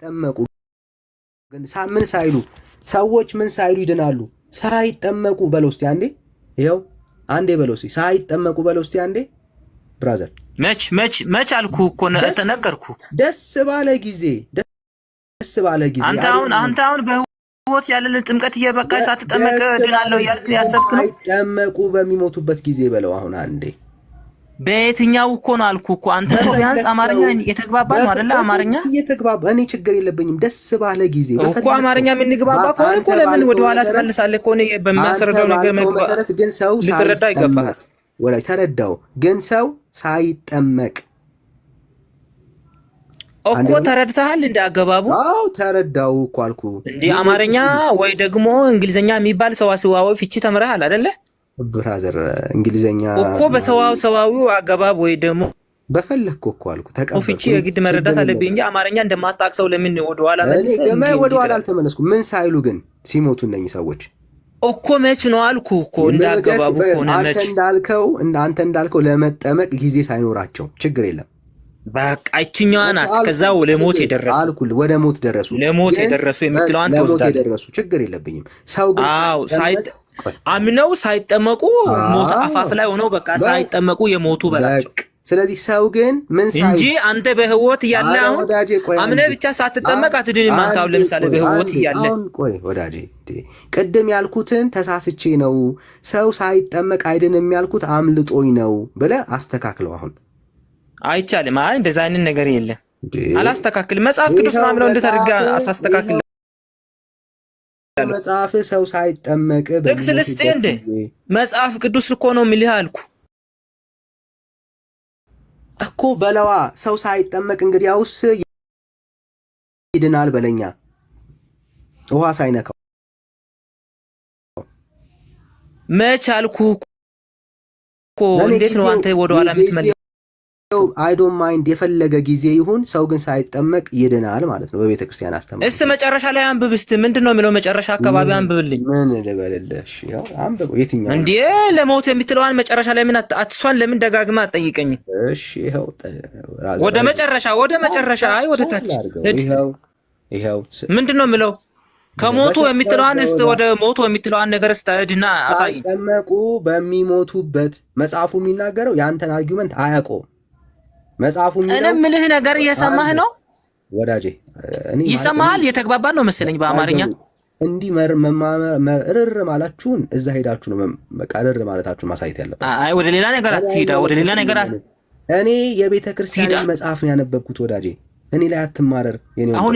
ጠመቁ ግን ምን ሳይሉ ሰዎች ምን ሳይሉ ይድናሉ? ሳይጠመቁ በለው እስቲ አንዴ። ይኸው አንዴ በለው እስቲ ሳይጠመቁ በለው እስቲ አንዴ። ብራዘር መች አልኩ እኮ ተነገርኩ። ደስ ባለ ጊዜ አንተ አሁን በህይወት ያለልን ጥምቀት እየበቃ ሳትጠመቅ ድናለሁ እያልክ ያሰብክ ነው። ሳይጠመቁ በሚሞቱበት ጊዜ በለው አሁን አንዴ። በየትኛው እኮ ነው አልኩ እኮ። አንተ እኮ ቢያንስ አማርኛ እየተግባባ ነው አይደለ? አማርኛ እየተግባባ እኔ ችግር የለብኝም። ደስ ባለ ጊዜ እኮ አማርኛ የምንግባባ ከሆነ እኮ ለምን ወደ ኋላ ትመልሳለህ? እኮ ነው በሚያስረዳው ነገር መሰረት ግን ሰው ልትረዳ ይገባል። ወላይ ተረዳው። ግን ሰው ሳይጠመቅ እኮ ተረድተሃል? እንደ አገባቡ አዎ ተረዳው እኮ አልኩ። እንደ አማርኛ ወይ ደግሞ እንግሊዘኛ የሚባል ሰዋሰዋዊ ፍቺ ተምረሃል አይደለ? ብራዘር እንግሊዘኛ እኮ በሰዋሰዋዊው አገባብ ወይ ደግሞ በፈለግኩ እኮ አልኩ። ተቀበልኩ። ፍቺ የግድ መረዳት አለብኝ እንጂ አማርኛ እንደማታውቅ ሰው ለምን ወደ ኋላ መልሰህ? ወደ ኋላ አልተመለስኩም። ምን ሳይሉ ግን ሲሞቱ እነኚህ ሰዎች እኮ መች ነው አልኩ እኮ። እንዳገባቡ ሆነ መች አንተ እንዳልከው ለመጠመቅ ጊዜ ሳይኖራቸው ችግር የለም። በቃ እችኛዋ ናት። ከዛው ለሞት የደረሱ አልኩ። ወደ ሞት ደረሱ። ለሞት የደረሱ የምትለዋን ተወስዳለህ። ችግር የለብኝም። ሰው ግን አምነው ሳይጠመቁ ሞት አፋፍ ላይ ሆነው በቃ ሳይጠመቁ የሞቱ በላቸው። ስለዚህ ሰው ግን ምን እንጂ አንተ በህይወት እያለ አሁን አምነህ ብቻ ሳትጠመቅ አትድንም። አንተ አሁን ለምሳሌ በህይወት እያለ ቆይ ወዳጄ፣ ቅድም ያልኩትን ተሳስቼ ነው ሰው ሳይጠመቅ አይድንም ያልኩት አምልጦኝ ነው ብለህ አስተካክለው። አሁን አይቻልም። አይ እንደዛ አይነት ነገር የለም። አላስተካክልም። መጽሐፍ ቅዱስ ነው አምለው እንደተደረገ አሳስተካክል። መጽሐፍ ሰው ሳይጠመቅ ጥቅስ ልስጥህ እንደ መጽሐፍ ቅዱስ እኮ ነው የሚልህ አልኩ እኮ በለዋ። ሰው ሳይጠመቅ እንግዲያውስ ይድናል በለኛ፣ ውሃ ሳይነካው። መች አልኩ እኮ። እንዴት ነው አንተ ወደ ኋላ የምትመለስ? አይ ዶንት ማይንድ የፈለገ ጊዜ ይሁን፣ ሰው ግን ሳይጠመቅ ይድናል ማለት ነው በቤተ ክርስቲያን አስተምሮ። እስቲ መጨረሻ ላይ አንብብ። እስቲ ምንድነው የሚለው? መጨረሻ አካባቢ አንብብልኝ። ምን ልበልልህ? እሺ ያው አንብብ። የትኛው እንዴ? ለሞት የምትለዋን መጨረሻ ላይ ምን አትሷን ለምን ደጋግማ አትጠይቀኝ? እሺ ይሄው ወደ መጨረሻ አይ ወደ ታች ይሄው ምንድነው የሚለው? ከሞቱ የምትለዋን እስቲ ወደ ሞቱ የምትለዋን ነገር እስታድና አሳይ። ሳይጠመቁ በሚሞቱበት መጽሐፉ የሚናገረው ያንተን አርጊውመንት አያውቀውም። መጽሐፉ እኔ የምልህ ነገር እየሰማህ ነው ወዳጄ? ይሰማሃል? የተግባባን ነው መሰለኝ በአማርኛ። እንዲህ እርር ማላችሁን እዛ ሄዳችሁ ነው በቃ እርር ማለታችሁን ማሳየት ያለበት። አይ ወደ ሌላ ነገር አትሂዳ፣ ወደ ሌላ ነገር እኔ የቤተ ክርስቲያን መጽሐፍ ነው ያነበብኩት ወዳጄ። እኔ ላይ አትማረር። አሁን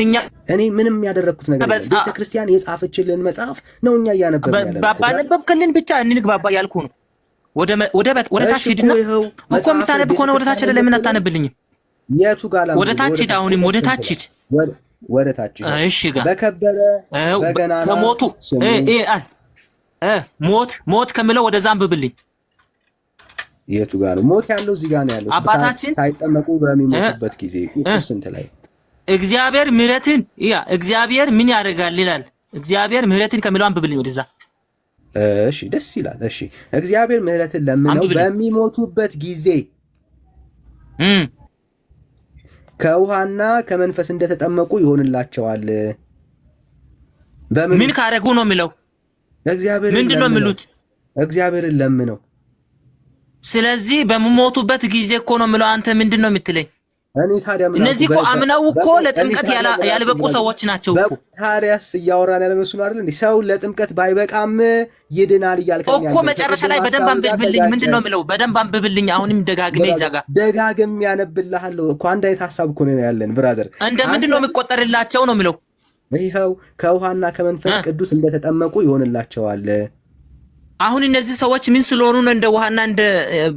እኔ ምንም ያደረኩት ነገር የለም። ቤተ ክርስቲያን የጻፈችልን መጽሐፍ ነው እኛ እያነበብን ያለነው። ባነበብክልን ብቻ እንግባባ ያልኩ ነው። ወደ ታች ሂድና እኮ የምታነብ ከሆነ ወደ ታች ሄደህ ለምን አታነብልኝም? የቱ ጋር ወደ ታች ሂድ። አሁንም ወደ ታች ሂድ። ወደ ታች እሺ። ጋር በከበረ በገናና ከሞቱ ሞት ከምለው ወደዛ አንብብልኝ። የቱ ጋር ነው ሞት ያለው? እዚህ ጋር ነው ያለው። አባታችን ሳይጠመቁ በሚሞቱበት ጊዜ ቁጥር ስንት ላይ እግዚአብሔር እግዚአብሔር ምን ያደርጋል ይላል? እግዚአብሔር ምሕረትን ከምለው አንብብልኝ ወደዛ። እሺ ደስ ይላል። እሺ እግዚአብሔር ምሕረትን ለምነው በሚሞቱበት ጊዜ ከውሃና ከመንፈስ እንደተጠመቁ ይሆንላቸዋል። ምን ካረጉ ነው የሚለው? እግዚአብሔር ምንድነው የሚሉት? እግዚአብሔርን ለምነው። ስለዚህ በሚሞቱበት ጊዜ እኮ ነው የሚለው። አንተ ምንድነው የምትለኝ? እኔ ታዲያ እነዚህ እኮ አምነው እኮ ለጥምቀት ያልበቁ ሰዎች ናቸው እኮ። ታዲያስ እያወራን ያለ መስሎ አይደል እንዴ? ሰው ለጥምቀት ባይበቃም ይድናል እያልከኝ እኮ። መጨረሻ ላይ በደንብ አንብብልኝ። ምንድነው የሚለው? በደንብ አንብብልኝ። አሁንም ደጋግሜ ይዛጋ ደጋግሜ ያነብልሃለሁ እኮ። አንድ አይነት ሐሳብ እኮ ነው ያለን ብራዘር። እንደ ምንድነው የሚቆጠርላቸው ነው የሚለው? ይኸው ከውሃና ከመንፈስ ቅዱስ እንደተጠመቁ ይሆንላቸዋል። አሁን እነዚህ ሰዎች ምን ስለሆኑ ነው እንደ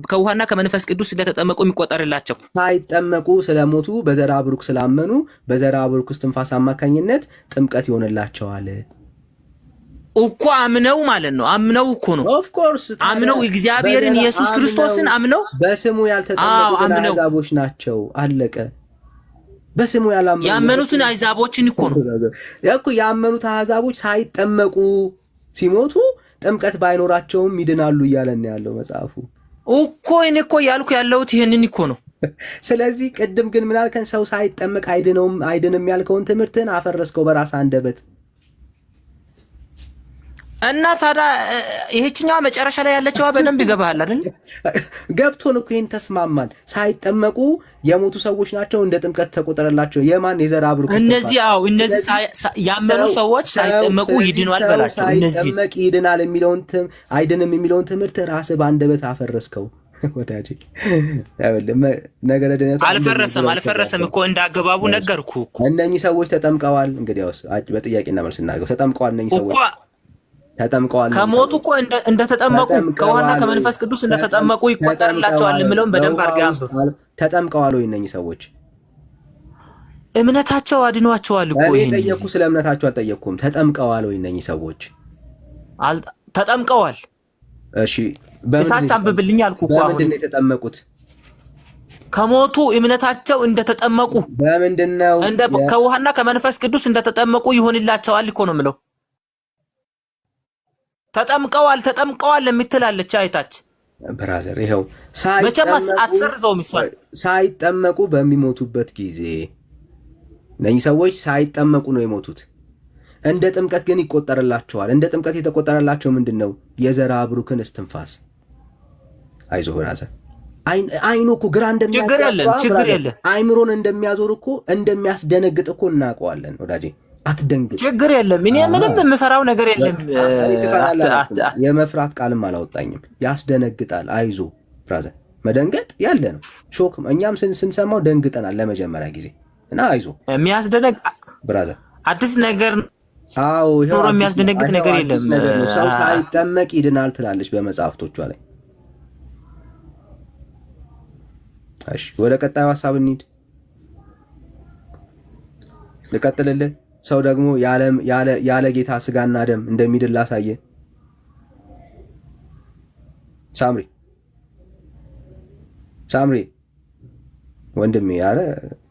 ከውሃና ከመንፈስ ቅዱስ እንደተጠመቁ የሚቆጠርላቸው? ሳይጠመቁ ስለሞቱ በዘራ ብሩክ ስላመኑ በዘራ ብሩክ እስትንፋስ አማካኝነት ጥምቀት ይሆንላቸዋል እኮ። አምነው ማለት ነው። አምነው እኮ ነው። ኦፍ ኮርስ አምነው እግዚአብሔርን ኢየሱስ ክርስቶስን አምነው በስሙ ያልተጠመቁ አሕዛቦች ናቸው። አለቀ። በስሙ ያመኑትን አሕዛቦችን እኮ ነው እኮ ያመኑት አሕዛቦች ሳይጠመቁ ሲሞቱ ጥምቀት ባይኖራቸውም ይድናሉ እያለን ያለው መጽሐፉ እኮ። እኔ እኮ ያልኩ ያለሁት ይሄንን እኮ ነው። ስለዚህ ቅድም ግን ምን አልከን? ሰው ሳይጠመቅ አይድንም ያልከውን ትምህርትን አፈረስከው በራስ አንደበት። እና ታዲያ ይህችኛዋ መጨረሻ ላይ ያለችዋ በደንብ ይገባሃል አይደል? ገብቶን እኮ ይሄን ተስማማን። ሳይጠመቁ የሞቱ ሰዎች ናቸው እንደ ጥምቀት ተቆጠረላቸው። የማን የዘር አብሩ እነዚህ እነዚህ ያመኑ ሰዎች ሳይጠመቁ ይድኗል በላቸው። እነዚህ ሳይጠመቅ ይድናል የሚለውን አይድንም የሚለውን ትምህርት ራስህ በአንደበት አፈረስከው ወዳጄ። ነገረ ድነቱ አልፈረሰም እኮ እንዳገባቡ ነገርኩ እኮ። እነኚህ ሰዎች ተጠምቀዋል። እንግዲያውስ በጥያቄና መልስ እናድርገው። ተጠምቀዋል እነኚህ ሰዎች ተጠምቀዋል። ከሞቱ እኮ እንደተጠመቁ ከውሃና ከመንፈስ ቅዱስ እንደተጠመቁ ይቆጠርላቸዋል የሚለውን በደንብ አድርገህ አንብብ። ተጠምቀዋል ወይ እነኚህ ሰዎች? እምነታቸው አድኗቸዋል እኮ። ይሄን ጠየቅኩ። ስለ እምነታቸው አልጠየቅኩም። ተጠምቀዋል ወይ እነኚህ ሰዎች? ተጠምቀዋል። እሺ በታች አንብብልኝ አልኩ እኮ። በምንድን ነው የተጠመቁት? ከሞቱ እምነታቸው እንደተጠመቁ በምንድን ነው? ከውሃና ከመንፈስ ቅዱስ እንደተጠመቁ ይሆንላቸዋል እኮ ነው የምለው። ተጠምቀዋል የምትላለች አይታች ብራዘር። ይኸው መቼም አትሰርዘውም እሷን። ሳይጠመቁ በሚሞቱበት ጊዜ እነኚህ ሰዎች ሳይጠመቁ ነው የሞቱት። እንደ ጥምቀት ግን ይቆጠርላቸዋል። እንደ ጥምቀት የተቆጠረላቸው ምንድን ነው? የዘራ ብሩክን እስትንፋስ። አይዞህ ብራዘር። አይኑ እኮ ግራ ችግር የለም አይምሮን እንደሚያዞር እኮ እንደሚያስደነግጥ እኮ እናውቀዋለን ወዳጄ። አትደንግጥ። ችግር የለም። እኔ ምንም የምፈራው ነገር የለም። የመፍራት ቃልም አላወጣኝም። ያስደነግጣል። አይዞ ብራዘር። መደንገጥ ያለ ነው። ሾክ እኛም ስንሰማው ደንግጠናል ለመጀመሪያ ጊዜ እና አይዞ የሚያስደነግ ብራዘር አዲስ ነገር አዎ ኖሮ የሚያስደነግጥ ነገር የለም። ሰው ሳይጠመቅ ይድናል ትላለች በመጽሐፍቶቿ ላይ። እሺ ወደ ቀጣዩ ሐሳብ እንሂድ። ልቀጥልልህ። ሰው ደግሞ ያለ ጌታ ስጋና ደም እንደሚድን ላሳየ። ሳምሪ ወንድሜ ያለ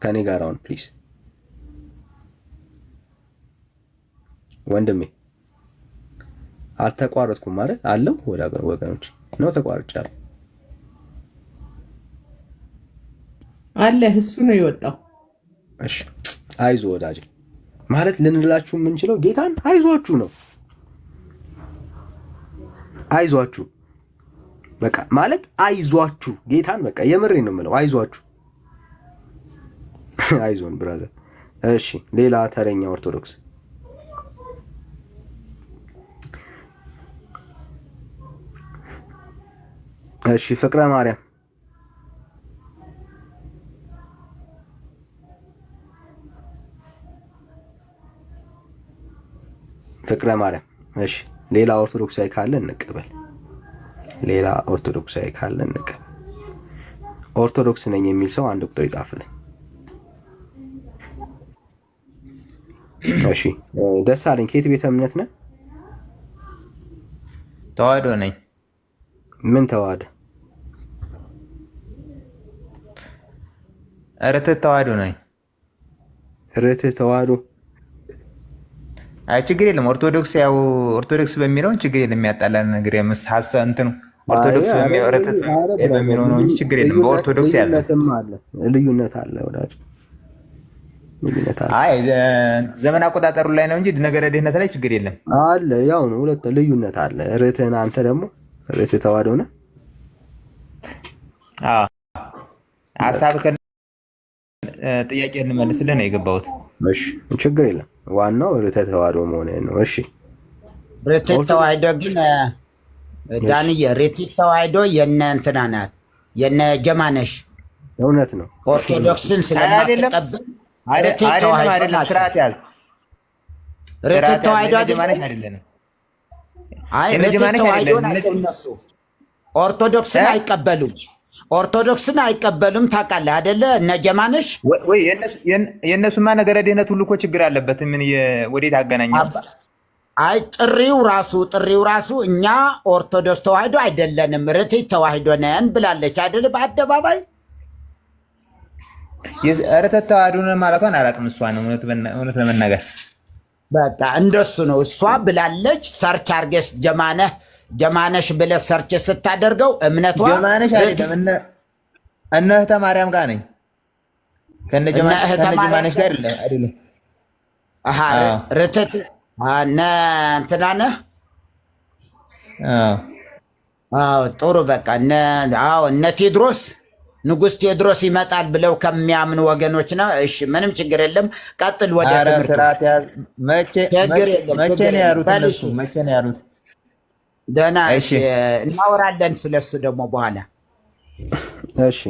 ከኔ ጋር አሁን ፕሊዝ ወንድሜ። አልተቋረጥኩም ማለት አለው ወገኖች ነው። ተቋርጫለሁ አለ እሱ ነው የወጣው። እሺ አይዞ ወዳጅ ማለት ልንላችሁ የምንችለው ጌታን አይዟችሁ ነው። አይዟችሁ በቃ ማለት አይዟችሁ ጌታን በቃ የምሬ ነው የምለው። አይዟችሁ አይዞን ብራዘር። እሺ ሌላ ተረኛ ኦርቶዶክስ እሺ ፍቅረ ማርያም ፍቅረ ማርያም እሺ ሌላ ኦርቶዶክሳዊ ካለ እንቀበል። ኦርቶዶክስ ነኝ የሚል ሰው አንድ ቁጥር ይጻፍልኝ። እሺ ደሳለኝ ከየት ቤተ እምነት ነህ? ተዋህዶ ነኝ። ምን ተዋህዶ? ርትዕ ተዋህዶ ነኝ። ርትዕ ተዋህዶ አይ ችግር የለም። ኦርቶዶክስ በሚለውን ችግር የለም። የሚያጣላን ነገር ሀሳብ እንትኑ ኦርቶዶክስ በሚለው ነው እንጂ ችግር የለም። በኦርቶዶክስ ያለ ልዩነት አለ ወዳጅ፣ ልዩነት አለ። አይ ዘመን አቆጣጠሩ ላይ ነው እንጂ ነገረ ድህነት ላይ ችግር የለም አለ። ያው ነው፣ ሁለት ልዩነት አለ። ርትዕን አንተ ደግሞ ርትዕ ተዋህዶ ነህ። አዎ ሀሳብ ጥያቄ እንመልስልህ ነው የገባሁት። እሺ ችግር የለም። ዋናው ርትዕ ተዋህዶ መሆን ነው። እሺ ርትዕ ተዋህዶ ግን ዳንዬ ርትዕ ተዋህዶ የነ እንትና ናት የነ ጀማነሽ። እውነት ነው። ኦርቶዶክስን ስለማትቀበል ርትዕ ተዋህዶ አይደለም። ስርዓት ያዝ። ርትዕ ተዋህዶ አይደለም። አይ ርትዕ ተዋህዶ ናቸው እነሱ። ኦርቶዶክስን አይቀበሉም። ታውቃለህ አይደለ? እነ ጀማነሽ ወይ የእነሱማ ነገረ ድህነት ሁሉ እኮ ችግር አለበት። ምን ወዴት አገናኘው? አይ ጥሪው ራሱ እኛ ኦርቶዶክስ ተዋህዶ አይደለንም ርትዕ ተዋህዶ ነን ብላለች አይደለ? በአደባባይ ርትዕ ተዋህዶ ነን ማለቷን አላውቅም። እሷን እውነት ለመናገር በቃ እንደሱ ነው እሷ ብላለች። ሰርች አድርገሽ ጀማነሽ ብለህ ሰርች ስታደርገው እምነቷ እነ እህተ ማርያም ጋር ነኝ። ከነጅማነሽ ጋር አይደለም። አሃ ርትት እንትና ነህ? አዎ ጥሩ በቃ እነ ቴዎድሮስ ንጉሥ ቴዎድሮስ ይመጣል ብለው ከሚያምኑ ወገኖች ነው። እሺ ምንም ችግር የለም። ቀጥል ወደ ትምህርቱ። መቼ ነው ያሉት? ደህና እሺ፣ እናወራለን ስለሱ ደግሞ በኋላ። እሺ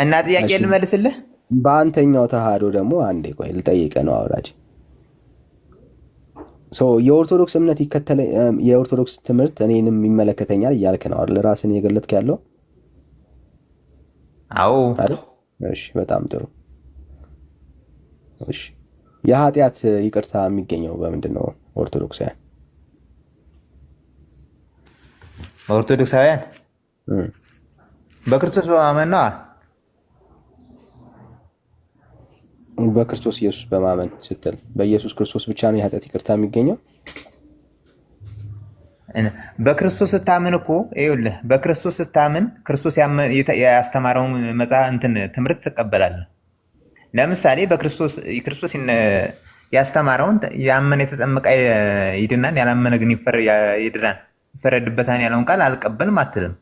እና ጥያቄ ልመልስልህ። በአንተኛው ተሃዶ ደግሞ አንዴ ቆይ ልጠይቅህ ነው አውራጅ። የኦርቶዶክስ እምነት የኦርቶዶክስ ትምህርት እኔንም ይመለከተኛል እያልክ ነው አይደል? ራስን እየገለጥክ ያለው? አዎ። እሺ በጣም ጥሩ። እሺ የኃጢአት ይቅርታ የሚገኘው በምንድን ነው? ኦርቶዶክሳውያን በክርስቶስ በማመን ነው። በክርስቶስ ኢየሱስ በማመን ስትል በኢየሱስ ክርስቶስ ብቻ ነው የኃጢአት ይቅርታ የሚገኘው? በክርስቶስ ስታምን እኮ ይኸውልህ፣ በክርስቶስ ስታምን ክርስቶስ ያስተማረውን ትምህርት ትቀበላለህ። ለምሳሌ ክርስቶስ ያስተማረውን ያመነ የተጠመቀ ይድናል፣ ያላመነ ግን ይድናል ይፈረድበታል ያለውን ቃል አልቀበልም አትልም።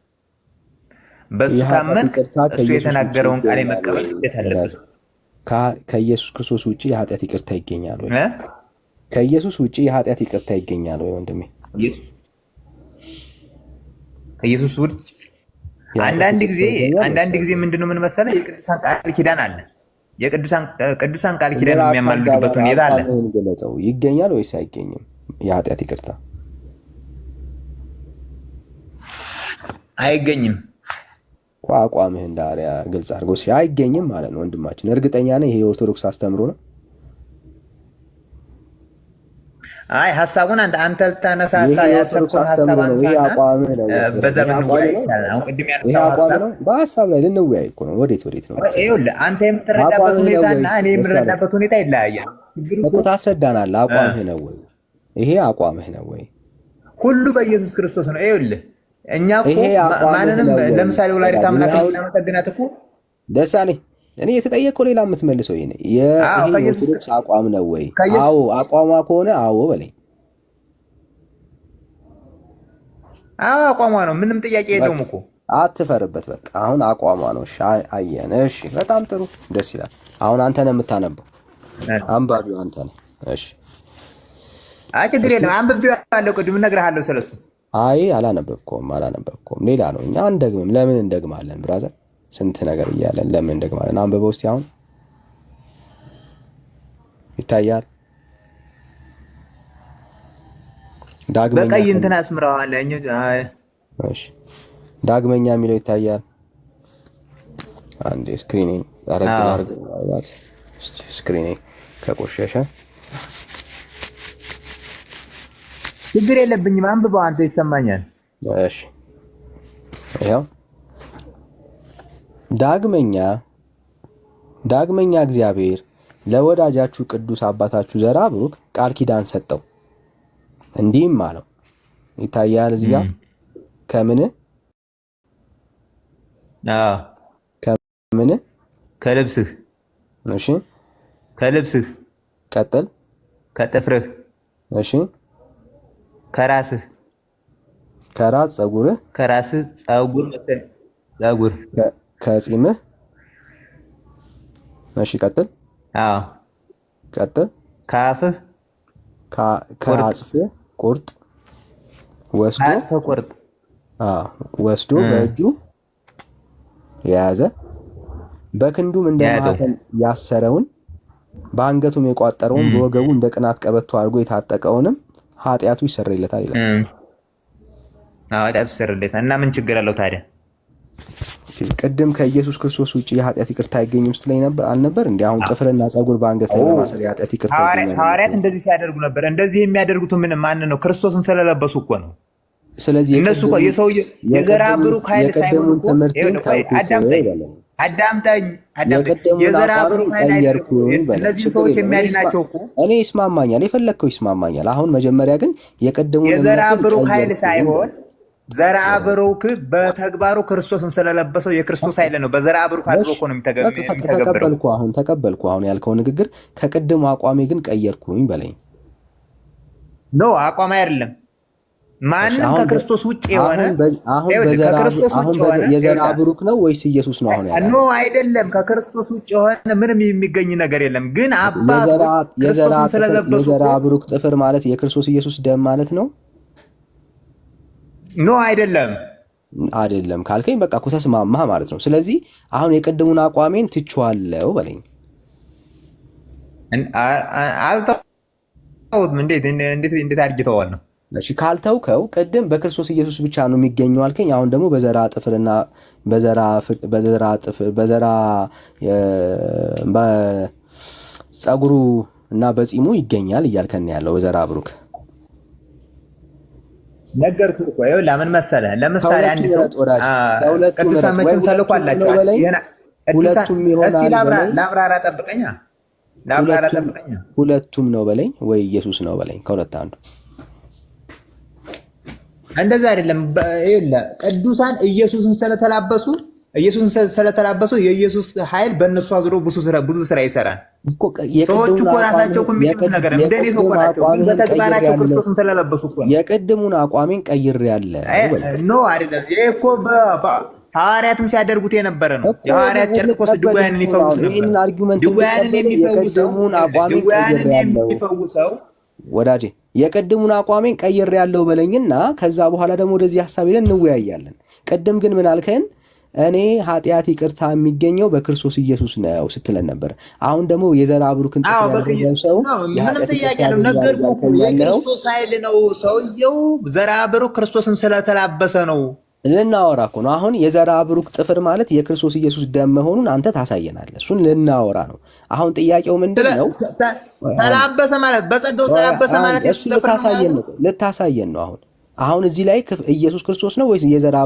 በሱ ታመን እሱ የተናገረውን ቃል መቀበል ግዴታ አለበት። ከኢየሱስ ክርስቶስ ውጪ የኃጢአት ይቅርታ ይገኛል ወይ? ከኢየሱስ ውጪ የኃጢአት ይቅርታ ይገኛል ወይ ወንድሜ? ከኢየሱስ ውጭ አንዳንድ ጊዜ ምንድነው ምን መሰለህ፣ የቅዱሳን ቃል ኪዳን አለ። ቅዱሳን ቃል ኪዳን የሚያማልዱበት ሁኔታ አለ። ገለጸው ይገኛል ወይስ አይገኝም? የኃጢአት ይቅርታ አይገኝም። አቋምህ እንዳሪያ ግልጽ አድርጎ አይገኝም ማለት ነው ወንድማችን። እርግጠኛ ነህ ይሄ የኦርቶዶክስ አስተምሮ ነው? አይ ሀሳቡን አንተ ልታነሳ ያሰብኩት ሀሳብ አቋምህ ነው። በዛ ብንወያይ ይቻላል። አሁን ቅድም ያነሳው ሀሳብ በሀሳብ ላይ ልንወያይ እኮ ነው። ወዴት ነው? ይኸውልህ አንተ የምትረዳበት ሁኔታና እኔ የምረዳበት ሁኔታ ይለያያል እኮ። ታስረዳናለህ። አቋምህ ነው ወይ? ይሄ አቋምህ ነው ወይ? ሁሉ በኢየሱስ ክርስቶስ ነው። ይኸውልህ እኛ እኮ ማንንም ለምሳሌ ወላዲተ አምላክ ለማመሰግናት እኮ ደሳለኝ እኔ የተጠየቀው ሌላ የምትመልሰው ይሄ የኦርቶዶክስ አቋም ነው ወይ? አዎ አቋሟ ከሆነ አዎ በለኝ። አዎ አቋሟ ነው፣ ምንም ጥያቄ የለውም እኮ አትፈርበት። በቃ አሁን አቋሟ ነው። እሺ አየን። እሺ በጣም ጥሩ ደስ ይላል። አሁን አንተ ነህ የምታነበው፣ አንባቢው አንተ ነህ። እሺ ችግር የለም። አንብቤዋለሁ፣ ቅድም እነግርሃለሁ ስለሱ። አይ አላነበብኩም። ሌላ ነው። እኛ አንደግምም። ለምን እንደግማለን ብራዘር? ስንት ነገር እያለን ለምን እንደግማለን? አንብበው እስኪ። አሁን ይታያል። ዳግመኛ በቀይ እንትን አስምረዋል። እሺ ዳግመኛ የሚለው ይታያል። አንዴ ስክሪኒንግ አረጋግጥ። ስክሪኒንግ ከቆሸሸ ችግር የለብኝም። አንብበው አንተ፣ ይሰማኛል። እሺ ይኸው ዳግመኛ እግዚአብሔር ለወዳጃችሁ ቅዱስ አባታችሁ ዘራ ብሩክ ቃል ኪዳን ሰጠው፣ እንዲህም አለው። ይታያል እዚህ ጋር ከምን ከልብስህ። እሺ ከልብስህ ቀጥል። ከጥፍርህ። እሺ ከራስህ ፀጉርህ። ከራስህ ፀጉር ከጺምህ። እሺ ቀጥል። ቀጥል። ከአፍህ ከአጽፍህ ቁርጥ ወስዶ በእጁ የያዘ በክንዱም እንደ ማኅተም ያሰረውን በአንገቱም የቋጠረውን በወገቡ እንደ ቅናት ቀበቶ አድርጎ የታጠቀውንም ኃጢአቱ ይሰረይለታል ይላል። ኃጢአቱ ይሰረይለታል። እና ምን ችግር አለው ታዲያ? ቅድም ከኢየሱስ ክርስቶስ ውጪ የኃጢአት ይቅርታ አይገኝም ስትለኝ አልነበር እንዴ? አሁን ጥፍርና ፀጉር በአንገት ላይ በማሰር የኃጢአት ይቅርታ ይገኛል። ሐዋርያት እንደዚህ ሲያደርጉ ነበር። እንደዚህ የሚያደርጉት ማን ነው? ክርስቶስን ስለለበሱ እኮ ነው። ስለዚህ እነሱ እኮ የሰውዬው የዘራ ብሩክ ኃይል ሳይሆን እኮ አዳምጠኝ። የዘራ ብሩክ ኃይል እነዚህ ሰዎች የሚያድናቸው እኮ እኔ ይስማማኛል፣ የፈለግከው ይስማማኛል። አሁን መጀመሪያ ግን የቀደሙን የዘራ ብሩክ ኃይል ሳይሆን ዘርአ ብሩክ በተግባሩ ክርስቶስን ስለለበሰው የክርስቶስ ኃይል ነው። በዘርአ ብሩክ አድሮ እኮ ነው የሚተገብረው። ተቀበልኩ። አሁን ያልከው ንግግር ከቅድሙ አቋሜ ግን ቀየርኩኝ በለኝ። ኖ አቋም አይደለም። ማንም ከክርስቶስ ውጭ የሆነ የዘርአ ብሩክ ነው ወይስ ኢየሱስ ነው? አሁን ኖ አይደለም። ከክርስቶስ ውጭ የሆነ ምንም የሚገኝ ነገር የለም። ግን አባት ክርስቶስን ስለለበሱ የዘርአ ብሩክ ጥፍር ማለት የክርስቶስ ኢየሱስ ደም ማለት ነው? ኖ አይደለም። አይደለም ካልከኝ በቃ እኮ ተስማማህ ማለት ነው። ስለዚህ አሁን የቅድሙን አቋሜን ትቼዋለሁ በለኝ። አልተውም። እንዴት አድርጌተዋል ነው? እሺ ካልተውከው ቅድም በክርስቶስ ኢየሱስ ብቻ ነው የሚገኘው አልከኝ። አሁን ደግሞ በዘርአ ጥፍርና በፀጉሩ እና በፂሙ ይገኛል እያልከን ያለው በዘርአ ብሩክ ነገርኩህ እኮ። ይኸውልህ ምን መሰለህ፣ ለምሳሌ አንድ ሰው ቅዱሳን መቼም ተልኮላቸው ለአብራራ ጠብቀኛ። ሁለቱም ነው በለኝ ወይ ኢየሱስ ነው በለኝ። ከሁለት አንዱ። እንደዛ አይደለም። ይኸውልህ ቅዱሳን ኢየሱስን ስለተላበሱ የኢየሱስ ኃይል በእነሱ አዝሮ ብዙ ስራ ይሰራል። ሰዎቹ እኮ ራሳቸው እኮ የሚችሉት ነገር እንደኔ ሰው እኮ ናቸው፣ ግን በተግባራቸው ክርስቶስን ስለለበሱ እኮ ነው። የቅድሙን አቋሜን ቀይሬያለሁ። ኖ አይደለም። ይሄ እኮ ሐዋርያትም ሲያደርጉት የነበረ ነው። የሐዋርያት ጨርቅ እኮ ድውያንን ይፈውስ ነበር። ድውያንን የሚፈውሰው ወዳጄ የቅድሙን አቋሜን ቀይሬያለሁ በለኝና ከዛ በኋላ ደግሞ ወደዚህ ሐሳብ ሄደን እንወያያለን። ቅድም ግን ምን አልከን? እኔ ኃጢአት ይቅርታ የሚገኘው በክርስቶስ ኢየሱስ ነው ስትለን ነበር። አሁን ደግሞ የዘርአ ብሩክን ሰው ምንም ጥያቄ ነው ነገርኩህ እኮ የክርስቶስ ኃይል ነው። ሰውየው ዘርአ ብሩክ ክርስቶስን ስለተላበሰ ነው። ልናወራ እኮ ነው። አሁን የዘርአ ብሩክ ጥፍር ማለት የክርስቶስ ኢየሱስ ደም መሆኑን አንተ ታሳየናለህ። እሱን ልናወራ ነው። አሁን ጥያቄው ምንድን ነው? ተላበሰ ማለት በጸጋው ተላበሰ ማለት እሱ ልታሳየን ነው። አሁን እዚህ ላይ ኢየሱስ ክርስቶስ ነው ወይስ የዘርአ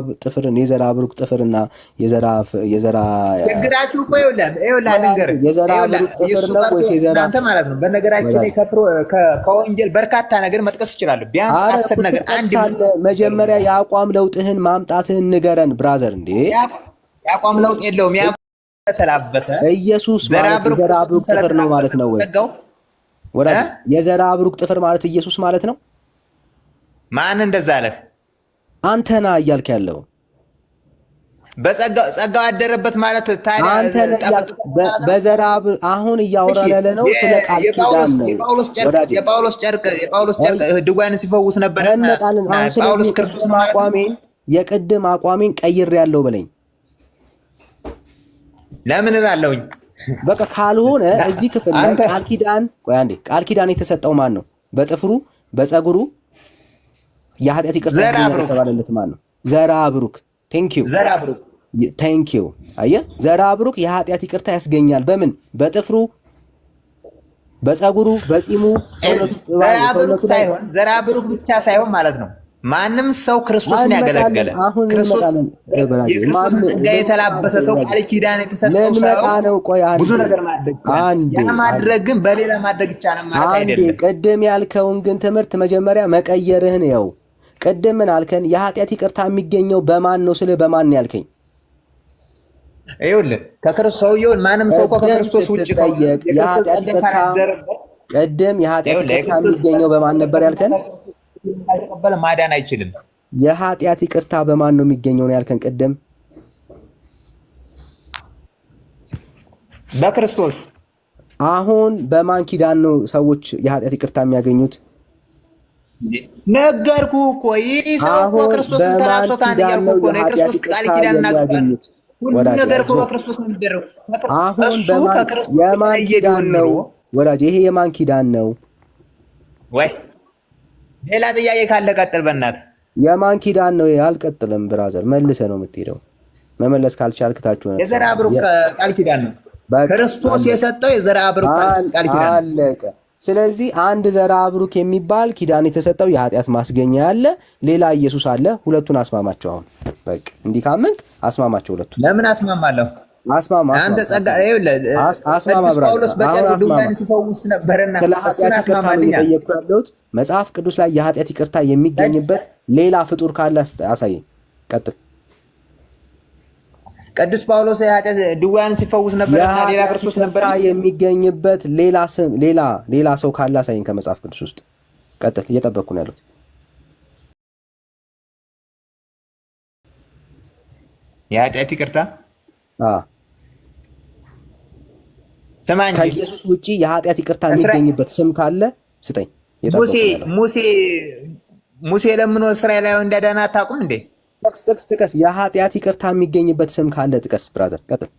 ብሩክ ጥፍርና ችግራችሁ እኮ ይኸውልህ ነገር የዘርአ ብሩክ ጥፍር ነው ወይስ እናንተ ማለት ነው። በነገራችን ላይ ከወንጌል በርካታ ነገር መጥቀስ ይችላሉ። ቢያንስ 10 ነገር አንድ መጀመሪያ የአቋም ለውጥህን ማምጣትህን ንገረን ብራዘር። እንዴ የአቋም ለውጥ የለውም። ተላበሰ ኢየሱስ ማለት የዘርአ ብሩክ ጥፍር ነው ማለት ነው ወይ? የዘርአ ብሩክ ጥፍር ማለት ኢየሱስ ማለት ነው? ማን እንደዛ አለህ? አንተና እያልክ ያለው ጸጋው ያደረበት ማለት ታዲያ በዘርአ አሁን እያወራን ያለ ነው ስለ ቃል ኪዳን ነው። የጳውሎስ ጨርቅ ድውያንን ሲፈውስ ነበር። ጳውሎስ ክርስቶስ አቋሜን የቅድም አቋሜን ቀይሬያለሁ በለኝ። ለምን እላለሁኝ? በቃ ካልሆነ እዚህ ክፍል ላይ ቃል ኪዳን ቃል ኪዳን የተሰጠው ማን ነው? በጥፍሩ በፀጉሩ የኃጢአት ይቅርታ የተባለለት ማን ነው? ዘርአ ብሩክ። ቴንክ ዩ። አየህ፣ ዘርአ ብሩክ የኃጢአት ይቅርታ ያስገኛል። በምን? በጥፍሩ፣ በፀጉሩ፣ በፂሙ። ዘርአ ብሩክ ብቻ ሳይሆን ማለት ነው ማንም ሰው ክርስቶስን ያገለገለ የክርስቶስን ጸጋ የተላበሰ ሰው ቃል ኪዳን የተሰጠው ሰው ብዙ ነገር ማድረግ ግን በሌላ ማድረግ ይቻላል ማለት አይደለም። ቅድም ያልከውን ግን ትምህርት መጀመሪያ መቀየርህን ያው ቅድም ምን አልከን? የኃጢአት ይቅርታ የሚገኘው በማን ነው ስለ በማን ነው ያልከኝ? ይኸውልህ ሰውየውን ማንም ሰው ከክርስቶስ ውጭ ቅድም የኃጢአት ይቅርታ የሚገኘው በማን ነበር ያልከን? ካልተቀበለ ማዳን አይችልም። የኃጢአት ይቅርታ በማን ነው የሚገኘው ነው ያልከን ቅድም? በክርስቶስ። አሁን በማን ኪዳን ነው ሰዎች የኃጢአት ይቅርታ የሚያገኙት? ነገርኩህ እኮ ይህ ሰው እኮ ክርስቶስን ተላብሶታል እያልኩህ እኮ ነው። የክርስቶስ ቃል ኪዳን እናገባለን። ሁሉ ነገር እኮ በክርስቶስ ነው የሚደረገው። አሁን የማን ኪዳን ነው ወዳጅ? ይሄ የማን ኪዳን ነው? ወይ ሌላ ጥያቄ ካለ ቀጥል በእናትህ። የማን ኪዳን ነው? አልቀጥልም ብራዘር፣ መልሰህ ነው የምትሄደው። መመለስ ካልቻልክ ታችሁ ነው። የዘርአ ብሩክ ቃል ኪዳን ነው ክርስቶስ የሰጠው። የዘርአ ብሩክ ቃል ኪዳን አለቀ። ስለዚህ አንድ ዘርአ ብሩክ የሚባል ኪዳን የተሰጠው የኃጢአት ማስገኛ ያለ ሌላ ኢየሱስ አለ። ሁለቱን አስማማቸው። አሁን በቃ እንዲህ ካመንክ አስማማቸው ሁለቱን። ለምን አስማማለሁ? አስማማ አንተ ጸጋ አስማማ ጳውሎስ በጨርቅ ድውያን ሲፈውስ ነበርና እሱን አስማማልኛ እየጠየቅኩ ያለሁት መጽሐፍ ቅዱስ ላይ የኃጢአት ይቅርታ የሚገኝበት ሌላ ፍጡር ካለ አሳየኝ። ቀጥል። ቅዱስ ጳውሎስ የኃጢአት ድውያን ሲፈውስ ነበርና ሌላ ክርስቶስ ነበር የሚገኝበት ሌላ ሰው ካለ አሳየኝ ከመጽሐፍ ቅዱስ ውስጥ። ቀጥል። እየጠበቅኩ ነው ያለሁት። የኃጢአት ይቅርታ ስማኝ፣ ከኢየሱስ ውጪ የኃጢአት ይቅርታ የሚገኝበት ስም ካለ ስጠኝ። ሙሴ ለምኖ እስራኤላውያን እንዳዳነ አታውቁም እንዴ? ጥቀስ። የኃጢአት ይቅርታ የሚገኝበት ስም ካለ ጥቀስ። ብራዘር ቀጥል።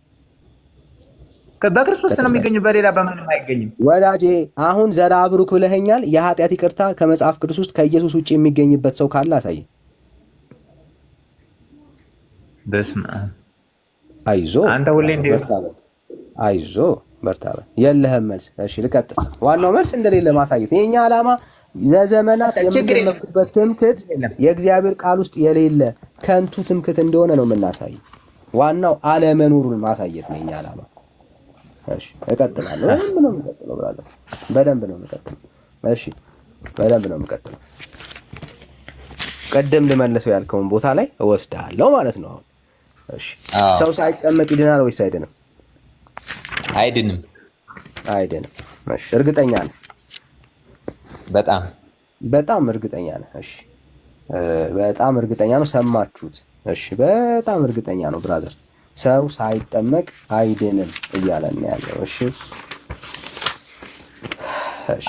በክርስቶስ ነው የሚገኙ፣ በሌላ በምንም አይገኝም። ወዳጄ አሁን ዘራ ብሩክ ብለኸኛል። የኃጢአት ይቅርታ ከመጽሐፍ ቅዱስ ውስጥ ከኢየሱስ ውጪ የሚገኝበት ሰው ካለ አሳየኝ። በስመ አብ። አይዞ አንተ ሁሌ እንደ አይዞ በርታ። የለህም መልስ። እሺ ልቀጥል። ዋናው መልስ እንደሌለ ማሳየት የኛ ዓላማ። ለዘመናት የምንመኩበት ትምክህት የእግዚአብሔር ቃል ውስጥ የሌለ ከንቱ ትምክህት እንደሆነ ነው የምናሳይ። ዋናው አለመኖሩን ማሳየት ነው የኛ ዓላማ። እሺ እቀጥላለሁ። በደንብ ነው የምቀጥለው ብራዘር፣ በደንብ ነው የምቀጥለው። እሺ በደንብ ነው የምቀጥለው። ቀደም ልመለሰው ያልከውን ቦታ ላይ እወስድሃለሁ ማለት ነው አሁን። እሺ ሰው ሳይጠመቅ ይድናል ወይስ አይድንም? አይድንም። እሺ እርግጠኛ ነህ? በጣም እርግጠኛ ነህ? እሺ በጣም እርግጠኛ ነው። ሰማችሁት? እሺ በጣም እርግጠኛ ነው ብራዘር። ሰው ሳይጠመቅ አይድንም እያለን ያለው። እሺ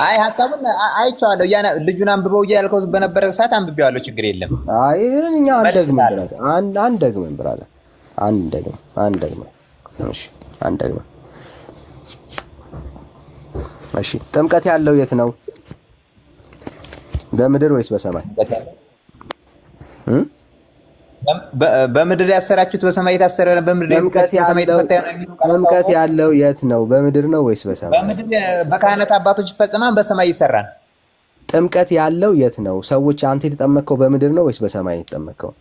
አይ ሐሳቡን አይቼዋለሁ። ልጁን አንብበው እያልከው በነበረ ሰዓት አንብቤዋለሁ። ችግር የለም። አይ እኛ አንደግም ብራዘር፣ አንደግም ብራዘር፣ አንደግም። እሺ አንደግም። እሺ ጥምቀት ያለው የት ነው? በምድር ወይስ በሰማይ? በምድር ያሰራችሁት በሰማይ የታሰረ በምድር ጥምቀት ያለው የት ነው? በምድር ነው ወይስ በሰማይ? በምድር በካህናት አባቶች ይፈጸማል፣ በሰማይ ይሰራል። ጥምቀት ያለው የት ነው? ሰዎች አንተ የተጠመቅከው በምድር ነው ወይስ በሰማይ የተጠመቅከው?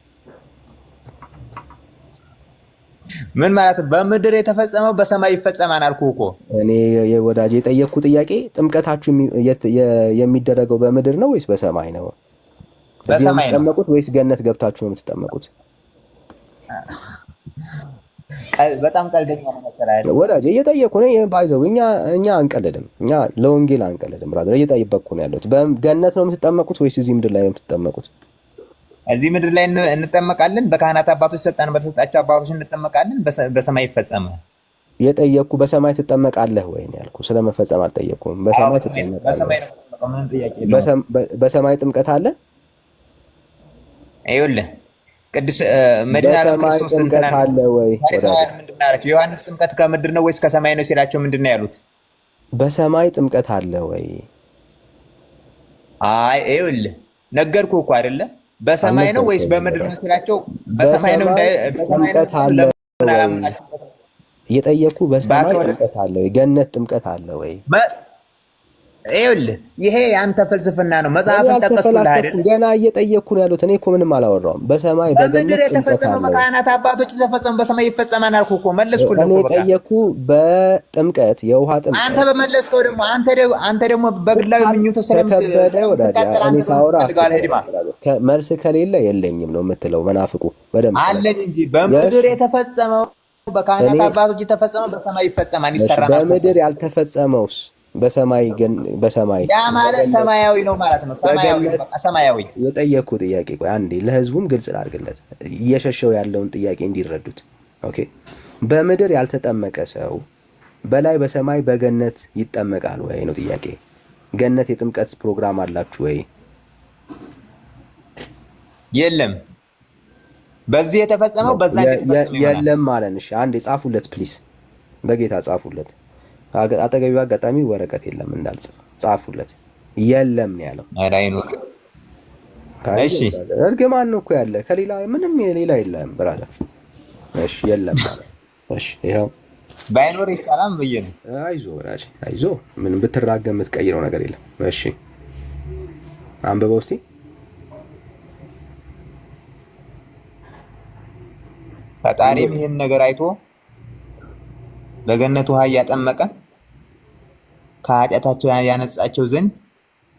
ምን ማለት በምድር የተፈጸመው በሰማይ ይፈጸማል አልኩህ እኮ። እኔ ወዳጄ የጠየቅኩ ጥያቄ ጥምቀታችሁ የሚደረገው በምድር ነው ወይስ በሰማይ ነው? በሰማይ ነው የምትጠመቁት ወይስ ገነት ገብታችሁ ነው የምትጠመቁት? በጣም ቀልደኛ ነው መሰለህ ወዳጄ። እየጠየቅኩ ነው። ባይዘው እኛ አንቀልድም። እኛ ለወንጌል አንቀልድም ብራዘር። እየጠየቅኩ ነው ያለሁት። በገነት ነው የምትጠመቁት ወይስ እዚህ ምድር ላይ ነው የምትጠመቁት? እዚህ ምድር ላይ እንጠመቃለን። በካህናት አባቶች ሰጣን፣ በተሰጣቸው አባቶች እንጠመቃለን። በሰማይ ይፈጸማል። የጠየቅኩ በሰማይ ትጠመቃለህ ወይ ነው ያልኩህ። ስለመፈጸም አልጠየቅኩም። በሰማይ ትጠመቃለህ። በሰማይ ጥምቀት አለ። ይኸውልህ ቅዱስ መድኃኒዓለም ክርስቶስ ጥምቀት አለ ወይ? ምንድን ነው ያላቸው? ዮሐንስ ጥምቀት ከምድር ነው ወይስ ከሰማይ ነው ሲላቸው ምንድን ነው ያሉት? በሰማይ ጥምቀት አለ ወይ? አይ ይኸውልህ ነገርኩህ እኮ አይደለ? በሰማይ ነው ወይስ በምድር ነው ሲላቸው በሰማይ ነው። ጥምቀት አለ ወይ? እየጠየኩ በሰማይ ጥምቀት አለ ወይ? ገነት ጥምቀት አለ ወይ? ይኸውልህ ይሄ ያንተ ፍልስፍና ነው። መጽሐፍን ጠቀስኩልህ አይደል? ገና እየጠየቅኩ ነው ያሉት። እኔ እኮ ምንም አላወራሁም። በሰማይ በምድር የተፈጸመው በካህናት አባቶች የተፈጸመው በሰማይ ይፈጸማል አልኩህ እኮ። መለስኩልህ እኮ። እኔ ጠየቅኩ በጥምቀት የውሃ ጥምቀት። አንተ በመለስከው ደግሞ አንተ ደግሞ በግላዊ ምኞት ከበደ ወዳጅ እኔ ሳወራ መልስ ከሌለ የለኝም ነው የምትለው። መናፍቁ በደምብ አለኝ እንጂ በምድር የተፈጸመው በካህናት አባቶች የተፈጸመው በሰማይ ይፈጸማል ይሰራል። በምድር ያልተፈጸመውስ በሰማይ ያ ማለት ሰማያዊ ነው ማለት ነው። ሰማያዊ የጠየቅኩ ጥያቄ ቆይ አንዴ ለህዝቡም ግልጽ ላድርግለት፣ እየሸሸው ያለውን ጥያቄ እንዲረዱት። ኦኬ በምድር ያልተጠመቀ ሰው በላይ በሰማይ በገነት ይጠመቃል ወይ ነው ጥያቄ። ገነት የጥምቀት ፕሮግራም አላችሁ ወይ? የለም። በዚህ የተፈጸመው በዛ የለም ማለት ነው። አንዴ ጻፉለት ፕሊስ፣ በጌታ ጻፉለት። አጠገቢው አጋጣሚ ወረቀት የለም እንዳልጽፍ ጻፉለት። የለም ያለው እሺ፣ እርግማን ነው እኮ ያለ ከሌላ ምንም ሌላ የለም ብራዘር። እሺ የለም ማለት እሺ፣ ይሄው ባይኖር ይሻላል ብዬ ነው። አይዞ ምንም ብትራገም የምትቀይረው ነገር የለም። እሺ አንብበው እስቲ። ፈጣሪም ይህን ነገር አይቶ በገነት ውሃ እያጠመቀ ከኃጢአታቸው ያነጻቸው ዘንድ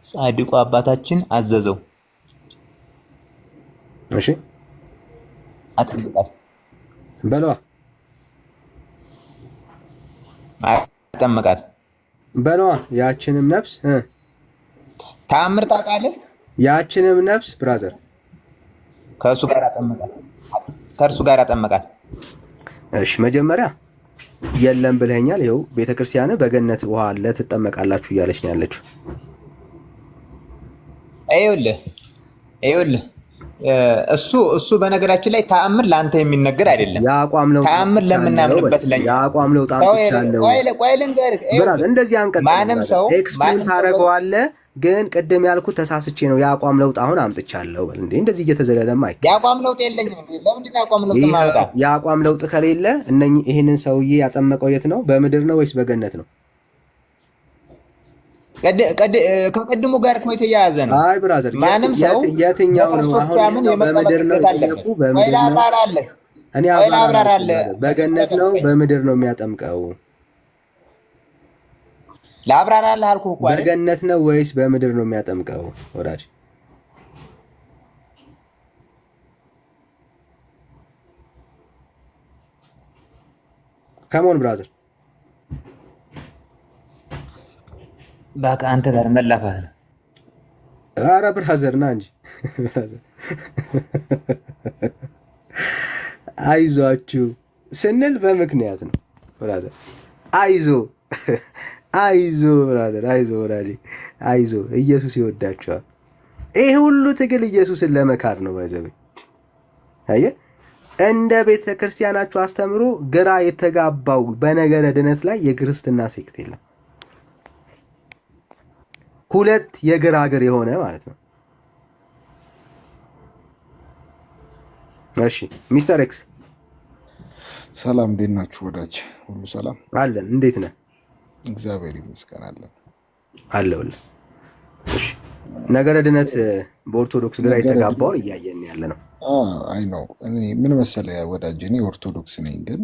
ጻድቁ አባታችን አዘዘው። እሺ አጠምቃል በለዋ አጠምቃል በለዋ ያችንም ነፍስ ተአምር ታውቃለህ? ያችንም ነፍስ ብራዘር ከእርሱ ጋር አጠመቃል። እሺ መጀመሪያ የለም ብለኸኛል። ይኸው ቤተክርስቲያን በገነት ውሃ አለ ትጠመቃላችሁ እያለች ነው ያለችው። ይኸውልህ እሱ በነገራችን ላይ ተአምር ለአንተ የሚነገር አይደለም። የአቋም ለውጥ ተአምር ለምናምንበት ለኛ የአቋም ለውጥ አምጥቻለሁ። ቆይ ልንገርህ፣ እንደዚህ አንቀጥል። ማንም ሰው ኤክስፕሌን ታደርገዋለህ። ግን ቅድም ያልኩት ተሳስቼ ነው። የአቋም ለውጥ አሁን አምጥቻለሁ። እንዴ እንደዚህ እየተዘለለማ የአቋም ለውጥ የለኝም። ለምንድን ነው የአቋም ለውጥ ማውጣ? የአቋም ለውጥ ከሌለ ይህንን ሰውዬ ያጠመቀው የት ነው? በምድር ነው ወይስ በገነት ነው? ከቅድሙ ጋር እኮ የተያያዘ ነው። አይ ብራዘር፣ ማንም ሰው የትኛው ነው? አሁን በምድር ነው ጠየቁ። በምድር ነው። እኔ አብራራለሁ። በገነት ነው በምድር ነው የሚያጠምቀው? ለአብራራለህ አልኩህ እኮ አይደል? በገነት ነው ወይስ በምድር ነው የሚያጠምቀው? ወዳጅ ካሞን ብራዘር፣ በቃ አንተ ጋር መላፋት ነው። ኧረ ብራዘር ና እንጂ አይዟችሁ ስንል በምክንያት ነው ብራዘር። አይዞ ብራዘር፣ አይዞ ወዳጄ፣ አይዞ። ኢየሱስ ይወዳቸዋል። ይሄ ሁሉ ትግል ኢየሱስን ለመካድ ነው። ባይዘበ አየህ፣ እንደ ቤተ ክርስቲያናችሁ አስተምሮ ግራ የተጋባው በነገረ ድነት ላይ የክርስትና ሴክት የለም። ሁለት የግራ እግር የሆነ ማለት ነው። እሺ ሚስተር ኤክስ ሰላም፣ እንዴት ናችሁ ወዳጅ? ሁሉ ሰላም አለን። እንዴት ነህ? እግዚአብሔር ይመስገን አለሁልህ። እሺ ነገረ ድነት በኦርቶዶክስ ግራ የተጋባውን እያየን ያለ ነው። አይ ነው። እኔ ምን መሰለህ ወዳጅ፣ እኔ ኦርቶዶክስ ነኝ፣ ግን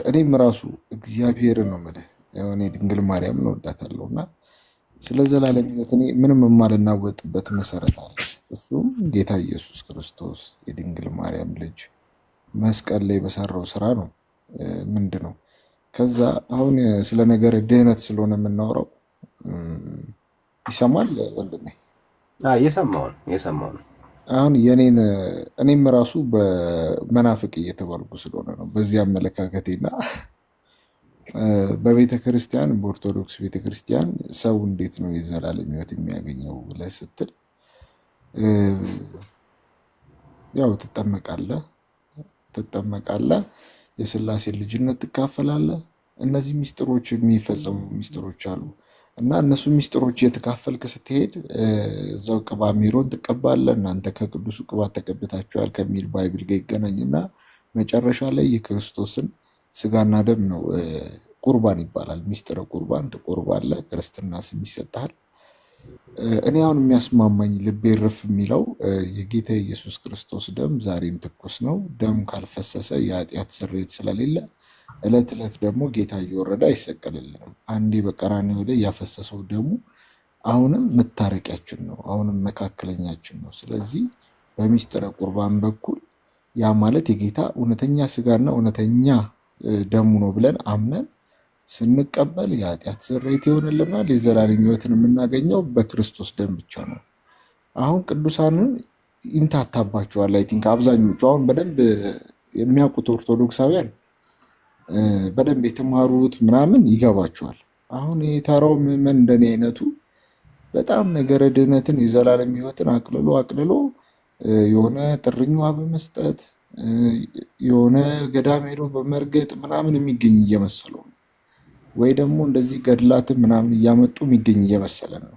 እኔም ራሱ እግዚአብሔርን ነው የምልህ። እኔ ድንግል ማርያምን እወዳታለሁ እና ስለ ዘላለም ሕይወት እኔ ምንም የማልናወጥበት መሰረት አለ። እሱም ጌታ ኢየሱስ ክርስቶስ የድንግል ማርያም ልጅ መስቀል ላይ በሰራው ስራ ነው። ምንድን ነው ከዛ አሁን ስለ ነገር ድህነት ስለሆነ የምናወራው ይሰማል ወንድሜ? የሰማው ነው። አሁን እኔም ራሱ በመናፍቅ እየተባልኩ ስለሆነ ነው በዚህ አመለካከቴና በቤተ ክርስቲያን በኦርቶዶክስ ቤተ ክርስቲያን ሰው እንዴት ነው የዘላለም ሕይወት የሚያገኘው ብለህ ስትል ያው ትጠመቃለህ፣ የሥላሴ ልጅነት ትካፈላለህ። እነዚህ ሚስጥሮች የሚፈጸሙ ሚስጥሮች አሉ እና እነሱ ሚስጥሮች እየተካፈልክ ስትሄድ እዛው ቅባ ሜሮን ትቀባለህ። እናንተ ከቅዱሱ ቅባት ተቀብታችኋል ከሚል ባይብል ጋር ይገናኝና መጨረሻ ላይ የክርስቶስን ስጋና ደም ነው። ቁርባን ይባላል። ሚስጥረ ቁርባን ትቆርባለህ። ክርስትና ስም ይሰጥሃል። እኔ አሁን የሚያስማማኝ ልቤ ርፍ የሚለው የጌታ ኢየሱስ ክርስቶስ ደም ዛሬም ትኩስ ነው። ደም ካልፈሰሰ የኃጢአት ስርየት ስለሌለ ዕለት ዕለት ደግሞ ጌታ እየወረደ አይሰቀልልንም። አንዴ በቀራንዮ ላይ ያፈሰሰው ደሙ አሁንም መታረቂያችን ነው፣ አሁንም መካከለኛችን ነው። ስለዚህ በሚስጥረ ቁርባን በኩል ያ ማለት የጌታ እውነተኛ ስጋና እውነተኛ ደሙ ነው ብለን አምነን ስንቀበል የኃጢአት ስርየት ይሆንልናል። የዘላለም ሕይወትን የምናገኘው በክርስቶስ ደም ብቻ ነው። አሁን ቅዱሳንን ይምታታባቸዋል። አይ ቲንክ አብዛኞቹ አሁን በደንብ የሚያውቁት ኦርቶዶክሳውያን በደንብ የተማሩት ምናምን ይገባቸዋል። አሁን የተራው ምዕመን እንደኔ አይነቱ በጣም ነገረ ድህነትን የዘላለም ሕይወትን አቅልሎ የሆነ ጥርኝ ውሃ በመስጠት የሆነ ገዳም ሄዶ በመርገጥ ምናምን የሚገኝ እየመሰለው ነው። ወይ ደግሞ እንደዚህ ገድላትን ምናምን እያመጡ የሚገኝ እየመሰለ ነው።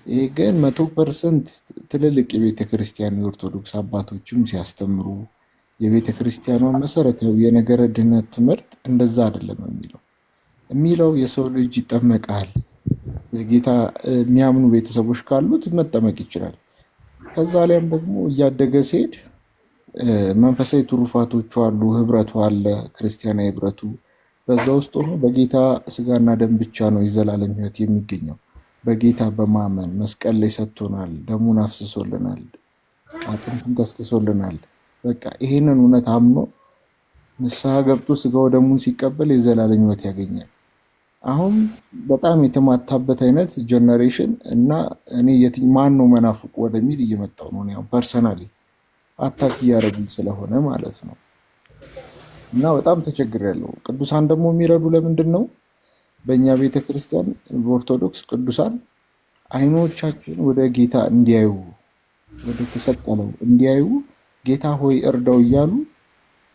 ይሄ ግን 100% ትልልቅ የቤተ ክርስቲያን የኦርቶዶክስ አባቶችም ሲያስተምሩ የቤተ ክርስቲያኗን መሰረታዊ የነገረ ድህነት ትምህርት እንደዛ አይደለም የሚለው የሰው ልጅ ይጠመቃል። በጌታ የሚያምኑ ቤተሰቦች ካሉት መጠመቅ ይችላል። ከዛ ላይም ደግሞ እያደገ ሲሄድ መንፈሳዊ ትሩፋቶቹ አሉ፣ ህብረቱ አለ፣ ክርስቲያናዊ ህብረቱ በዛ ውስጥ ሆኖ በጌታ ስጋና ደም ብቻ ነው የዘላለም ሕይወት የሚገኘው። በጌታ በማመን መስቀል ላይ ሰጥቶናል፣ ደሙን አፍስሶልናል፣ አጥንቱን ከስክሶልናል። በቃ ይሄንን እውነት አምኖ ንስሐ ገብቶ ስጋው ደሙን ሲቀበል የዘላለም ሕይወት ያገኛል። አሁን በጣም የተማታበት አይነት ጀነሬሽን እና እኔ ማን ነው መናፍቁ ወደሚል እየመጣው ነው። ያው ፐርሰናሊ አታክ እያደረጉኝ ስለሆነ ማለት ነው። እና በጣም ተቸግሬያለሁ። ቅዱሳን ደግሞ የሚረዱ ለምንድን ነው? በእኛ ቤተክርስቲያን በኦርቶዶክስ ቅዱሳን አይኖቻችን ወደ ጌታ እንዲያዩ፣ ወደ ተሰቀለው እንዲያዩ ጌታ ሆይ እርዳው እያሉ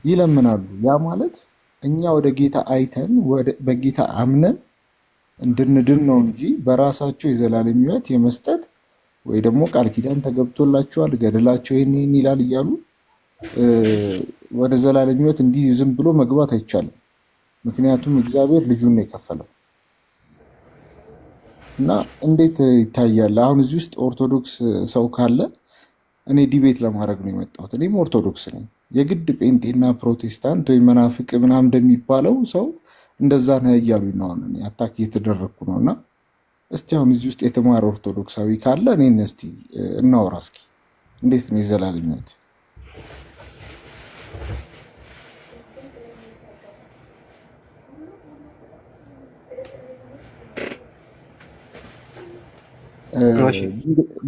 ይለምናሉ። ያ ማለት እኛ ወደ ጌታ አይተን በጌታ አምነን እንድንድን ነው እንጂ በራሳቸው የዘላለም ሕይወት የመስጠት ወይ ደግሞ ቃል ኪዳን ተገብቶላቸዋል ገድላቸው ይህን ይላል እያሉ ወደ ዘላለም ሕይወት እንዲህ ዝም ብሎ መግባት አይቻልም። ምክንያቱም እግዚአብሔር ልጁን ነው የከፈለው። እና እንዴት ይታያል? አሁን እዚህ ውስጥ ኦርቶዶክስ ሰው ካለ እኔ ዲቤት ለማድረግ ነው የመጣሁት። እኔም ኦርቶዶክስ ነኝ። የግድ ጴንጤና ፕሮቴስታንት ወይ መናፍቅ ምናምን እንደሚባለው ሰው እንደዛ ነህ እያሉኝ ነው። አሁን አታክ እየተደረግኩ ነው። እና እስቲ አሁን እዚህ ውስጥ የተማረ ኦርቶዶክሳዊ ካለ እኔን እስቲ እናውራ እስኪ። እንዴት ነው የዘላለም ሕይወት?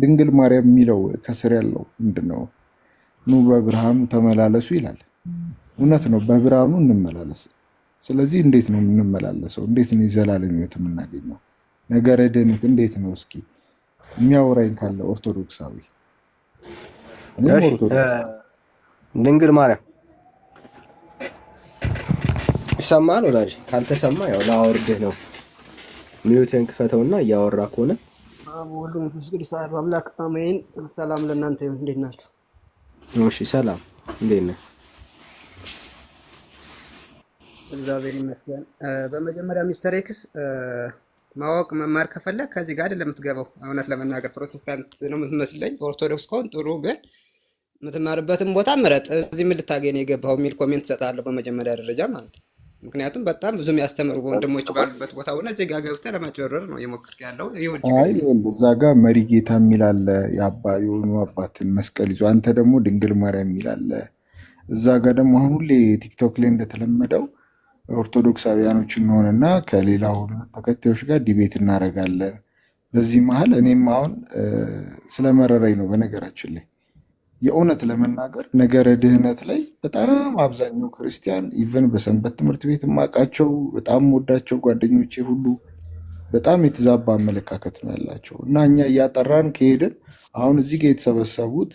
ድንግል ማርያም የሚለው ከስር ያለው ምንድን ነው? ኑ በብርሃኑ ተመላለሱ ይላል። እውነት ነው፣ በብርሃኑ እንመላለስ። ስለዚህ እንዴት ነው የምንመላለሰው? እንዴት ነው የዘላለም ሕይወት የምናገኘው? ነገረ ድህነት እንዴት ነው? እስኪ የሚያወራኝ ካለ ኦርቶዶክሳዊ። ድንግል ማርያም ይሰማል ወዳጅ? ካልተሰማ ያው ላወርድህ ነው። ሚዩትን ክፈተውና እያወራ ከሆነ ወልድ መንፈስ ቅዱስ አሐዱ አምላክ አሜን። ሰላም ለእናንተ ይሁን። እንዴት ናችሁ? እሺ ሰላም፣ እንዴት ነህ? እግዚአብሔር ይመስገን። በመጀመሪያ ሚስተር ኤክስ ማወቅ መማር ከፈለግ ከዚህ ጋር አይደለም የምትገባው። እውነት ለመናገር ፕሮቴስታንት ነው የምትመስለኝ። ኦርቶዶክስ ከሆን ጥሩ፣ ግን የምትማርበትን ቦታ ምረጥ። እዚህ ምን ልታገኝ የገባው የሚል ኮሜንት እሰጥሃለሁ በመጀመሪያ ደረጃ ማለት ነው። ምክንያቱም በጣም ብዙ የሚያስተምሩ ወንድሞች ባሉበት ቦታ ሆነ እዚህ ጋር ገብተህ ለማጭበርበር ነው እየሞከርክ ያለው። እዛ ጋር መሪ ጌታ የሚል አለ፣ የሆኑ አባትን መስቀል ይዞ፣ አንተ ደግሞ ድንግል ማርያም የሚል አለ። እዛ ጋር ደግሞ አሁን ሁሌ ቲክቶክ ላይ እንደተለመደው ኦርቶዶክሳውያኖች እንሆንና ከሌላው ተከታዮች ጋር ዲቤት እናደርጋለን። በዚህ መሀል እኔም አሁን ስለመረረኝ ነው በነገራችን ላይ የእውነት ለመናገር ነገረ ድህነት ላይ በጣም አብዛኛው ክርስቲያን ኢቨን በሰንበት ትምህርት ቤት የማውቃቸው በጣም ወዳቸው ጓደኞቼ ሁሉ በጣም የተዛባ አመለካከት ነው ያላቸው። እና እኛ እያጠራን ከሄድን አሁን እዚህ ጋር የተሰበሰቡት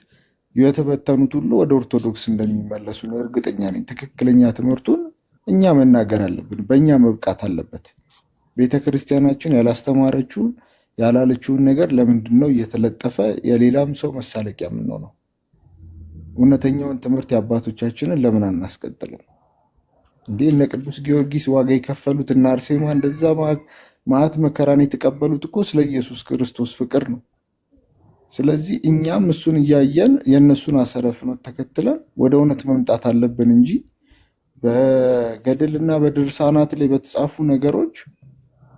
የተበተኑት ሁሉ ወደ ኦርቶዶክስ እንደሚመለሱ ነው እርግጠኛ ነኝ። ትክክለኛ ትምህርቱን እኛ መናገር አለብን፣ በእኛ መብቃት አለበት። ቤተክርስቲያናችን ያላስተማረችውን ያላለችውን ነገር ለምንድን ነው እየተለጠፈ የሌላም ሰው መሳለቂያ የምንሆነው? እውነተኛውን ትምህርት የአባቶቻችንን ለምን አናስቀጥልም እንዴ? እነ ቅዱስ ጊዮርጊስ ዋጋ የከፈሉት እና አርሴማ እንደዛ መዓት መከራን የተቀበሉት እኮ ስለ ኢየሱስ ክርስቶስ ፍቅር ነው። ስለዚህ እኛም እሱን እያየን የእነሱን አሰረ ፍኖት ተከትለን ወደ እውነት መምጣት አለብን እንጂ በገድልና በድርሳናት ላይ በተጻፉ ነገሮች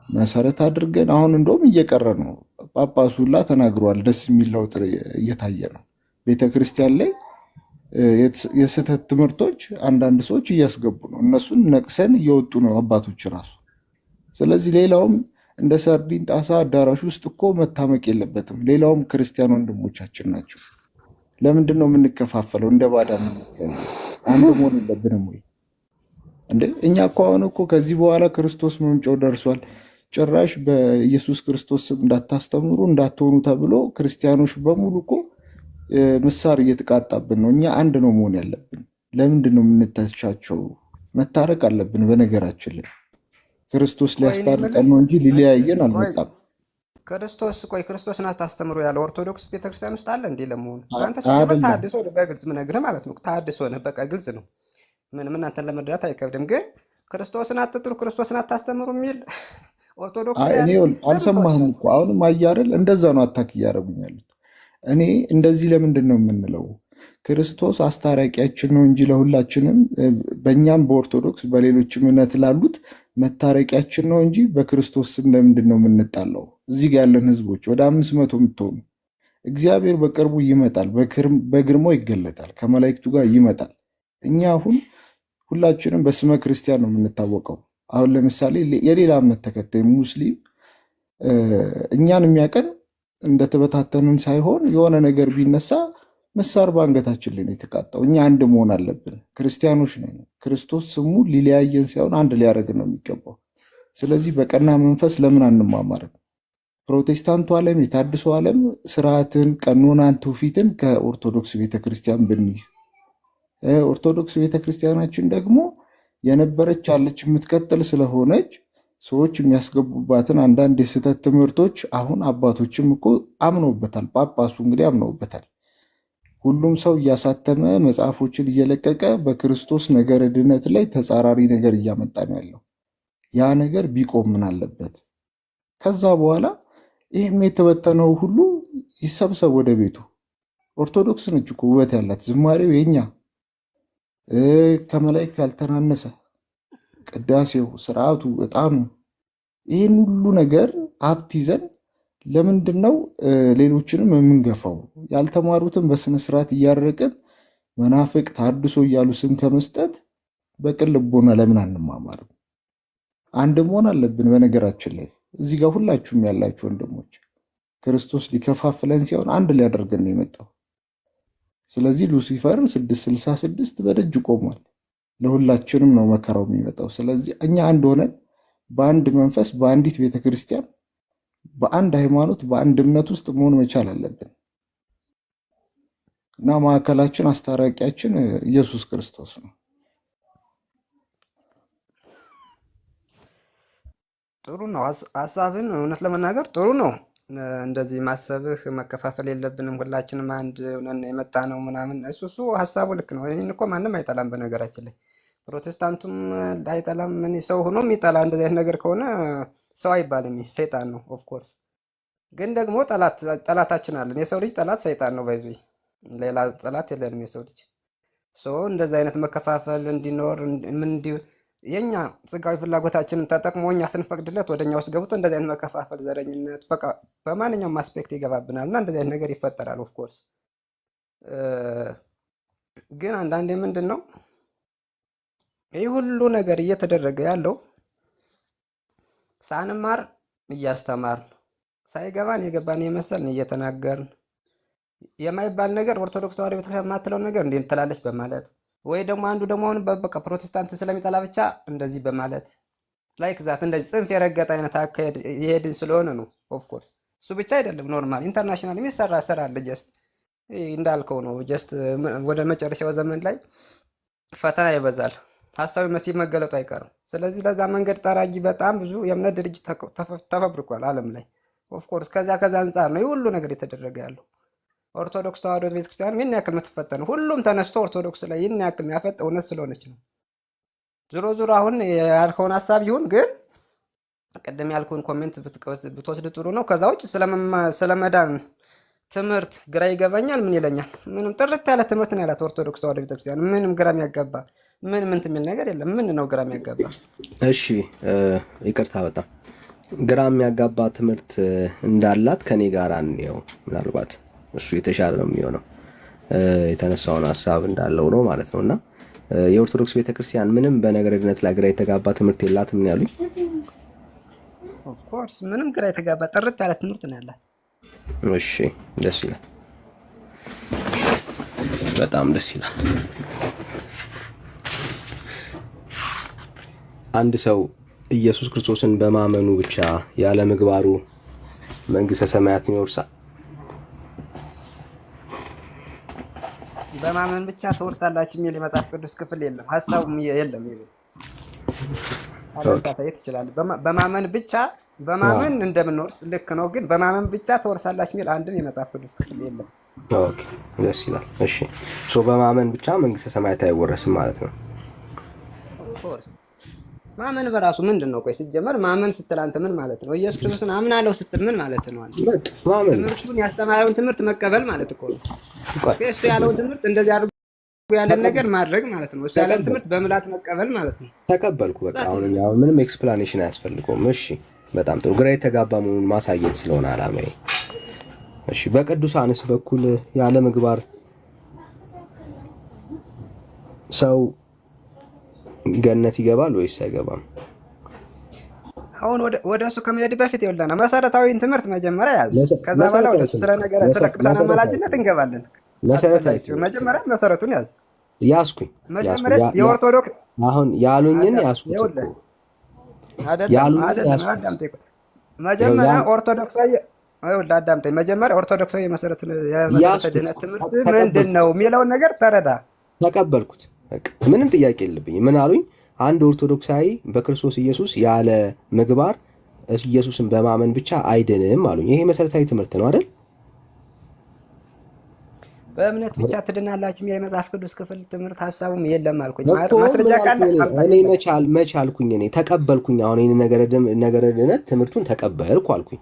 መሰረት አድርገን አሁን እንደውም እየቀረ ነው። ጳጳሱ ሁላ ተናግሯል። ደስ የሚል ለውጥ እየታየ ነው ቤተክርስቲያን ላይ። የስህተት ትምህርቶች አንዳንድ ሰዎች እያስገቡ ነው። እነሱን ነቅሰን እየወጡ ነው አባቶች ራሱ። ስለዚህ ሌላውም እንደ ሰርዲን ጣሳ አዳራሽ ውስጥ እኮ መታመቅ የለበትም። ሌላውም ክርስቲያን ወንድሞቻችን ናቸው። ለምንድን ነው የምንከፋፈለው? እንደ ባዳ አንድ መሆን የለብንም ወይ እንዴ? እኛ እኮ አሁን እኮ ከዚህ በኋላ ክርስቶስ መምጫው ደርሷል። ጭራሽ በኢየሱስ ክርስቶስ ስም እንዳታስተምሩ እንዳትሆኑ ተብሎ ክርስቲያኖች በሙሉ እኮ ምሳር እየተቃጣብን ነው። እኛ አንድ ነው መሆን ያለብን። ለምንድን ነው የምንተቻቸው? መታረቅ አለብን። በነገራችን ላይ ክርስቶስ ሊያስታርቀን ነው እንጂ ሊለያየን አልመጣም። ክርስቶስን አታስተምሩ ያለ ኦርቶዶክስ ቤተክርስቲያን ውስጥ አለ እንዴ? ለመሆኑ አንተ ሲጀምር ተሐድሶ በግልጽ ምነግርህ ማለት ነው። ተሐድሶ ነህ፣ በቃ ግልጽ ነው። ምንም እናንተን ለመረዳት አይከብድም። ግን ክርስቶስን አትጥሩ፣ ክርስቶስን አታስተምሩ የሚል ኦርቶዶክስ እኔ አልሰማህም እኮ አሁንም አያረል እንደዛ ነው አታክ እያደረጉኝ ያሉት። እኔ እንደዚህ ለምንድን ነው የምንለው? ክርስቶስ አስታራቂያችን ነው እንጂ ለሁላችንም በእኛም በኦርቶዶክስ በሌሎችም እምነት ላሉት መታረቂያችን ነው እንጂ በክርስቶስ ስም ለምንድን ነው የምንጣለው? እዚህ ጋር ያለን ህዝቦች ወደ 500 የምትሆኑ እግዚአብሔር በቅርቡ ይመጣል፣ በግርማው ይገለጣል፣ ከመላእክቱ ጋር ይመጣል። እኛ አሁን ሁላችንም በስመ ክርስቲያን ነው የምንታወቀው። አሁን ለምሳሌ የሌላ እምነት ተከታይ ሙስሊም እኛን የሚያቀን እንደተበታተንን ሳይሆን የሆነ ነገር ቢነሳ መሳር በአንገታችን ላይ ነው የተቃጣው። እኛ አንድ መሆን አለብን። ክርስቲያኖች ነን። ክርስቶስ ስሙ ሊለያየን ሳይሆን አንድ ሊያደርግ ነው የሚገባው። ስለዚህ በቀና መንፈስ ለምን አንማማርም? ፕሮቴስታንቱ ዓለም፣ የታድሶ ዓለም ስርዓትን፣ ቀኖናን፣ ትውፊትን ከኦርቶዶክስ ቤተክርስቲያን ብንይዝ፣ ኦርቶዶክስ ቤተክርስቲያናችን ደግሞ የነበረች ያለች የምትቀጥል ስለሆነች ሰዎች የሚያስገቡባትን አንዳንድ የስህተት ትምህርቶች አሁን አባቶችም እኮ አምነውበታል። ጳጳሱ እንግዲህ አምነውበታል። ሁሉም ሰው እያሳተመ መጽሐፎችን እየለቀቀ በክርስቶስ ነገረ ድነት ላይ ተጻራሪ ነገር እያመጣ ነው ያለው። ያ ነገር ቢቆም ምን አለበት? ከዛ በኋላ ይህም የተበተነው ሁሉ ይሰብሰብ ወደ ቤቱ። ኦርቶዶክስ ነች እኮ ውበት ያላት፣ ዝማሬው የኛ ከመላእክት ያልተናነሰ፣ ቅዳሴው፣ ስርዓቱ፣ ዕጣኑ፣ ይህን ሁሉ ነገር ሀብት ይዘን ለምንድን ነው ሌሎችንም የምንገፋው? ያልተማሩትን በስነስርዓት እያረቅን መናፍቅ ታድሶ እያሉ ስም ከመስጠት በቅን ልቦና ለምን አንማማርም? አንድ መሆን አለብን። በነገራችን ላይ እዚህ ጋር ሁላችሁም ያላችሁ ወንድሞች ክርስቶስ ሊከፋፍለን ሲሆን አንድ ሊያደርገን ነው የመጣው። ስለዚህ ሉሲፈር 666 በደጅ ቆሟል። ለሁላችንም ነው መከራው የሚመጣው። ስለዚህ እኛ አንድ ሆነን በአንድ መንፈስ በአንዲት ቤተክርስቲያን በአንድ ሃይማኖት በአንድ እምነት ውስጥ መሆን መቻል አለብን እና ማዕከላችን አስታራቂያችን ኢየሱስ ክርስቶስ ነው። ጥሩ ነው ሀሳብን፣ እውነት ለመናገር ጥሩ ነው። እንደዚህ ማሰብህ መከፋፈል የለብንም ሁላችንም አንድ ሆነን የመጣ ነው ምናምን፣ እሱ ሀሳቡ ልክ ነው። ይህን እኮ ማንም አይጠላም። በነገራችን ላይ ፕሮቴስታንቱም አይጠላም። ምን ሰው ሆኖ የሚጠላ እንደዚህ አይነት ነገር ከሆነ ሰው አይባልም፣ ይህ ሰይጣን ነው። ኦፍኮርስ ግን ደግሞ ጠላታችን አለን። የሰው ልጅ ጠላት ሰይጣን ነው። ባይዙ ሌላ ጠላት የለንም የሰው ልጅ። እንደዚህ አይነት መከፋፈል እንዲኖር ምን የኛ ስጋዊ ፍላጎታችንን ተጠቅሞ እኛ ስንፈቅድለት ወደኛ ውስጥ ገብቶ እንደዚህ አይነት መከፋፈል፣ ዘረኝነት በቃ በማንኛውም አስፔክት ይገባብናል እና እንደዚህ አይነት ነገር ይፈጠራል። ኦፍኮርስ ግን አንዳንዴ ምንድን ነው ይህ ሁሉ ነገር እየተደረገ ያለው ሳንማር እያስተማርን፣ ሳይገባን የገባን የመሰልን እየተናገርን፣ የማይባል ነገር ኦርቶዶክስ ተዋሕዶ ቤተክርስቲያን የማትለው ነገር እንዴት ትላለች በማለት ወይ ደግሞ አንዱ ደግሞ አሁን በቃ ፕሮቴስታንት ስለሚጠላ ብቻ እንደዚህ በማለት ላይክ ዛት እንደዚህ ጽንፍ የረገጠ አይነት አካሄድ የሄድን ስለሆነ ነው። ኦፍኮርስ እሱ ብቻ አይደለም፣ ኖርማል ኢንተርናሽናል የሚሰራ ስራ አለ። ጀስት እንዳልከው ነው። ጀስት ወደ መጨረሻው ዘመን ላይ ፈተና ይበዛል። ሐሳዊ መሲህ መገለጡ አይቀርም። ስለዚህ ለዛ መንገድ ጠራጊ በጣም ብዙ የእምነት ድርጅት ተፈብርኳል ዓለም ላይ። ኦፍኮርስ ከዛ አንጻር ነው ይህ ሁሉ ነገር የተደረገ ያለው። ኦርቶዶክስ ተዋሕዶ ቤተክርስቲያን ይህን ያክል የምትፈተነው ሁሉም ተነስቶ ኦርቶዶክስ ላይ ይህን ያክል የሚያፈጥ እውነት ስለሆነች ነው። ዞሮ አሁን ያልከውን ሀሳብ ይሁን፣ ግን ቅድም ያልከውን ኮሜንት ብትወስድ ጥሩ ነው። ከዛ ውጭ ስለመዳን ትምህርት ግራ ይገባኛል። ምን ይለኛል? ምንም ጥርት ያለ ትምህርት ነው ያላት ኦርቶዶክስ ተዋሕዶ ቤተክርስቲያን። ምንም ግራ የሚያጋባ ምን የሚል ነገር የለም። ምን ነው ግራ የሚያጋባ? እሺ ይቅርታ፣ በጣም ግራ የሚያጋባ ትምህርት እንዳላት ከኔ ጋር እንየው። ምናልባት እሱ የተሻለ ነው የሚሆነው። የተነሳውን ሀሳብ እንዳለው ነው ማለት ነው። እና የኦርቶዶክስ ቤተክርስቲያን ምንም በነገረ ድነት ላይ ግራ የተጋባ ትምህርት የላትም ነው ያሉኝ። ኦፍኮርስ ምንም ግራ የተጋባ ጥርት ያለ ትምህርት ነው ያላት። እሺ ደስ ይላል፣ በጣም ደስ ይላል። አንድ ሰው ኢየሱስ ክርስቶስን በማመኑ ብቻ ያለ ምግባሩ መንግስተ ሰማያትን ይወርሳል? በማመን ብቻ ትወርሳላችሁ የሚል የመጽሐፍ ቅዱስ ክፍል የለም፣ ሀሳቡም የለም። አለታየት ይችላል። በማመን ብቻ በማመን እንደምንወርስ ልክ ነው፣ ግን በማመን ብቻ ትወርሳላችሁ የሚል አንድም የመጽሐፍ ቅዱስ ክፍል የለም። ኦኬ ደስ ይላል። እሺ በማመን ብቻ መንግስተ ሰማያት አይወረስም ማለት ነው። ኦፍኮርስ ማመን በራሱ ምንድን ነው? ቆይ ሲጀመር ማመን ስትል አንተ ምን ማለት ነው? ኢየሱስ ክርስቶስን አምናለሁ ስትል ምን ማለት ነው? አንተ ትምህርቱን ያስተማረውን ትምህርት መቀበል ማለት እኮ ነው። እሱ ያለውን ትምህርት እንደዚህ አድርጎ ያለን ነገር ማድረግ ማለት ነው። እሱ ያለን ትምህርት በምላት መቀበል ማለት ነው። ተቀበልኩ በቃ። አሁን ምንም ኤክስፕላኔሽን አያስፈልገውም። እሺ በጣም ጥሩ። ግራ የተጋባ መሆኑን ማሳየት ስለሆነ አላማዬ። እሺ በቅዱሳንስ በኩል ያለ ምግባር ሰው ገነት ይገባል ወይስ አይገባም? አሁን ወደ እሱ ከመሄድ በፊት ይኸውልህ መሰረታዊን ትምህርት መጀመሪያ ያዝ። ከዛ በኋላ ወደ እሱ ስለ ቅዱሳን አማላጅነት እንገባለን። መጀመሪያ መሰረቱን ያዝ። ያዝኩኝ መጀመሪያ የኦርቶዶክስ አሁን ያሉኝን ያዝኩት መጀመሪያ ኦርቶዶክሳዊ አዳምጠኝ። መጀመሪያ ኦርቶዶክሳዊ የመሰረተ ድህነት ትምህርት ምንድን ነው የሚለውን ነገር ተረዳ። ተቀበልኩት። ምንም ጥያቄ የለብኝም። ምን አሉኝ? አንድ ኦርቶዶክሳዊ በክርስቶስ ኢየሱስ ያለ ምግባር ኢየሱስን በማመን ብቻ አይድንም አሉኝ። ይሄ መሰረታዊ ትምህርት ነው አይደል? በእምነት ብቻ ትድናላችሁ የመጽሐፍ ቅዱስ ክፍል ትምህርት ሀሳቡም የለም አልኩኝ። ማስረጃ ካለ እኔ መች አልኩኝ? እኔ ተቀበልኩኝ። አሁን ይሄን ነገረ ድነት ትምህርቱን ተቀበልኩ አልኩኝ።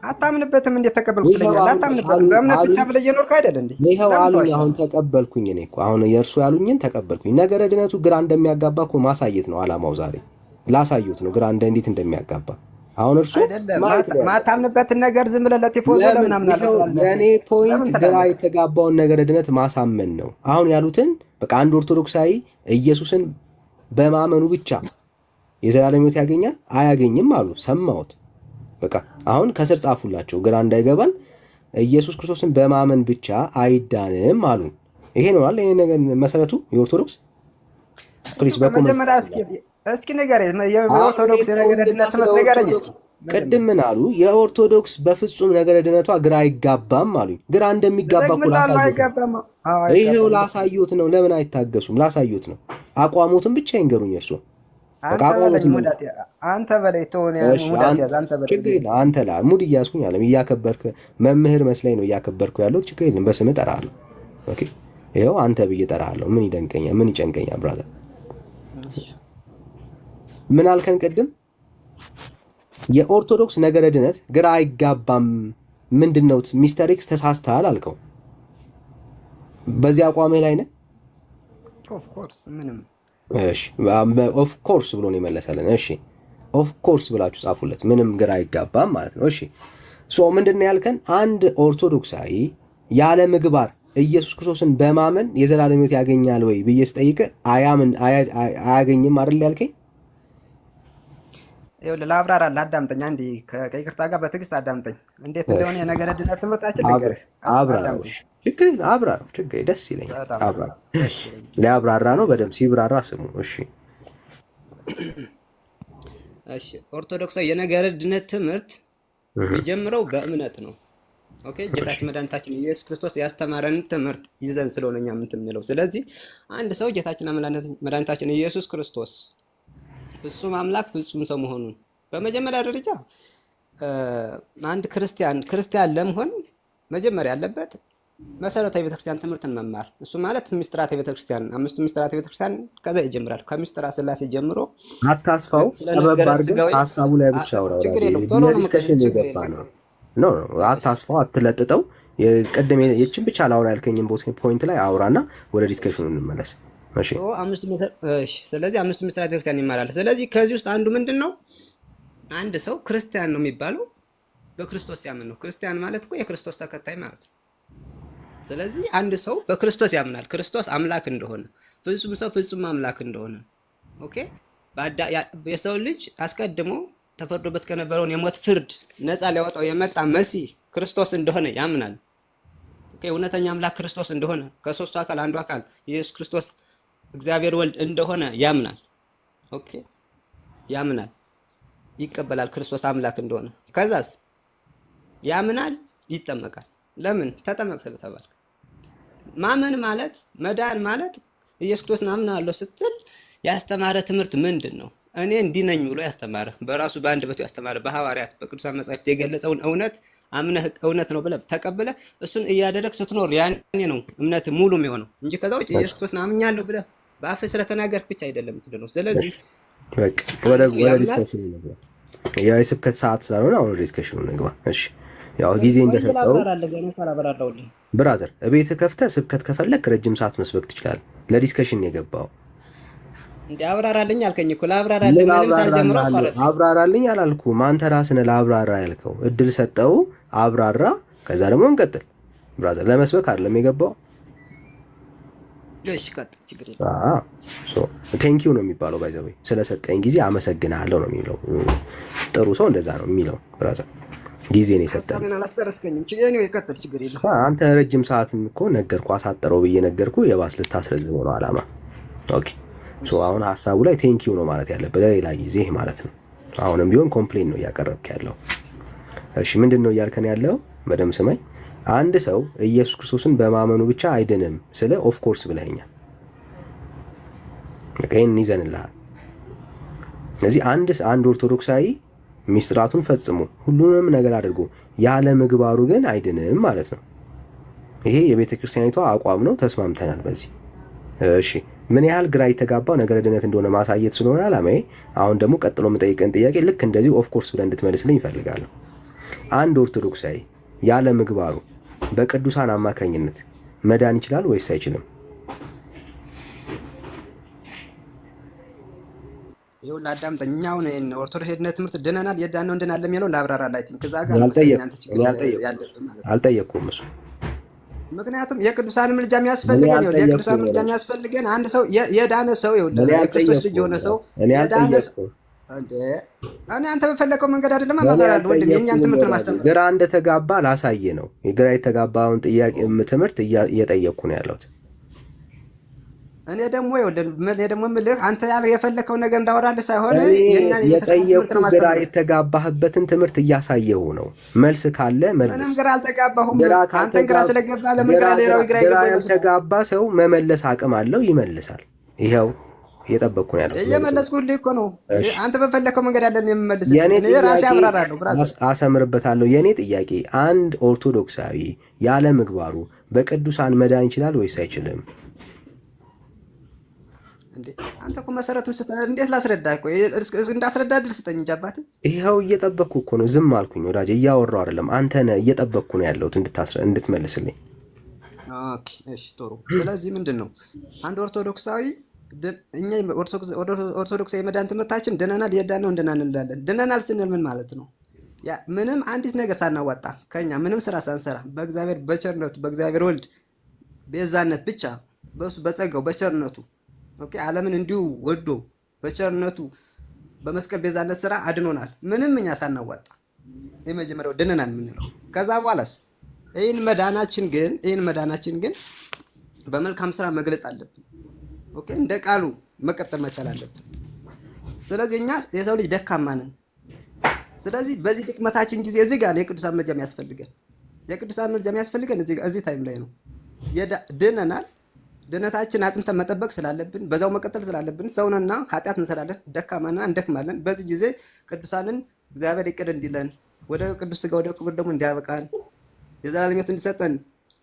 አታምንበትም? እንዴት ተቀበልኩ ትለኛለህ? አታምንበትም? በእምነት ብቻ ብለህ እየኖርክ አይደል እንዴ? ይሄው አሉኝ። አሁን ተቀበልኩኝ። እኔ እኮ አሁን የእርሱ ያሉኝን ተቀበልኩኝ። ነገረ ድነቱ ግራ እንደሚያጋባ እኮ ማሳየት ነው አላማው። ዛሬ ላሳዩት ነው ግራ እንዴት እንደሚያጋባ። አሁን እርሱ ማታምንበትን ነገር ዝም ብለህ ለቲፎዞ ለምን አምናለሁ? የኔ ፖይንት ግራ የተጋባውን ነገረ ድነት ማሳመን ነው። አሁን ያሉትን በቃ አንድ ኦርቶዶክሳዊ ኢየሱስን በማመኑ ብቻ የዘላለም ሕይወት ያገኛል አያገኝም አሉ። ሰማሁት። በቃ አሁን ከስር ጻፉላቸው ግራ እንዳይገባን። ኢየሱስ ክርስቶስን በማመን ብቻ አይዳንም አሉ። ይሄ ነው አይደል? ይሄ ነገር መሰረቱ የኦርቶዶክስ ፕሊስ በመጀመሪያ እስኪ ንገረኝ። የኦርቶዶክስ ነገረ ድነት ትምህርት ንገረኝ። ቅድም ምን አሉ? የኦርቶዶክስ በፍጹም ነገረ ድነቷ ግራ አይጋባም አሉኝ። ግራ እንደሚጋባ እኮ ላሳዩት ነው። ይሄው ላሳዩት ነው። ለምን አይታገሱም? ላሳዩት ነው። አቋሙትን ብቻ ይንገሩኝ እርሱ። አንተ በላይ ተሆነ ሙዳት ያዝ። አንተ በላይ አንተ ላ ሙድ እያስኩኝ አለም እያከበርክ መምህር መስለኝ ነው እያከበርኩ ያለው። ችግር የለም በስም እጠራለሁ። ኦኬ ይሄው አንተ ብዬ እጠራለሁ። ምን ይደንቀኛል? ምን ይጨንቀኛል? ብራዘር ምን አልከን ቅድም? የኦርቶዶክስ ነገረ ድነት ግራ አይጋባም። ምንድነው? ሚስተር ኤክስ ተሳስተሃል አልከው። በዚህ አቋምህ ላይ ነህ? ኦፍ ኮርስ ምንም እሺ ኦፍ ኮርስ ብሎ ነው የመለሰልን። እሺ ኦፍ ኮርስ ብላችሁ ጻፉለት። ምንም ግራ አይጋባም ማለት ነው። እሺ ሶ ምንድነው ያልከን? አንድ ኦርቶዶክሳዊ ያለ ምግባር ኢየሱስ ክርስቶስን በማመን የዘላለም ሕይወት ያገኛል ወይ ብዬ ስጠይቅህ አያገኝም አይደል ያልከኝ? ይኸውልህ ላብራራልህ። አዳምጠኝ አንዴ ከይቅርታ ጋር በትዕግስት አዳምጠኝ። እንዴት እንደሆነ የነገረ ድነት ትምህርታችን ልንገርህ። አብራራው። ችግር ደስ ይለኛል። አብራራው። ሊያብራራ ነው በደምብ ሲብራራ ስሙ። እሺ ኦርቶዶክሳዊ የነገረ ድነት ትምህርት የሚጀምረው በእምነት ነው። ኦኬ ጌታችን መድኃኒታችን ኢየሱስ ክርስቶስ ያስተማረን ትምህርት ይዘን ስለሆነ እኛ ምን የምንለው። ስለዚህ አንድ ሰው ጌታችን መድኃኒታችን ኢየሱስ ክርስቶስ ፍጹም አምላክ ፍጹም ሰው መሆኑን በመጀመሪያ ደረጃ አንድ ክርስቲያን ለመሆን መጀመሪያ ያለበት መሰረታዊ ቤተክርስቲያን ትምህርትን መማር። እሱ ማለት ሚስጥራተ ቤተክርስቲያን፣ አምስቱ ሚስጥራተ ቤተክርስቲያን ከዛ ይጀምራል። ከሚስጥራ ስላሴ ጀምሮ አታስፋው ጠበብ አድርገህ ሀሳቡ ላይ ብቻ አውራ። ዲስከሽን የገባ ነው። ኖ አታስፋው፣ አትለጥጠው። ቅድም የችን ብቻ ላውራ ያልከኝን ፖይንት ላይ አውራና ወደ ዲስከሽኑ እንመለስ። እሺ ስለዚህ አምስቱ ሚስጥራተ ቤተክርስቲያን ይማራል። ስለዚህ ከዚህ ውስጥ አንዱ ምንድነው? አንድ ሰው ክርስቲያን ነው የሚባለው በክርስቶስ ያምን ነው። ክርስቲያን ማለት እኮ የክርስቶስ ተከታይ ማለት ነው። ስለዚህ አንድ ሰው በክርስቶስ ያምናል፣ ክርስቶስ አምላክ እንደሆነ፣ ፍጹም ሰው ፍጹም አምላክ እንደሆነ። ኦኬ የሰው ልጅ አስቀድሞ ተፈርዶበት ከነበረውን የሞት ፍርድ ነፃ ሊያወጣው የመጣ መሲህ ክርስቶስ እንደሆነ ያምናል። ኦኬ እውነተኛ አምላክ ክርስቶስ እንደሆነ፣ ከሶስቱ አካል አንዱ አካል ኢየሱስ ክርስቶስ እግዚአብሔር ወልድ እንደሆነ ያምናል። ኦኬ ያምናል፣ ይቀበላል ክርስቶስ አምላክ እንደሆነ። ከዛስ ያምናል፣ ይጠመቃል። ለምን ተጠመቅ ስለተባልክ። ማመን ማለት መዳን ማለት ኢየሱስ ክርስቶስን አምናለሁ ስትል ያስተማረ ትምህርት ምንድን ነው? እኔ እንዲህ ነኝ ብሎ ያስተማረ በራሱ በአንደበቱ ያስተማረ በሐዋርያት በቅዱሳን መጻሕፍት የገለጸውን እውነት አምነህ እውነት ነው ብለህ ተቀብለህ እሱን እያደረግህ ስትኖር ያኔ ነው እምነት ሙሉ የሚሆነው እንጂ ከዛ ውጭ ኢየሱስ ክርስቶስን አምኛለሁ ብለህ በአፍህ ስለተናገርክ ብቻ አይደለም የምትድነው። ስለዚህ ወደ ዲስከሽኑ እንግባ። የስብከት ሰዓት ስላልሆነ አሁን ወደ ዲስከሽኑ እንግባ። እሺ ያው ጊዜ እንደሰጠው ብራዘር እቤትህ ከፍተህ ስብከት ከፈለክ ረጅም ሰዓት መስበክ ትችላለህ። ለዲስከሽን የገባው እንዴ አብራራልኝ አልከኝ እኮ ላብራራልኝ። ምንም ሳልጀምር አቋረጥ። አብራራልኝ አላልኩም። አንተ ራስህ ነህ ላብራራ ያልከው። እድል ሰጠው አብራራ። ከዛ ደግሞ እንቀጥል። ብራዘር ለመስበክ አይደለም የገባው። እሺ ቀጥል፣ ችግር የለም። ቴንክ ዩ ነው የሚባለው። ባይ ዘ ወይ ስለሰጠኝ ጊዜ አመሰግናለሁ ነው የሚለው። ጥሩ ሰው እንደዛ ነው የሚለው። ብራዘር ጊዜ ነው የሰጠኝ። ሐሳብን አላስጨረስከኝም። ችግር ነው፣ ይቀጥል፣ ችግር የለም። አንተ ረጅም ሰዓትም እኮ ነገርኩ፣ አሳጠረው ብዬ ነገርኩ። የባስ ልታስረዝመው ነው አላማ። ኦኬ ሶ አሁን ሐሳቡ ላይ ቴንክ ዩ ነው ማለት ያለበት ለሌላ ጊዜ ማለት ነው። አሁንም ቢሆን ኮምፕሌን ነው እያቀረብክ ያለው። እሺ ምንድን ነው እያልከን ያለው? በደምብ ስማኝ። አንድ ሰው ኢየሱስ ክርስቶስን በማመኑ ብቻ አይድንም ስለ ኦፍ ኮርስ ብለኸኛል። ይሄን ይዘንልሃል። ስለዚህ አንድ ኦርቶዶክሳዊ ሚስጥራቱን ፈጽሞ ሁሉንም ነገር አድርጎ ያለ ምግባሩ ግን አይድንም ማለት ነው። ይሄ የቤተ ክርስቲያኒቷ አቋም ነው። ተስማምተናል በዚህ። እሺ ምን ያህል ግራ የተጋባው ነገረ ድነት እንደሆነ ማሳየት ስለሆነ አላማዬ። አሁን ደግሞ ቀጥሎ የምጠይቀን ጥያቄ ልክ እንደዚህ ኦፍ ኮርስ ብለህ እንድትመልስልኝ ይፈልጋለሁ። አንድ ኦርቶዶክሳዊ ያለ ምግባሩ በቅዱሳን አማካኝነት መዳን ይችላል ወይስ አይችልም? ይኸውልህ አዳምጠኝ። እኛ አሁን ኦርቶዶክስ የድነት ትምህርት ድነናል፣ የዳነው እንድናለን የሚለው ላብራራላችሁ። ከዛ ጋር አልጠየቅኩም እሱ። ምክንያቱም የቅዱሳን ምልጃ የሚያስፈልገን የቅዱሳን ምልጃ የሚያስፈልገን አንድ ሰው የዳነ ሰው የክርስቶስ ልጅ የሆነ ሰው የዳነ ሰው እኔ አንተ በፈለከው መንገድ አይደለም አባባላለሁ። ወንድም የኛን ትምህርት ማስተማር ግራ እንደተጋባ ላሳየ ነው። የግራ የተጋባውን ጥያቄ ትምህርት እየጠየቅኩ ነው ያለሁት። እኔ ደግሞ የምልህ አንተ የፈለከው ነገር እንዳወራልህ ሳይሆን የኛን የጠየቅኩ ግራ የተጋባህበትን ትምህርት እያሳየሁ ነው። መልስ ካለ መልስ። ምንም ግራ አልተጋባሁም። አንተ ግራ ስለገባ ለምን ግራ ሌላው ግራ ይገባል? ያልተጋባ ሰው መመለስ አቅም አለው፣ ይመልሳል። ይኸው እየጠበቅኩ ነው ያለው። እየመለስኩልህ እኮ ነው። አንተ በፈለከው መንገድ ያለን የምመልስ እኔ ራሴ አብራራለሁ፣ አሰምርበታለሁ። የኔ ጥያቄ አንድ ኦርቶዶክሳዊ ያለ ምግባሩ በቅዱሳን መዳን ይችላል ወይስ አይችልም? እንዴ አንተ እኮ መሰረቱን እንዴት ላስረዳህ? ቆይ እንዳስረዳህ ድል ስጠኝ እንጂ አባቴ። ይኸው እየጠበቅኩ እኮ ነው። ዝም አልኩኝ ወዳጄ፣ እያወራሁ አይደለም። አንተ ነህ እየጠበቅኩ ነው ያለሁት እንድትመልስልኝ። ኦኬ እሺ ጥሩ። ስለዚህ ምንድን ነው አንድ ኦርቶዶክሳዊ እኛ ኦርቶዶክሳዊ የመዳን ትምህርታችን ድነናል፣ የዳነው እንድናለን እንላለን። ድነናል ስንል ምን ማለት ነው? ያ ምንም አንዲት ነገር ሳናዋጣ ከኛ ምንም ስራ ሳንሰራ በእግዚአብሔር በቸርነቱ በእግዚአብሔር ወልድ ቤዛነት ብቻ በሱ በጸጋው በቸርነቱ ኦኬ ዓለምን እንዲሁ ወዶ በቸርነቱ በመስቀል ቤዛነት ስራ አድኖናል። ምንም እኛ ሳናዋጣ የመጀመሪያው ድነናል የምንለው። ከዛ በኋላስ ይህን መዳናችን ግን በመልካም ስራ መግለጽ አለብን። ኦኬ እንደ ቃሉ መቀጠል መቻል አለብን። ስለዚህ እኛ የሰው ልጅ ደካማ ነን። ስለዚህ በዚህ ድክመታችን ጊዜ እዚህ ጋር የቅዱሳን ምልጃ የሚያስፈልገን እዚህ ታይም ላይ ነው። ድነናል። ድነታችን አጽንተን መጠበቅ ስላለብን በዛው መቀጠል ስላለብን ሰውነና ኃጢአት እንሰራለን፣ ደካማና እንደክማለን። በዚህ ጊዜ ቅዱሳንን እግዚአብሔር ይቅር እንዲለን ወደ ቅዱስ ሥጋ ወደ ክብር ደግሞ እንዲያበቃን የዘላለም ሕይወት እንዲሰጠን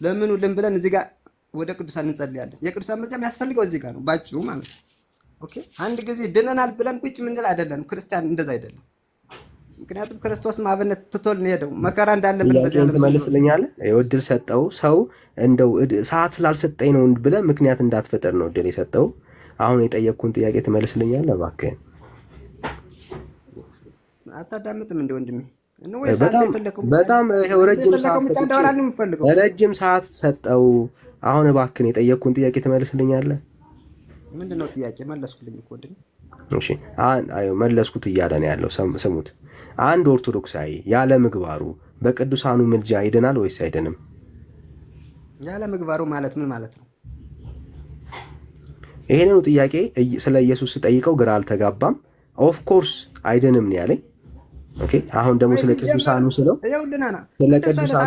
ለምኑልን ብለን እዚህ ጋር ወደ ቅዱሳን እንጸልያለን። የቅዱሳን ምልጃ የሚያስፈልገው እዚህ ጋር ነው ባጭሩ ማለት ነው። ኦኬ አንድ ጊዜ ድነናል ብለን ቁጭ ምንል አይደለም። ክርስቲያን እንደዛ አይደለም። ምክንያቱም ክርስቶስ ማብነት ትቶልን ሄደው መከራ እንዳለብን በዚህ ዓለም ትመልስልኛለህ። እድል ሰጠው ሰው እንደው ሰዓት ስላልሰጠኝ ነው ብለህ ምክንያት እንዳትፈጠር ነው እድል የሰጠው። አሁን የጠየቅኩን ጥያቄ ትመልስልኛለህ እባክህ? አታዳምጥም እንደ ወንድሜ? በጣም ረጅም ሰዓት ሰጠው። አሁን እባክህን የጠየቅኩን ጥያቄ ትመልስልኛለህ? ምንድነው ጥያቄ? መለስኩልኝ እኮ ወንድሜ። እሺ መለስኩት እያለ ነው ያለው። ስሙት። አንድ ኦርቶዶክሳዊ ያለ ምግባሩ በቅዱሳኑ ምልጃ ይድናል ወይስ አይድንም? ያለ ምግባሩ ማለት ምን ማለት ነው? ይሄንን ጥያቄ ስለ ኢየሱስ ጠይቀው ግራ አልተጋባም። ኦፍ ኮርስ አይድንም ነው ያለኝ። ኦኬ አሁን ደግሞ ስለ ቅዱሳኑ ስለ ቅዱሳኑ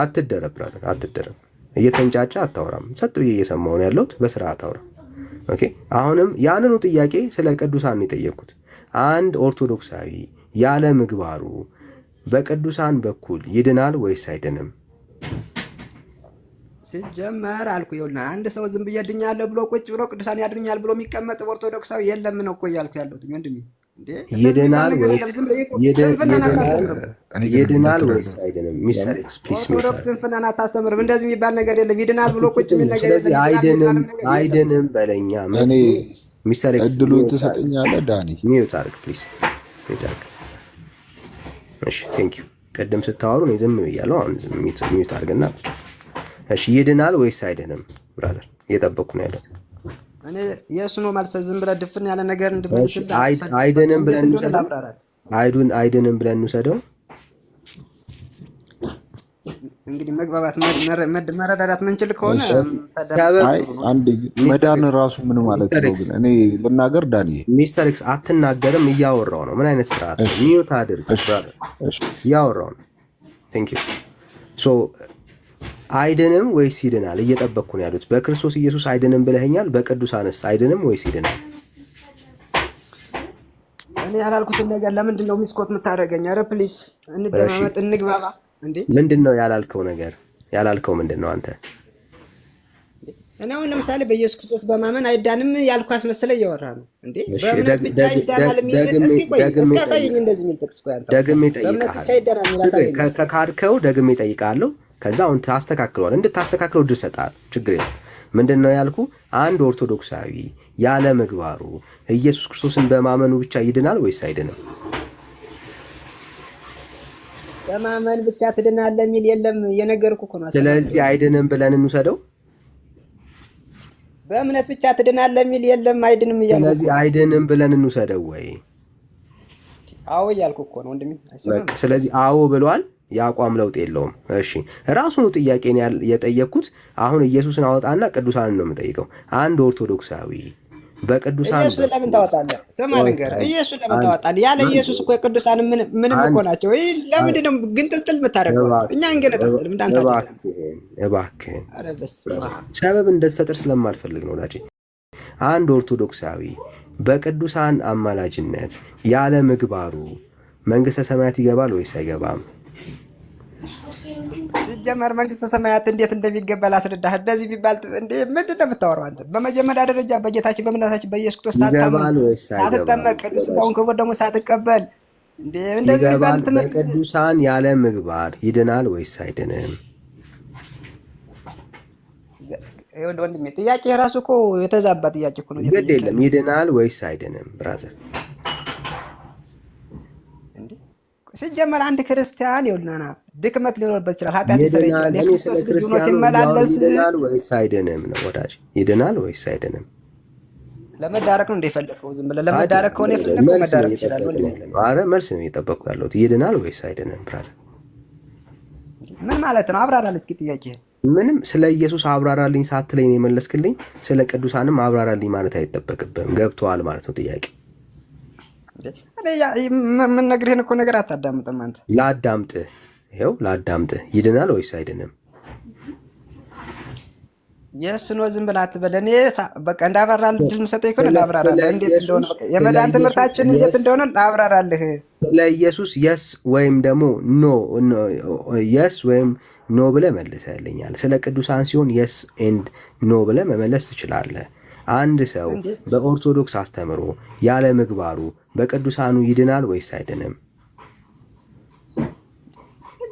አትደረብ ብራዘር፣ አትደረብ። እየተንጫጫ አታወራም። ሰጥ ብዬ እየሰማሁ ነው ያለሁት። በስርዓት አውራ። ኦኬ አሁንም ያንኑ ጥያቄ ስለ ቅዱሳን ነው የጠየቅኩት። አንድ ኦርቶዶክሳዊ ያለ ምግባሩ በቅዱሳን በኩል ይድናል ወይስ አይድንም? ሲጀመር አልኩ ይኸውልህ፣ አንድ ሰው ዝም ብዬ ድኛለሁ ብሎ ቁጭ ብሎ ቅዱሳን ያድኑኛል ብሎ የሚቀመጥ ኦርቶዶክሳዊ የለም ነው እኮ እያልኩ ያለሁት ወንድሜ። ይድናል ወይስ አይድንም? ሚስተር ኤክስ ፕሊስ ኦርቶዶክስ ስንፍናን አታስተምርም። እንደዚህ የሚባል ነገር የለም። ይድናል ብሎ ቁጭ የሚል ነገር የለም። አይድንም በለኛ። ሚስተር ኤክስ እድሉን ትሰጠኛለህ ዳኒ? ሚዩት አድርግ ፕሊስ። እሺ ቴንክ ዩ። ቅድም ስታወሩ እኔ ዝም ብያለሁ። አሁን ሚዩት አድርግና እሺ። ይድናል ወይስ አይድንም? ብራዘር እየጠበቅኩ ነው ያለው። እኔ የእሱ ነው ማለት ዝም ብለህ ድፍን ያለ ነገር እንድመልስልህ አይድንም ብለን እንውሰደው። አይድንም ብለን እንውሰደው። እንግዲህ መግባባት መረዳዳት ምንችል ከሆነ መዳን ራሱ ምን ማለት ነው? ግን እኔ ልናገር ዳኒ። ሚስተር ኤክስ አትናገርም፣ እያወራው ነው። ምን አይነት ስርዓት? ሚዩት አድርግ ብራዘር፣ እያወራው ነው። ቴንክ ዩ። ሶ አይድንም ወይስ ይድናል? እየጠበቅኩ ነው ያሉት። በክርስቶስ ኢየሱስ አይድንም ብለኸኛል። በቅዱሳንስ አይድንም ወይስ ይድናል? እኔ ያላልኩትን ነገር ለምንድን ነው ሚስኮት የምታደርገኝ? ኧረ ፕሊስ እንደማመጥ እንግባባ። እንዴ ምንድን ነው ያላልከው ነገር? ያላልከው ምንድን ነው አንተ? እኔ አሁን ለምሳሌ በኢየሱስ ክርስቶስ በማመን አይዳንም ያልኩ አስመስለህ እያወራ ነው እንዴ? በእምነት ብቻ ይዳናል የሚል እስኪ አሳየኝ። እንደዚህ የሚል ጥቅስ ቆይ አንተ ደግሜ እጠይቅሃለሁ። ከካድከው ደግሜ እጠይቅሃለሁ። ከዛ አሁን ታስተካክለዋል። እንድታስተካክለው እድል እሰጥሃለሁ። ችግር የለም። ምንድን ነው ያልኩ? አንድ ኦርቶዶክሳዊ ያለ ምግባሩ ኢየሱስ ክርስቶስን በማመኑ ብቻ ይድናል ወይስ አይድንም? በማመን ብቻ ትድናለህ የሚል የለም። የነገርኩህ እኮ ነው። ስለዚህ አይድንም ብለን እንውሰደው። በእምነት ብቻ ትድናለህ የሚል የለም። አይድንም እያልኩ ስለዚህ አይድንም ብለን እንውሰደው ወይ? አዎ እያልኩህ እኮ ነው ወንድሜ። ስለዚህ አዎ ብሏል። የአቋም ለውጥ የለውም። እሺ ራሱን ጥያቄን የጠየቅኩት አሁን ኢየሱስን አወጣና ቅዱሳንን ነው የምጠይቀው። አንድ ኦርቶዶክሳዊ በቅዱሳን ኢየሱስ ለምን ታወጣለህ? ስማ ነገር ኢየሱስ ለምን ታወጣለህ? ያለ ኢየሱስ እኮ ቅዱሳን ምንም እኮ ናቸው። ለምንድን ነው ግንጥልጥል የምታደርገው? እኛ እንገነጣለን እንዳንተ። እባክህን ሰበብ እንድትፈጥር ስለማልፈልግ ነው ወዳጄ። አንድ ኦርቶዶክሳዊ በቅዱሳን አማላጅነት ያለ ምግባሩ መንግስተ ሰማያት ይገባል ወይስ አይገባም? ሲጀመር መንግስተ ሰማያት እንዴት እንደሚገባ ላስረዳህ። እንደዚህ ቢባል እንዴ ምንድን ነው የምታወራው አንተ? በመጀመሪያ ደረጃ በጌታችን በመድኃኒታችን በኢየሱስ ክርስቶስ ሳትጠመቅ ቅዱስ ሥጋውን ክቡር ደግሞ ሳትቀበል እንዴ እንደዚህ ቢባል በቅዱሳን ያለ ምግባር ይድናል ወይስ አይድንም? ወንድሜ ጥያቄ ራሱ እኮ የተዛባ ጥያቄ እኮ ነው። ግድ የለም ይድናል ወይስ አይድንም ብራዘር። ሲጀመር አንድ ክርስቲያን ይኸውልህና ድክመት ሊኖርበት ይችላል። ኃጢአት ሊሰራ ይችላል። የክርስቶስ ልጅ ሆኖ ሲመላለስ ይድናል ወይስ አይድንም ነው ወዳጅ። ይድናል ወይስ አይድንም? ለመዳረክ ነው እንደፈለከው። ዝም ብለህ ለመዳረክ ከሆነ የፈለከው መዳረክ ይችላል። አረ መልስ ነው እየጠበቅኩ ያለሁት። ይድናል ወይስ አይድንም ብራዘር? ምን ማለት ነው? አብራራልኝ እስኪ ጥያቄ። ምንም ስለ ኢየሱስ አብራራልኝ ሳትለኝ ነው የመለስክልኝ። ስለ ቅዱሳንም አብራራልኝ ማለት አይጠበቅብህም። ገብቶሃል ማለት ነው ጥያቄ። ምን ነግርህን እኮ ነገር አታዳምጥም አንተ። ላዳምጥህ፣ ይኸው ላዳምጥህ። ይድናል ወይስ አይድንም? የእሱ ነው። ዝም ብለህ አትበል። እኔ በቃ እንዳብራራልህ ድል የምሰጠኝ ከሆነ ላብራራልህ። እንዴት እንደሆነ በቃ የመዳን ትምህርታችን እንዴት እንደሆነ ላብራራልህ። ስለ ኢየሱስ የስ ወይም ደግሞ ኖ የስ ወይም ኖ ብለህ መልሰህልኛል። ስለ ቅዱሳን ሲሆን የስ ኤንድ ኖ ብለህ መመለስ ትችላለህ። አንድ ሰው በኦርቶዶክስ አስተምሮ ያለ ምግባሩ በቅዱሳኑ ይድናል ወይስ አይድንም?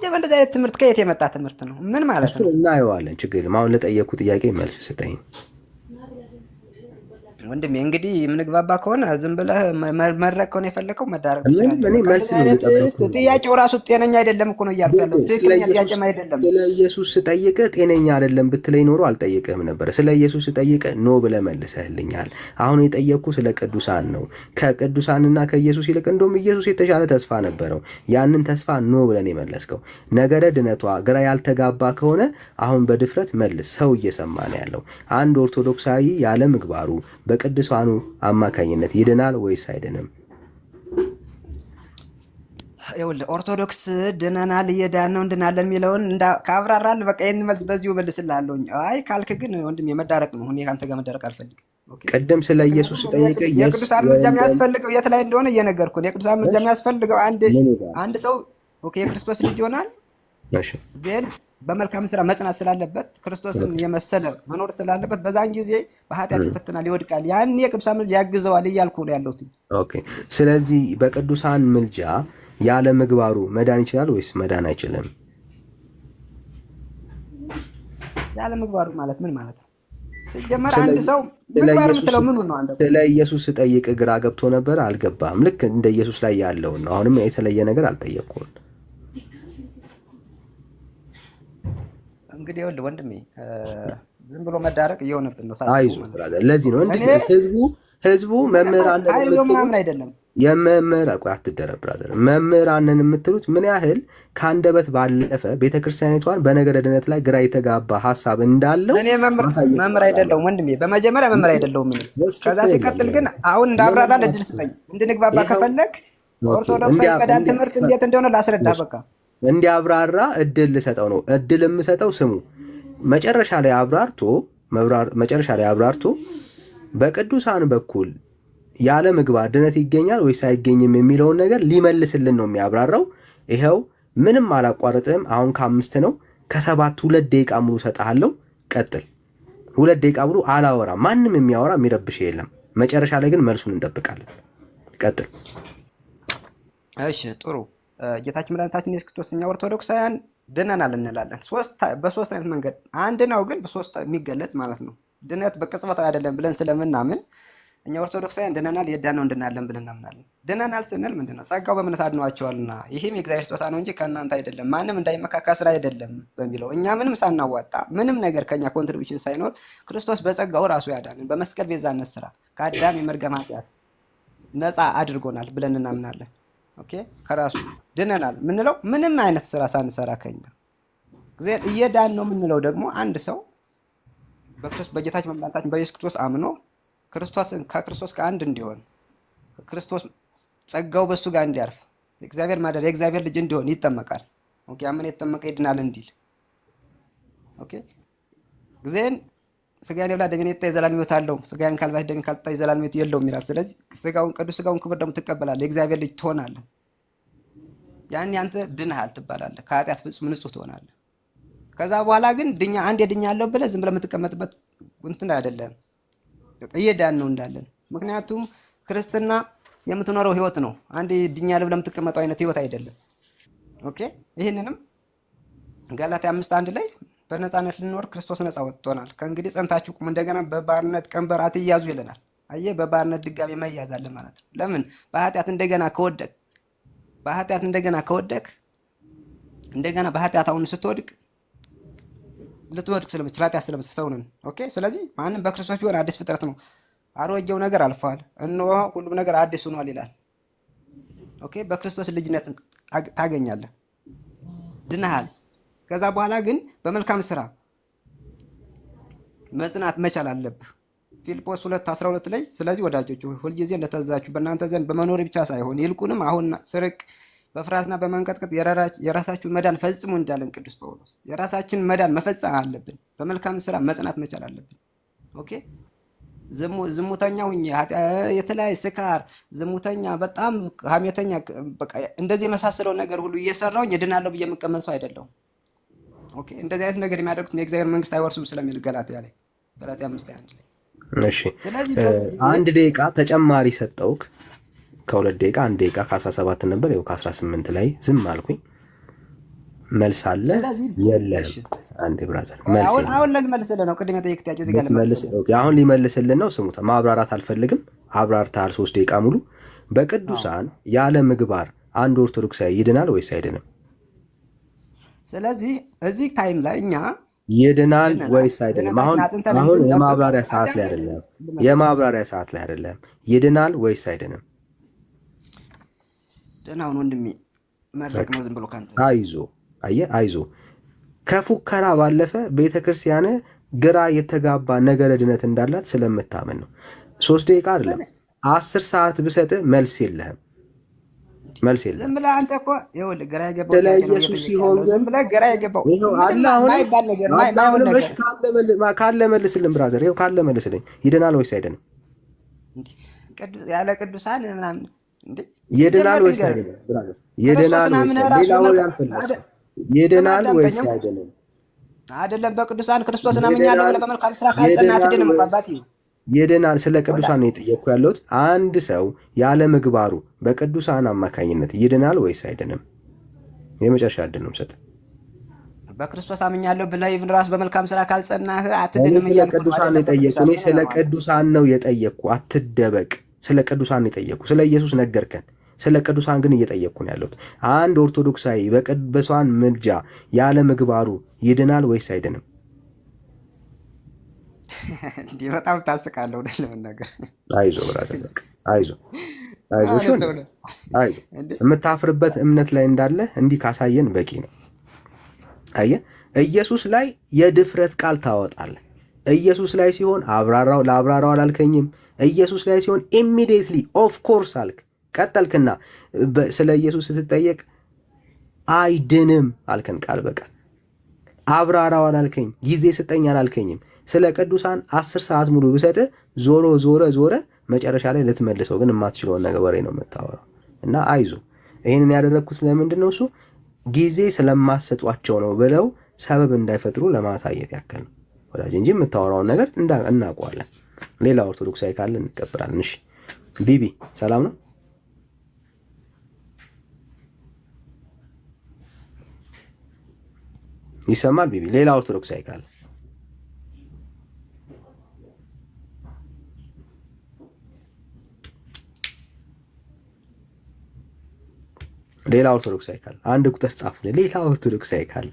እንደዚህ አይነት ትምህርት ከየት የመጣ ትምህርት ነው? ምን ማለት ነው? እናየዋለን። ችግር የለም። አሁን ለጠየኩ ጥያቄ መልስ ስጠኝ ወንድሜ። እንግዲህ የምንግባባ ከሆነ ዝም ብለህ መድረክ ከሆነ የፈለከው መዳረክ ትችላለህ። ጥያቄው ራሱ ጤነኛ አይደለም እኮ ነው እያልኩ ያለው። ትክክለኛ ጥያቄም አይደለም። ስለ ኢየሱስ ስጠይቅህ ጤነኛ አይደለም ብትለኝ ኖሮ አልጠይቅህም ነበር። ስለ ኢየሱስ ስጠይቅህ ኖ ብለህ መልሰህልኛል። አሁን የጠየቅኩ ስለ ቅዱሳን ነው። ከቅዱሳንና ከኢየሱስ ይልቅ እንደውም ኢየሱስ የተሻለ ተስፋ ነበረው። ያንን ተስፋ ኖ ብለን የመለስከው ነገረ ድነቷ ግራ ያልተጋባ ከሆነ አሁን በድፍረት መልስ። ሰው እየሰማ ነው ያለው። አንድ ኦርቶዶክሳዊ ያለ ምግባሩ በቅዱሳኑ አማካኝነት ይድናል ወይስ አይድንም? ይኸውልህ ኦርቶዶክስ ድነናል እየዳን ነው እንድናለን የሚለውን ካብራራል በቃ ይህን መልስ በዚሁ መልስልሃለሁኝ። አይ ካልክ ግን ወንድም የመዳረቅ ነው። እኔ ከአንተ ጋር መዳረቅ አልፈልግም። ቅድም ስለ ኢየሱስ ጠይቀ የቅዱሳን ምልጃ የሚያስፈልገው የት ላይ እንደሆነ እየነገርኩህ ነው። የቅዱሳን ምልጃ የሚያስፈልገው አንድ ሰው ኦኬ የክርስቶስ ልጅ ይሆናል ዜን በመልካም ስራ መጽናት ስላለበት ክርስቶስን የመሰለ መኖር ስላለበት በዛን ጊዜ በኃጢአት ይፈተናል፣ ይወድቃል። ያን የቅዱሳን ምልጃ ያግዘዋል እያልኩ ነው ያለሁት። ኦኬ። ስለዚህ በቅዱሳን ምልጃ ያለ ምግባሩ መዳን ይችላል ወይስ መዳን አይችልም? ያለ ምግባሩ ማለት ምን ማለት ነው? ሲጀመር አንድ ሰው ምግባር የምትለው ምን ነው? አንተ ስለ ኢየሱስ ጠይቅ ግራ ገብቶ ነበር፣ አልገባም። ልክ እንደ ኢየሱስ ላይ ያለውን ነው። አሁንም የተለየ ነገር አልጠየቅኩም። እንግዲህ ይኸውልህ ወንድሜ ዝም ብሎ መዳረቅ እየሆነብን ነው ሳስበው ማለት ነው። ለዚህ ነው እንዴ ህዝቡ መምህራን ምናምን አይደለም የመምህር አትደረብ ብራዘር፣ መምህራንን የምትሉት ምን ያህል ከአንደበት ባለፈ ቤተክርስቲያኒቷን በነገረ ድነት ላይ ግራ የተጋባ ሀሳብ እንዳለው። እኔ መምህር አይደለሁም ወንድሜ፣ በመጀመሪያ መምህር አይደለሁም። ከዛ ሲቀጥል ግን አሁን እንዳብራራ እድል ስጠኝ። እንድንግባባ ከፈለግ ኦርቶዶክሳዊ መዳን ትምህርት እንዴት እንደሆነ ላስረዳ። በቃ እንዲያብራራ እድል ልሰጠው ነው። እድል የምሰጠው ስሙ መጨረሻ ላይ አብራርቶ በቅዱሳን በኩል ያለ ምግባር ድነት ይገኛል ወይስ አይገኝም የሚለውን ነገር ሊመልስልን ነው የሚያብራራው። ይኸው ምንም አላቋርጥም። አሁን ከ5 ነው ከ7 2 ደቂቃ ሙሉ ሰጣለሁ። ቀጥል። 2 ደቂቃ ሙሉ አላወራ። ማንም የሚያወራ የሚረብሽ የለም። መጨረሻ ላይ ግን መልሱን እንጠብቃለን። ቀጥል። እሺ ጥሩ። ጌታችን መድኃኒታችን ኢየሱስ ክርስቶስ እኛ ኦርቶዶክሳውያን ድነናል እንላለን። በሶስት አይነት መንገድ አንድ ነው፣ ግን በሶስት የሚገለጽ ማለት ነው። ድነት በቅጽበት አይደለም ብለን ስለምናምን እኛ ኦርቶዶክሳውያን ድነናል፣ የዳነው እንድናለን ብለን እናምናለን። ድነናል ስንል ምንድነው? ጸጋው በእምነት አድኗቸዋልና ይህም የእግዚአብሔር ስጦታ ነው እንጂ ከእናንተ አይደለም፣ ማንም እንዳይመካካ ስራ አይደለም በሚለው እኛ ምንም ሳናዋጣ ምንም ነገር ከኛ ኮንትሪቢዩሽን ሳይኖር ክርስቶስ በጸጋው ራሱ ያዳንን በመስቀል ቤዛነት ስራ ከአዳም የመርገም ኃጢአት ነፃ አድርጎናል ብለን እናምናለን። ኦኬ። ከራሱ ድነናል ምንለው ምንም አይነት ስራ ሳንሰራ ከኛ እግዚአብሔር እየዳን ነው ምንለው ደግሞ አንድ ሰው በክርስቶስ በጌታችን መድኃኒታችን በኢየሱስ ክርስቶስ አምኖ ከክርስቶስ ጋር አንድ እንዲሆን ክርስቶስ ጸጋው በሱ ጋር እንዲያርፍ እግዚአብሔር ማደር የእግዚአብሔር ልጅ እንዲሆን ይጠመቃል። ኦኬ። አመነ የተጠመቀ ይድናል እንዲል። ኦኬ። ጊዜን ስጋዬን የበላ ደሜን የጠጣ የዘላለም ሕይወት አለው፣ ስጋዬን ካልበላ ደሜን ካልጠጣ የዘላለም ሕይወት የለውም ይላል። ስለዚህ ቅዱስ ስጋውን ክብር ደግሞ ትቀበላለህ፣ የእግዚአብሔር ልጅ ትሆናለህ። ያን አንተ ድነሃል ትባላለህ፣ ከኃጢአት ፍጹም ንጹህ ትሆናለህ። ከዛ በኋላ ግን አንዴ ድኛለሁ ብለህ ዝም ብለህ የምትቀመጥበት እንትን አይደለም። እየዳን ነው እንዳለን። ምክንያቱም ክርስትና የምትኖረው ህይወት ነው። አንዴ ድኛለሁ ብለህ የምትቀመጠው አይነት ህይወት አይደለም። ኦኬ። ይህንንም ገላትያ 5:1 ላይ በነፃነት ልንኖር ክርስቶስ ነፃ ወጥቶናል፣ ከእንግዲህ ጸንታችሁ ቁሙ፣ እንደገና በባርነት ቀንበር አትያዙ ይለናል። አየህ፣ በባርነት ድጋሜ መያዝ አለ ማለት ነው። ለምን? በኃጢአት እንደገና በኃጢአት አሁን ስትወድቅ ልትወድቅ ስለምትችል ኃጢአት ስለምትሰራ ሰው ነን። ኦኬ። ስለዚህ ማንም በክርስቶስ ቢሆን አዲስ ፍጥረት ነው፣ አሮጌው ነገር አልፏል፣ እነሆ ሁሉም ነገር አዲስ ሆኗል ይላል። ኦኬ። በክርስቶስ ልጅነት ታገኛለህ፣ ድነሃል። ከዛ በኋላ ግን በመልካም ስራ መጽናት መቻል አለብህ። ፊልጶስ 2:12 ላይ ስለዚህ ወዳጆች ሁልጊዜ እንደታዘዛችሁ በእናንተ ዘንድ በመኖር ብቻ ሳይሆን ይልቁንም አሁን ስርቅ በፍርሃትና በመንቀጥቀጥ የራሳችሁን መዳን ፈጽሙ እንዳለን ቅዱስ ጳውሎስ የራሳችን መዳን መፈጸም አለብን። በመልካም ስራ መጽናት መቻል አለብን። ኦኬ። ዝሙተኛ ሁኜ የተለያየ ስካር፣ ዝሙተኛ፣ በጣም ሀሜተኛ፣ በቃ እንደዚህ የመሳሰለው ነገር ሁሉ እየሰራሁኝ እድናለሁ ብዬ የምቀመጥ ሰው አይደለሁም። ኦኬ። እንደዚህ አይነት ነገር የሚያደርጉት የእግዚአብሔር መንግስት አይወርሱም ስለሚል ገላትያ 5:1 ላይ። እሺ። አንድ ደቂቃ ተጨማሪ ሰጠውክ። ከ2 ደቂቃ 1 ደቂቃ ከ17 ነበር፣ ይኸው ከ18 ላይ ዝም አልኩኝ። መልስ አለ የለም? አንዴ ብራዘር መልስ አሁን ልመልስልህ ነው። ቅድም የጠየቅ ጥያቄ እዚህ ጋር ልመልስ። ኦኬ። አሁን ሊመልስልን ነው። ስሙት። ማብራራት አልፈልግም። አብራርተሃል 3 ደቂቃ ሙሉ። በቅዱሳን ያለ ምግባር አንድ ኦርቶዶክሳዊ ይድናል ወይስ አይድንም? ስለዚህ ታይም ላይ እኛ ይድናል ወይስ አይድንም? አሁን የማብራሪያ ሰዓት ላይ አይደለም። ይድናል ወይስ አይድንም? ደህናውን ወንድሜ መድረክ ነው ዝም ብሎ ካንተ አይዞ። ከፉከራ ባለፈ ቤተክርስቲያን ግራ የተጋባ ነገረ ድነት እንዳላት ስለምታመን ነው። 3 ደቂቃ አይደለም 10 ሰዓት ብሰጥ መልስ የለህም። ዝም ብለህ አንተ እኮ ይኸውልህ ግራ የገባው ስለ ኢየሱስ ሲሆን ዝም ብለህ ግራ የገባው ማይባል ነገር ማይባል ነገር ካለ መልስልን ብራዘር። ይኸው ካለ መልስልኝ። ይድናል ወይስ አይድንም? ያለ ቅዱሳን ምናምን እንዴ ይድናል ወይስ አይድንም ብራዘር? ይድናል ወይስ ሌላው ያልፈልግ ይድናል ወይስ አይደለም? አይደለም በቅዱሳን ክርስቶስን አምኛለሁ ብለህ በመልካም ስራ ካልጸና አትድንም አባቴ። ይድናል። ስለ ቅዱሳን ነው የጠየቅኩ ያለሁት። አንድ ሰው ያለ ምግባሩ በቅዱሳን አማካኝነት ይድናል ወይስ አይድንም? የመጨረሻ እድል ነው የምሰጥ። በክርስቶስ አምኛለሁ ብለህ ይብን ራስ በመልካም ስራ ካልጸናህ አትድንም። ስለ ቅዱሳን ነው የጠየቅኩ። እኔ ስለ ቅዱሳን ነው የጠየቅኩ። አትደበቅ። ስለ ቅዱሳን ነው የጠየቅኩ። ስለ ኢየሱስ ነገርከን። ስለ ቅዱሳን ግን እየጠየቅኩ ነው ያለሁት። አንድ ኦርቶዶክሳዊ በቅዱሳን ምልጃ ያለ ምግባሩ ይድናል ወይስ አይድንም? እንዲህ በጣም ታስቃለህ። ወደ ለመናገር አይዞህ ብራዘር፣ አይዞህ የምታፍርበት እምነት ላይ እንዳለ እንዲህ ካሳየን በቂ ነው። አየህ፣ ኢየሱስ ላይ የድፍረት ቃል ታወጣለህ። ኢየሱስ ላይ ሲሆን ለአብራራው አላልከኝም። ኢየሱስ ላይ ሲሆን ኢሚዲየትሊ ኦፍ ኮርስ አልክ። ቀጠልክና ስለ ኢየሱስ ስትጠየቅ አይድንም አልከን ቃል በቃል። አብራራው አላልከኝ፣ ጊዜ ስጠኝ አላልከኝም። ስለ ቅዱሳን 10 ሰዓት ሙሉ ብሰጥህ ዞረ መጨረሻ ላይ ልትመልሰው ግን የማትችለውን ነገር ወሬ ነው የምታወራው። እና አይዞ ይህንን ያደረግኩት ለምንድን ነው? እሱ ጊዜ ስለማሰጧቸው ነው ብለው ሰበብ እንዳይፈጥሩ ለማሳየት ያክል ነው ወዳጅ፣ እንጂ የምታወራውን ነገር እናውቀዋለን። ሌላ ኦርቶዶክሳዊ ካለ እንቀበላለን። እሺ ቢቢ ሰላም ነው? ይሰማል ቢቢ? ሌላ ኦርቶዶክሳዊ ካለ ሌላ ኦርቶዶክሳዊ ካለ አንድ ቁጥር ጻፉልኝ። ሌላ ኦርቶዶክሳዊ ካለ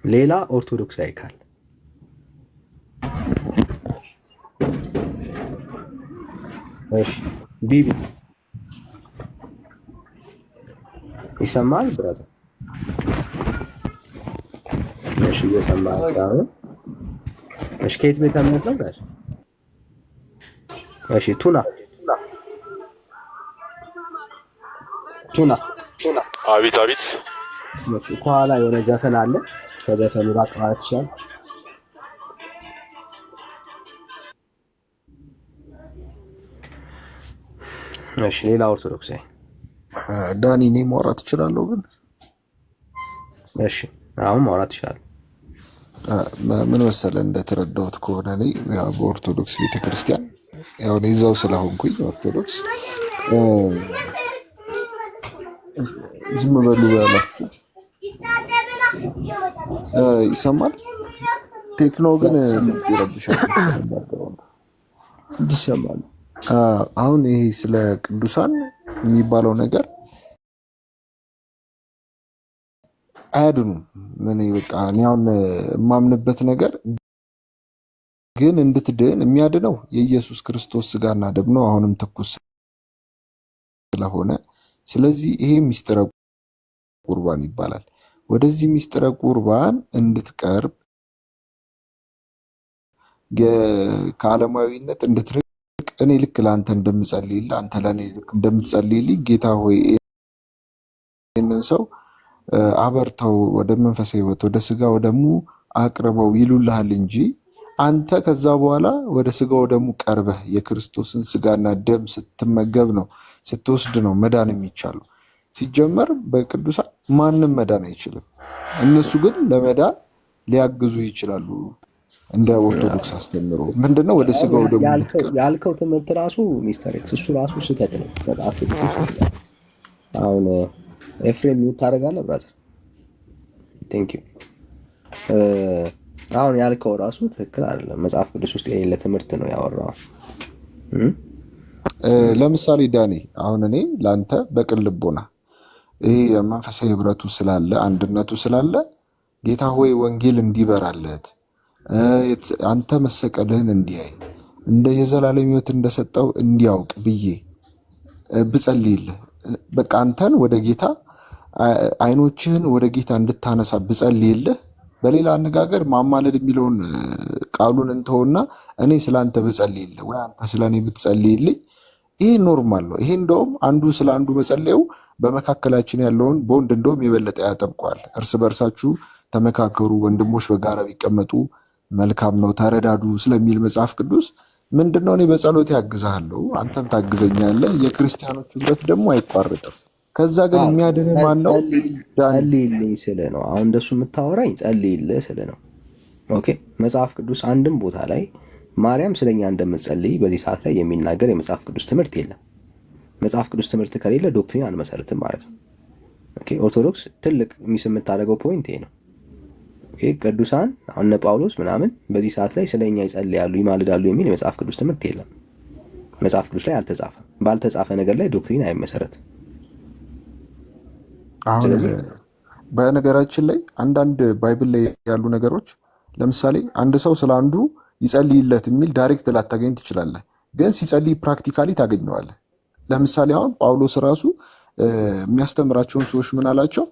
ሌላ ኦርቶዶክሳዊ ካለ እሺ ቢቢ ይሰማል ብራዘር? እሺ እየሰማህ ሳይሆን እሺ ከየት ቤተ እምነት ነው ጋር? እሺ ቱና አቤት አቤት። ከኋላ የሆነ ዘፈን አለ። ከዘፈኑ ራቅ ማለት ይችላል። እሺ ሌላ ኦርቶዶክሳዊ ዳኒ፣ እኔ ማውራት እችላለሁ ግን? እሺ አሁን ማውራት ይችላል። ምን መሰለህ እንደተረዳሁት ከሆነ እኔ በኦርቶዶክስ ቤተክርስቲያን ያው እዛው ስለሆንኩኝ ኦርቶዶክስ ዝም በሉ ያላችሁ ይሰማል። ቴክኖ ግን ይረብሻል ይሰማል። አሁን ይሄ ስለ ቅዱሳን የሚባለው ነገር አያድኑም። ምን በቃ እኔ አሁን የማምንበት ነገር ግን እንድትድን የሚያድነው የኢየሱስ ክርስቶስ ስጋና ደም ነው፣ አሁንም ትኩስ ስለሆነ ስለዚህ ይሄ ሚስጥረ ቁርባን ይባላል። ወደዚህ ሚስጥረ ቁርባን እንድትቀርብ ከዓለማዊነት እንድትርቅ እኔ ልክ ለአንተ እንደምጸልይልህ አንተ ለእኔ ልክ እንደምትጸልይልኝ ጌታ ሆይ ይህንን ሰው አበርተው ወደ መንፈሳዊ ሕይወት ወደ ስጋ ወደሙ አቅርበው ይሉልሃል እንጂ አንተ ከዛ በኋላ ወደ ስጋ ወደሙ ቀርበህ የክርስቶስን ስጋና ደም ስትመገብ ነው ስትወስድ ነው መዳን የሚቻለው። ሲጀመር በቅዱሳን ማንም መዳን አይችልም። እነሱ ግን ለመዳን ሊያግዙ ይችላሉ። እንደ ኦርቶዶክስ አስተምሮ ምንድነው ወደ ስጋው ደሙ ያልከው ትምህርት ራሱ ሚስተር ኤክስ እሱ ራሱ ስህተት ነው። መጽሐፍ ቅዱስ አሁን ኤፍሬም ሚውት ታደርጋለህ ብራዘር? ቴንክ ዩ። አሁን ያልከው ራሱ ትክክል አይደለም። መጽሐፍ ቅዱስ ውስጥ የሌለ ትምህርት ነው ያወራው። ለምሳሌ ዳኒ፣ አሁን እኔ ለአንተ በቅን ልቦና ይሄ የመንፈሳዊ ህብረቱ ስላለ አንድነቱ ስላለ ጌታ ሆይ ወንጌል እንዲበራለት አንተ መሰቀልህን እንዲያይ እንደ የዘላለም ህይወት እንደሰጠው እንዲያውቅ ብዬ ብጸልይልህ በቃ አንተን ወደ ጌታ አይኖችህን ወደ ጌታ እንድታነሳ ብጸልይልህ፣ በሌላ አነጋገር ማማለድ የሚለውን ቃሉን እንተውና እኔ ስለአንተ ብጸልይልህ ወይ አንተ ስለኔ ብትጸልይልኝ ይሄ ኖርማል ነው። ይሄ እንደውም አንዱ ስለ አንዱ መጸለዩ በመካከላችን ያለውን ቦንድ እንደውም የበለጠ ያጠብቋል። እርስ በርሳችሁ ተመካከሩ፣ ወንድሞች በጋራ ቢቀመጡ መልካም ነው፣ ተረዳዱ ስለሚል መጽሐፍ ቅዱስ ምንድነው እኔ በጸሎት ያግዛለሁ፣ አንተም ታግዘኛለህ። የክርስቲያኖች ህብረት ደግሞ አይቋረጥም። ከዛ ግን የሚያድን ማን ነው? ጸልይልኝ ስል ነው። አሁን እንደሱ የምታወራኝ ጸልይልህ ስል ነው። ኦኬ መጽሐፍ ቅዱስ አንድም ቦታ ላይ ማርያም ስለኛ እንደምትጸልይ በዚህ ሰዓት ላይ የሚናገር የመጽሐፍ ቅዱስ ትምህርት የለም። መጽሐፍ ቅዱስ ትምህርት ከሌለ ዶክትሪን አንመሰርትም ማለት ነው። ኦኬ ኦርቶዶክስ ትልቅ ሚስ የምታደርገው ፖይንት ይሄ ነው። ኦኬ ቅዱሳን አሁን ጳውሎስ ምናምን በዚህ ሰዓት ላይ ስለኛ ይጸልያሉ ይማልዳሉ የሚል የመጽሐፍ ቅዱስ ትምህርት የለም። መጽሐፍ ቅዱስ ላይ አልተጻፈም። ባልተጻፈ ነገር ላይ ዶክትሪን አይመሰረትም። አሁን በነገራችን ላይ አንዳንድ ባይብል ላይ ያሉ ነገሮች ለምሳሌ አንድ ሰው ስለ አንዱ ይጸልይለት የሚል ዳይሬክት ላታገኝ ትችላለህ፣ ግን ሲጸልይ ፕራክቲካሊ ታገኘዋለህ። ለምሳሌ አሁን ጳውሎስ ራሱ የሚያስተምራቸውን ሰዎች ምን አላቸው?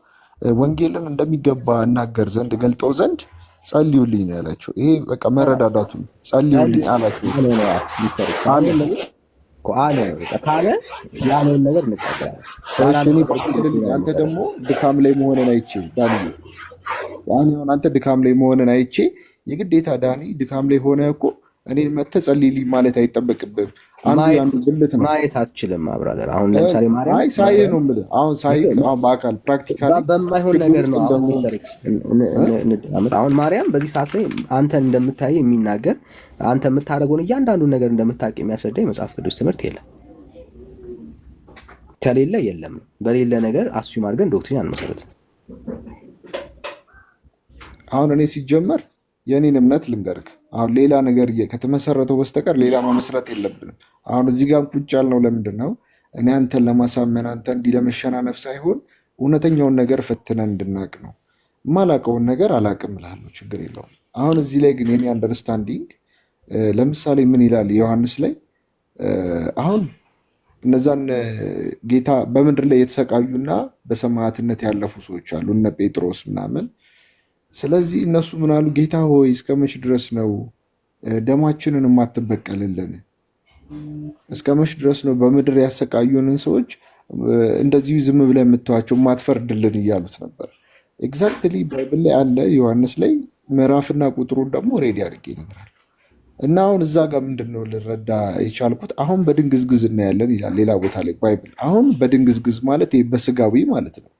ወንጌልን እንደሚገባ እናገር ዘንድ ገልጠው ዘንድ ጸልዩልኝ ነው ያላቸው። ይሄ በቃ መረዳዳቱ ጸልዩልኝ አላቸው አለ ካለ ያለውን ነገር እንቀበላለን። አንተ ደግሞ ድካም ላይ መሆንን አይቼ ዳኒ አንተ ድካም ላይ መሆንን አይቼ የግዴታ ዳኒ ድካም ላይ ሆነ እኮ እኔን መተህ ጸልይልኝ ማለት አይጠበቅብህም። አንዱ ያንዱ ብልት ነው ማየት አትችልም። ብራዘር አሁን ለምሳሌ ማርያም ሳይ ነው የምልህ። አሁን ሳይ በአካል ፕራክቲካሊ በማይሆን ነገር ነው። አሁን ማርያም በዚህ ሰዓት ላይ አንተ እንደምታይ የሚናገር አንተ የምታደርገውን እያንዳንዱን ነገር እንደምታውቅ የሚያስረዳ የመጽሐፍ ቅዱስ ትምህርት የለም። ከሌለ የለም። በሌለ ነገር አስዩም አድርገን ዶክትሪን አንመሰረትም። አሁን እኔ ሲጀመር የኔን እምነት ልንገርክ። አሁን ሌላ ነገር ከተመሰረተው በስተቀር ሌላ መመስረት የለብንም። አሁን እዚህ ጋር ቁጭ ያልነው ለምንድን ነው? እኔ አንተን ለማሳመን አንተ እንዲህ ለመሸናነፍ ሳይሆን እውነተኛውን ነገር ፈትነን እንድናቅ ነው። የማላውቀውን ነገር አላውቅም እልሃለሁ፣ ችግር የለውም። አሁን እዚህ ላይ ግን የኔ አንደርስታንዲንግ ለምሳሌ ምን ይላል ዮሐንስ ላይ አሁን እነዛን ጌታ በምድር ላይ የተሰቃዩና በሰማዕትነት ያለፉ ሰዎች አሉ እነ ጴጥሮስ ምናምን። ስለዚህ እነሱ ምን አሉ? ጌታ ሆይ እስከ መች ድረስ ነው ደማችንን የማትበቀልልን? እስከ መች ድረስ ነው በምድር ያሰቃዩንን ሰዎች እንደዚሁ ዝም ብለህ የምትዋቸው የማትፈርድልን እያሉት ነበር። ኤግዛክትሊ ባይብል ላይ አለ ዮሐንስ ላይ ምዕራፍና ቁጥሩን ደግሞ ሬዲ አድርጌ ይነግራል። እና አሁን እዛ ጋር ምንድን ነው ልረዳ የቻልኩት? አሁን በድንግዝግዝ እናያለን ይላል ሌላ ቦታ ላይ ባይብል። አሁን በድንግዝግዝ ማለት በስጋዊ ማለት ነው።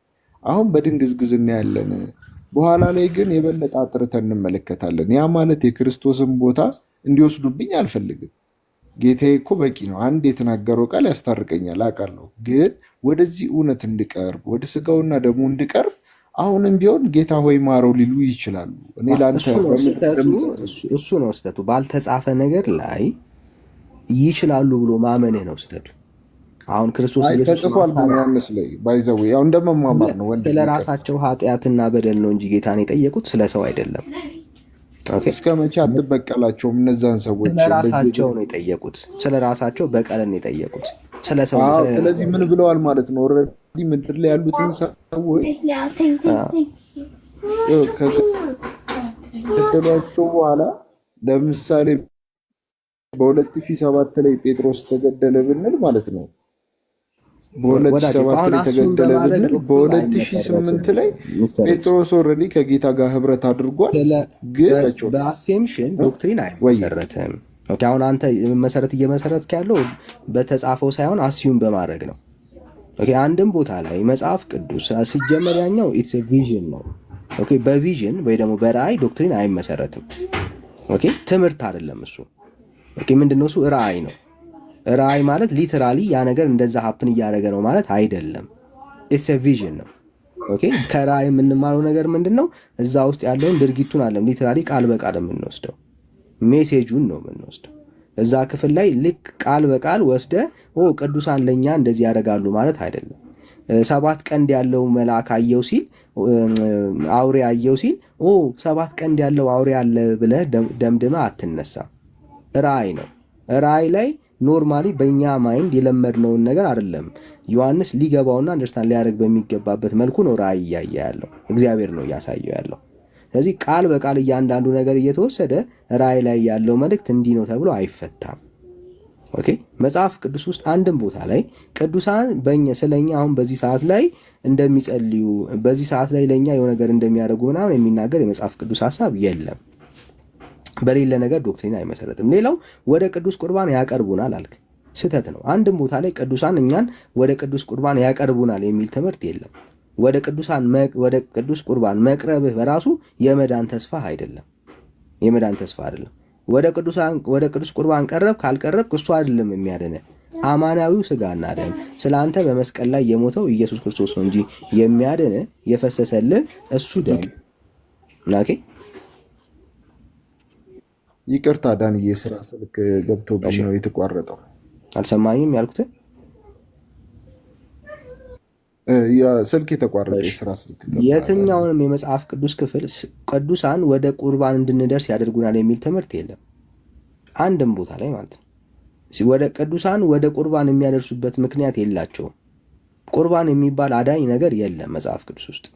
አሁን በድንግዝግዝ እናያለን፣ በኋላ ላይ ግን የበለጠ አጥርተን እንመለከታለን። ያ ማለት የክርስቶስን ቦታ እንዲወስዱብኝ አልፈልግም። ጌታዬ እኮ በቂ ነው። አንድ የተናገረው ቃል ያስታርቀኛል አውቃለሁ። ግን ወደዚህ እውነት እንድቀርብ ወደ ስጋውና ደግሞ እንድቀርብ አሁንም ቢሆን ጌታ ሆይ ማረው ሊሉ ይችላሉ። እኔ ለአንተ እሱ ነው ስህተቱ። ባልተጻፈ ነገር ላይ ይችላሉ ብሎ ማመንህ ነው ስህተቱ። አሁን ክርስቶስ ተጽፏል ዮሐንስ ላይ ባይዘው ያው እንደመማማር ነው። ስለ ራሳቸው ኃጢአትና በደል ነው እንጂ ጌታን የጠየቁት ስለ ሰው አይደለም። እስከ መቼ አትበቀላቸውም እነዛን ሰዎች? ስለ ራሳቸው ነው የጠየቁት። ስለ ራሳቸው በቀልን የጠየቁት ስለ ሰው። ስለዚህ ምን ብለዋል ማለት ነው? ኦልሬዲ ምድር ላይ ያሉትን ሰዎች ከገደሏቸው በኋላ ለምሳሌ በ2007 ላይ ጴጥሮስ ተገደለ ብንል ማለት ነው። በ2007 ላይ ተገደለ ብንል በ2008 ላይ ጴጥሮስ ኦልሬዲ ከጌታ ጋር ህብረት አድርጓል። ግን በአሴምሽን ዶክትሪን አይመሰረትም። አሁን አንተ መሰረት እየመሰረትክ ያለው በተጻፈው ሳይሆን አስዩም በማድረግ ነው። አንድም ቦታ ላይ መጽሐፍ ቅዱስ ሲጀመር ያኛው ኢትስ ቪዥን ነው። በቪዥን ወይ ደግሞ በራእይ ዶክትሪን አይመሰረትም። ትምህርት አይደለም እሱ። ምንድነው እሱ? ራእይ ነው። ራእይ ማለት ሊተራሊ ያ ነገር እንደዛ ሀፕን እያደረገ ነው ማለት አይደለም። ኢትስ ቪዥን ነው። ከራእይ የምንማረው ነገር ምንድነው? እዛ ውስጥ ያለውን ድርጊቱን አለም ሊተራሊ ቃል በቃል የምንወስደው ሜሴጁን ነው የምንወስደው። እዛ ክፍል ላይ ልክ ቃል በቃል ወስደ ቅዱሳን ለእኛ እንደዚህ ያደርጋሉ ማለት አይደለም። 7 ቀንድ ያለው መልአክ አየው ሲል አውሬ አየው ሲል 7 ቀንድ ያለው አውሬ አለ ብለህ ደምድመህ አትነሳም። ራእይ ነው። ራእይ ላይ ኖርማሊ በእኛ ማይንድ የለመድነውን ነገር አይደለም ዮሐንስ ሊገባውና አንደርስታንድ ሊያደርግ በሚገባበት መልኩ ነው ራእይ እያየ ያለው። እግዚአብሔር ነው እያሳየው ያለው። ስለዚህ ቃል በቃል እያንዳንዱ ነገር እየተወሰደ ራእይ ላይ ያለው መልእክት እንዲህ ነው ተብሎ አይፈታም። መጽሐፍ ቅዱስ ውስጥ አንድም ቦታ ላይ ቅዱሳን ስለኛ አሁን በዚህ ሰዓት ላይ እንደሚጸልዩ በዚህ ሰዓት ላይ ለኛ የሆነ ነገር እንደሚያደርጉ ምናምን የሚናገር የመጽሐፍ ቅዱስ ሐሳብ የለም። በሌለ ነገር ዶክትሪን አይመሰረትም። ሌላው ወደ ቅዱስ ቁርባን ያቀርቡናል አልክ። ስህተት ነው። አንድም ቦታ ላይ ቅዱሳን እኛን ወደ ቅዱስ ቁርባን ያቀርቡናል የሚል ትምህርት የለም። ወደ ቅዱስ ቁርባን መቅረብህ በራሱ የመዳን ተስፋ አይደለም። የመዳን ተስፋ አይደለም። ወደ ቅዱስ ቁርባን ቀረብ ካልቀረብ እሱ አይደለም የሚያድንህ። አማናዊው ስጋና ደም ስለ አንተ በመስቀል ላይ የሞተው ኢየሱስ ክርስቶስ ነው እንጂ የሚያድንህ የፈሰሰልህ እሱ ደም። ኦኬ ይቅርታ ዳንዬ፣ የስራ ስልክ ገብቶብኝ ነው የተቋረጠው። አልሰማኝም ያልኩት ስልክ የተቋረጠ የስራ ስልክ። የትኛውንም የመጽሐፍ ቅዱስ ክፍል ቅዱሳን ወደ ቁርባን እንድንደርስ ያደርጉናል የሚል ትምህርት የለም። አንድም ቦታ ላይ ማለት ነው። ወደ ቅዱሳን ወደ ቁርባን የሚያደርሱበት ምክንያት የላቸውም። ቁርባን የሚባል አዳኝ ነገር የለም መጽሐፍ ቅዱስ ውስጥ።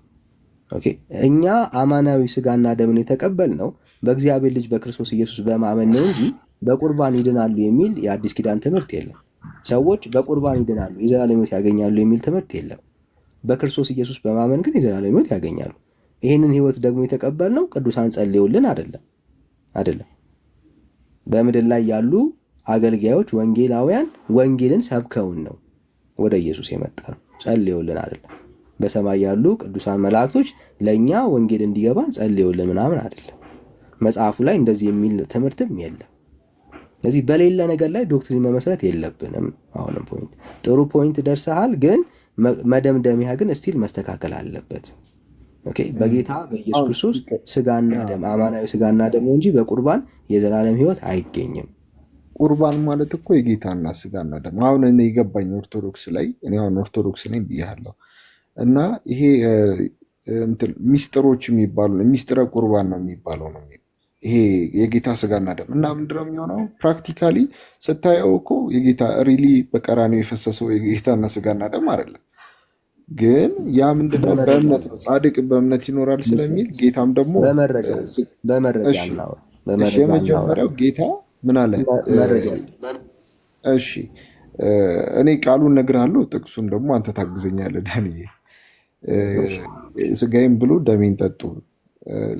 ኦኬ እኛ አማናዊ ስጋና ደምን የተቀበልነው በእግዚአብሔር ልጅ በክርስቶስ ኢየሱስ በማመን ነው እንጂ በቁርባን ይድናሉ የሚል የአዲስ ኪዳን ትምህርት የለም። ሰዎች በቁርባን ይድናሉ የዘላለም ሕይወት ያገኛሉ የሚል ትምህርት የለም። በክርስቶስ ኢየሱስ በማመን ግን የዘላለም ሕይወት ያገኛሉ። ይህንን ሕይወት ደግሞ የተቀበልነው ቅዱሳን ጸልየውልን አይደለም። በምድር ላይ ያሉ አገልጋዮች ወንጌላውያን ወንጌልን ሰብከውን ነው ወደ ኢየሱስ የመጣ ነው፣ ጸልየውልን አይደለም። በሰማይ ያሉ ቅዱሳን መላእክቶች ለእኛ ወንጌል እንዲገባን ጸልየውልን ምናምን አይደለም። መጽሐፉ ላይ እንደዚህ የሚል ትምህርትም የለም። ስለዚህ በሌለ ነገር ላይ ዶክትሪን መመስረት የለብንም። አሁንም ጥሩ ፖይንት ደርሰሃል፣ ግን መደምደሚያ ግን ስቲል መስተካከል አለበት። ኦኬ በጌታ በኢየሱስ ክርስቶስ ስጋና ደም አማናዊ ስጋና ደም እንጂ በቁርባን የዘላለም ሕይወት አይገኝም። ቁርባን ማለት እኮ የጌታና ስጋና ደም። አሁን እኔ የገባኝ ኦርቶዶክስ ላይ እኔ አሁን ኦርቶዶክስ ነኝ ብያለሁ እና ይሄ ሚስጥሮች የሚባሉ ሚስጥረ ቁርባን ነው የሚባለው ነው ይሄ የጌታ ስጋና ደም እና ምንድነው የሚሆነው? ፕራክቲካሊ ስታየው እኮ የጌታ ሪሊ በቀራንዮ የፈሰሰው የጌታና ስጋና ደም አይደለም። ግን ያ ምንድነው? በእምነት ነው። ጻድቅ በእምነት ይኖራል ስለሚል ጌታም ደግሞ የመጀመሪያው ጌታ ምን አለ? እሺ እኔ ቃሉን እነግርሃለሁ፣ ጥቅሱን ደግሞ አንተ ታግዘኛለህ ዳንዬ። ስጋዬን ብሉ ደሜን ጠጡ፣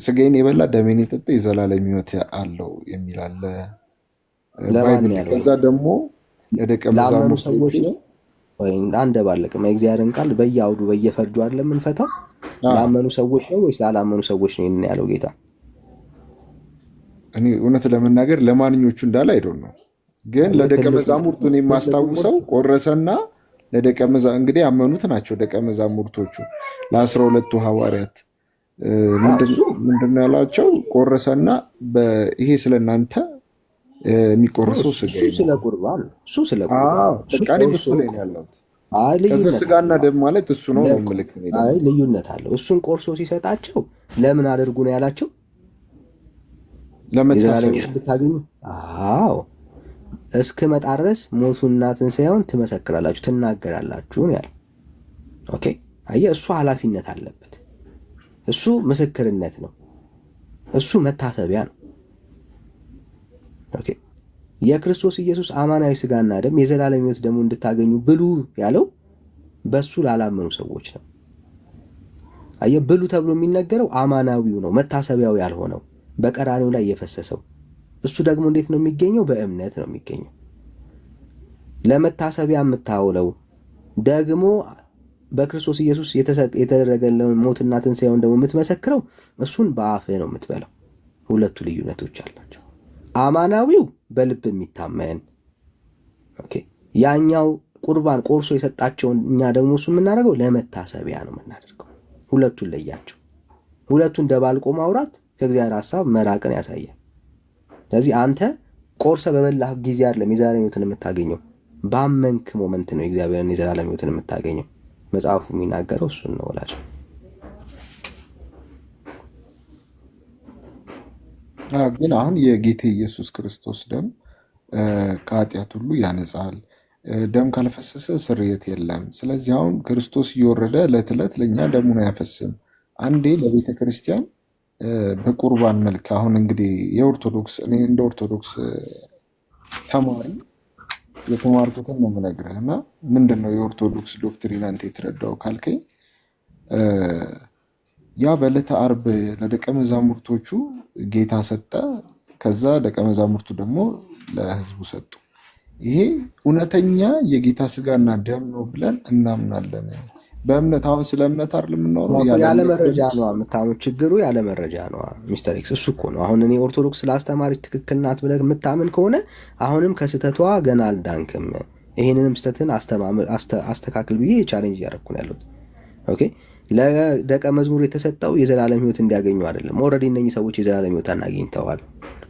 ስጋዬን የበላ ደሜን የጠጣ የዘላለም ሕይወት አለው የሚል አለ። ከዛ ደግሞ ለደቀ መዛሙርቶች አንደባለቅም የእግዚአብሔርን ቃል በየአውዱ በየፈርጁ አይደለም የምንፈታው። ላመኑ ሰዎች ነው ወይስ ላላመኑ ሰዎች ነው ይህን ያለው ጌታ? እኔ እውነት ለመናገር ለማንኞቹ እንዳለ አይዶን ነው፣ ግን ለደቀ መዛሙርቱን የማስታውሰው ቆረሰና ለደቀ እንግዲህ ያመኑት ናቸው ደቀ መዛሙርቶቹ ለ12ቱ ሐዋርያት ምንድን ነው ያላቸው? ቆረሰና ይሄ ስለ እናንተ የሚቆረሰው ስጋ ስለ ቁርባን ከዛ ስጋና ደም ማለት እሱ ነው ምልክት። ልዩነት አለው። እሱን ቆርሶ ሲሰጣቸው ለምን አድርጉ ነው ያላቸው? ለመታሰቢያ እንድታገኙ። አዎ እስክመጣ ድረስ ሞቱንና ትንሣኤውን ትመሰክራላችሁ ትናገራላችሁ ነው ያለው። ኦኬ አየህ፣ እሱ ኃላፊነት አለበት። እሱ ምስክርነት ነው። እሱ መታሰቢያ ነው። ኦኬ የክርስቶስ ኢየሱስ አማናዊ ስጋና ደም የዘላለም ሕይወት ደግሞ እንድታገኙ ብሉ ያለው በሱ ላላመኑ ሰዎች ነው። አየህ፣ ብሉ ተብሎ የሚነገረው አማናዊው ነው፣ መታሰቢያው ያልሆነው በቀራኔው ላይ የፈሰሰው እሱ ደግሞ እንዴት ነው የሚገኘው? በእምነት ነው የሚገኘው። ለመታሰቢያ የምታውለው ደግሞ በክርስቶስ ኢየሱስ የተደረገልን ሞትና ትንሣኤውን ደግሞ የምትመሰክረው እሱን በአፍህ ነው የምትበላው። ሁለቱ ልዩነቶች አላቸው። አማናዊው በልብ የሚታመን ኦኬ፣ ያኛው ቁርባን ቆርሶ የሰጣቸውን እኛ ደግሞ እሱ የምናደርገው ለመታሰቢያ ነው የምናደርገው። ሁለቱን ለያቸው። ሁለቱን ደባልቆ ማውራት ከእግዚአብሔር ሐሳብ መራቅን ያሳያል። ስለዚህ አንተ ቆርሰ በበላህ ጊዜ አይደለም የዘላለም ሕይወትን የምታገኘው፣ ባመንክ ሞመንት ነው የእግዚአብሔርን የዘላለም ሕይወትን የምታገኘው። መጽሐፉ የሚናገረው እሱን ነው። ወላጅ ግን አሁን የጌታ ኢየሱስ ክርስቶስ ደም ከኃጢአት ሁሉ ያነጻል። ደም ካልፈሰሰ ስርየት የለም። ስለዚህ አሁን ክርስቶስ እየወረደ ዕለት ዕለት ለእኛ ደሙን አያፈስም። አንዴ ለቤተ ክርስቲያን በቁርባን መልክ አሁን እንግዲህ የኦርቶዶክስ እኔ እንደ ኦርቶዶክስ ተማሪ የተማርኩትን ነው የምነግርህ እና ምንድን ነው የኦርቶዶክስ ዶክትሪን አንተ የተረዳው ካልከኝ ያ በዕለተ ዓርብ ለደቀ መዛሙርቶቹ ጌታ ሰጠ። ከዛ ደቀ መዛሙርቱ ደግሞ ለሕዝቡ ሰጡ። ይሄ እውነተኛ የጌታ ስጋና ደም ነው ብለን እናምናለን። በእምነት አሁን ስለ እምነት አይደል የምናወራው? ያለ መረጃ ነው የምታምኑት። ችግሩ ያለ መረጃ ነው ሚስተር ኤክስ። እሱ እኮ ነው አሁን እኔ ኦርቶዶክስ ስላስተማሪች ትክክል ናት ብለህ የምታምን ከሆነ አሁንም ከስህተቷ ገና አልዳንክም። ይህንንም ስህተትን አስተካክል ብዬ ቻሌንጅ እያደረኩ ነው ያለሁት። ኦኬ ለደቀ መዝሙር የተሰጠው የዘላለም ህይወት እንዲያገኙ አይደለም። ኦልሬዲ እነኚህ ሰዎች የዘላለም ህይወትን አግኝተዋል።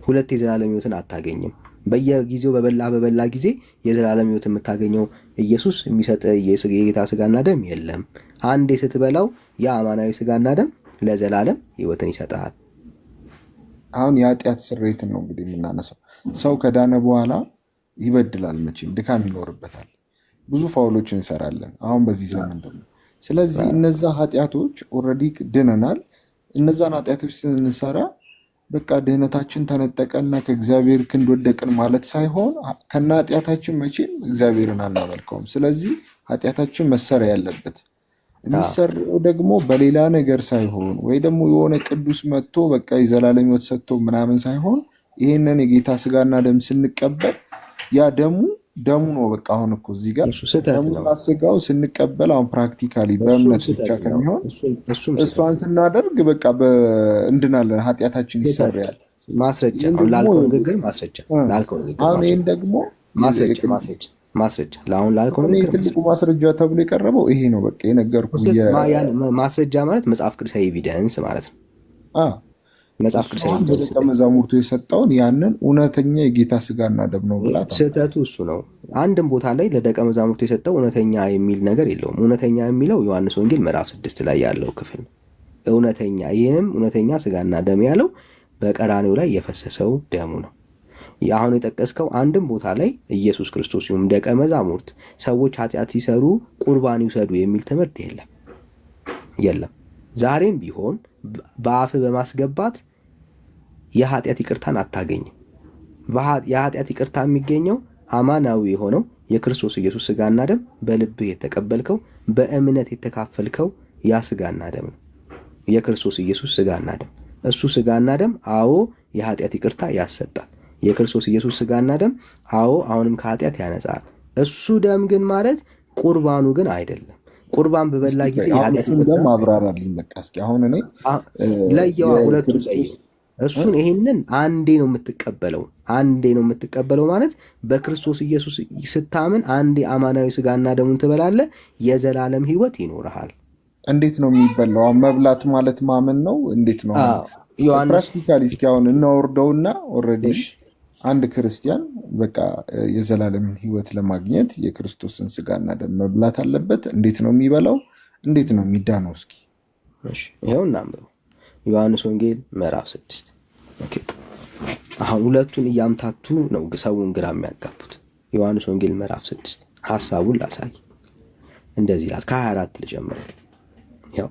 ሁለት የዘላለም ህይወትን አታገኝም። በየጊዜው በበላ ጊዜ የዘላለም ህይወት የምታገኘው ኢየሱስ የሚሰጥ የጌታ ስጋና ደም የለም። አንዴ ስትበላው ያ አማናዊ ስጋና ደም ለዘላለም ህይወትን ይሰጣል። አሁን የኃጢአት ስርየትን ነው እንግዲህ የምናነሳው። ሰው ከዳነ በኋላ ይበድላል፣ መቼም ድካም ይኖርበታል፣ ብዙ ፋውሎች እንሰራለን አሁን በዚህ ዘመን ደግሞ። ስለዚህ እነዛ ኃጢአቶች ኦልሬዲ ድነናል። እነዛን ኃጢአቶች ስንሰራ በቃ ድህነታችን ተነጠቀና ከእግዚአብሔር ክንድ ወደቅን ማለት ሳይሆን ከና ኃጢአታችን መቼም እግዚአብሔርን አናመልከውም። ስለዚህ ኃጢአታችን መሰሪያ ያለበት የሚሰራው ደግሞ በሌላ ነገር ሳይሆን ወይ ደግሞ የሆነ ቅዱስ መጥቶ በቃ የዘላለም ህይወት ሰጥቶ ምናምን ሳይሆን ይህንን የጌታ ስጋና ደም ስንቀበል ያ ደሙ ነው። በቃ አሁን እኮ እዚህ ጋር ደሙና ስጋው ስንቀበል አሁን ፕራክቲካሊ በእምነት ብቻ ከሚሆን እሷን ስናደርግ በቃ እንድናለን፣ ኃጢአታችን ይሰራል። ማስረጃ ላልከው ንግግር ማስረጃ ላልከው ንግግር አሁን ይህን ደግሞ ማስረጃ ለአሁን ላልከው ንግግር ትልቁ ማስረጃ ተብሎ የቀረበው ይሄ ነው። በቃ የነገርኩህ ማስረጃ ማለት መጽሐፍ ቅዱሳዊ ኤቪደንስ ማለት ነው። መጽሐፍ ቅዱሳዊ ደቀ መዛሙርቱ የሰጠውን ያንን እውነተኛ የጌታ ስጋና ደም ነው ብላ ስህተቱ እሱ ነው። አንድም ቦታ ላይ ለደቀ መዛሙርቱ የሰጠው እውነተኛ የሚል ነገር የለውም። እውነተኛ የሚለው ዮሐንስ ወንጌል ምዕራፍ 6 ላይ ያለው ክፍል እውነተኛ፣ ይህም እውነተኛ ስጋና ደም ያለው በቀራኔው ላይ የፈሰሰው ደሙ ነው። አሁን የጠቀስከው አንድም ቦታ ላይ ኢየሱስ ክርስቶስ ይሁን ደቀ መዛሙርት ሰዎች ኃጢአት ሲሰሩ ቁርባን ይውሰዱ የሚል ትምህርት የለም። ዛሬም ቢሆን በአፍ በማስገባት የኃጢአት ይቅርታን አታገኝም። የኃጢአት ይቅርታ የሚገኘው አማናዊ የሆነው የክርስቶስ ኢየሱስ ስጋና ደም በልብህ የተቀበልከው በእምነት የተካፈልከው ያ ስጋና ደም ነው። የክርስቶስ ኢየሱስ ስጋና ደም እሱ ስጋና ደም አዎ የኃጢአት ይቅርታ ያሰጣል። የክርስቶስ ኢየሱስ ስጋና ደም አዎ አሁንም ከኃጢአት ያነጻል። እሱ ደም ግን ማለት ቁርባኑ ግን አይደለም። ቁርባን በበላ ጊዜ እሱን ደም አብራራልኝ በቃ እስኪ። አሁን እኔ ለየዋ ሁለቱ እሱን ይሄንን አንዴ ነው የምትቀበለው ማለት በክርስቶስ ኢየሱስ ስታምን አንዴ አማናዊ ስጋና ደሙን ትበላለህ፣ የዘላለም ህይወት ይኖርሃል። እንዴት ነው የሚበላው? መብላት ማለት ማመን ነው። እንዴት ነው ፕራክቲካሊ? እስኪ አሁን እናወርደውና ኦልሬዲ አንድ ክርስቲያን በቃ የዘላለም ህይወት ለማግኘት የክርስቶስን ስጋና ደም መብላት አለበት። እንዴት ነው የሚበላው? እንዴት ነው የሚዳነው? እስኪ ይኸው እናንብበው። ዮሐንስ ወንጌል ምዕራፍ 6። አሁን ሁለቱን እያምታቱ ነው ሰውን ግራ የሚያጋቡት። ዮሐንስ ወንጌል ምዕራፍ 6 ሐሳቡን ላሳይ። እንደዚህ ይላል። ከ24 ልጀምር። ያው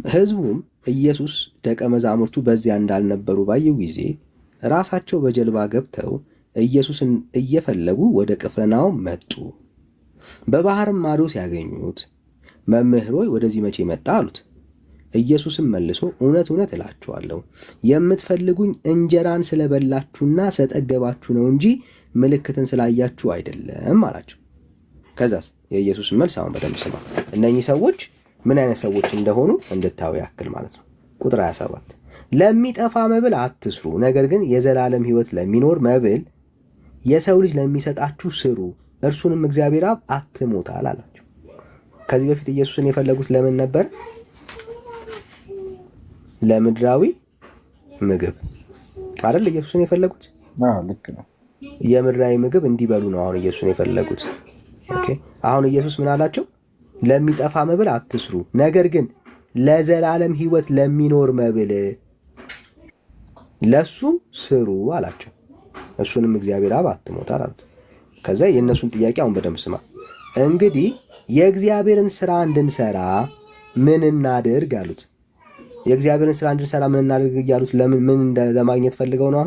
ህዝቡም ኢየሱስ ደቀ መዛሙርቱ በዚያ እንዳልነበሩ ባየው ጊዜ ራሳቸው በጀልባ ገብተው ኢየሱስን እየፈለጉ ወደ ቅፍርናሆም መጡ። በባህርም ማዶ ሲያገኙት መምህር ሆይ ወደዚህ መቼ መጣ አሉት። ኢየሱስም መልሶ እውነት እውነት እላችኋለሁ የምትፈልጉኝ እንጀራን ስለበላችሁና ስለጠገባችሁ ነው እንጂ ምልክትን ስላያችሁ አይደለም አላቸው። ከዛስ የኢየሱስ መልስ አሁን በደንብ ስማ። እነኚህ ሰዎች ምን አይነት ሰዎች እንደሆኑ እንድታዩ ያክል ማለት ነው። ቁጥር 27 ለሚጠፋ መብል አትስሩ፣ ነገር ግን የዘላለም ህይወት ለሚኖር መብል የሰው ልጅ ለሚሰጣችሁ ስሩ፣ እርሱንም እግዚአብሔር አብ አትሞታል አላቸው። ከዚህ በፊት ኢየሱስን የፈለጉት ለምን ነበር? ለምድራዊ ምግብ አይደል ኢየሱስን የፈለጉት? ልክ ነው። የምድራዊ ምግብ እንዲበሉ ነው አሁን ኢየሱስን የፈለጉት። ኦኬ አሁን ኢየሱስ ምን አላቸው? ለሚጠፋ መብል አትስሩ፣ ነገር ግን ለዘላለም ህይወት ለሚኖር መብል ለሱ ስሩ አላቸው። እሱንም እግዚአብሔር አብ አትሞታል አሉት። ከዛ የእነሱን ጥያቄ አሁን በደንብ ስማ። እንግዲህ የእግዚአብሔርን ስራ እንድንሰራ ምን እናድርግ አሉት። የእግዚአብሔርን ስራ እንድንሰራ ምን እናድርግ እያሉት ምን ለማግኘት ፈልገው ነው?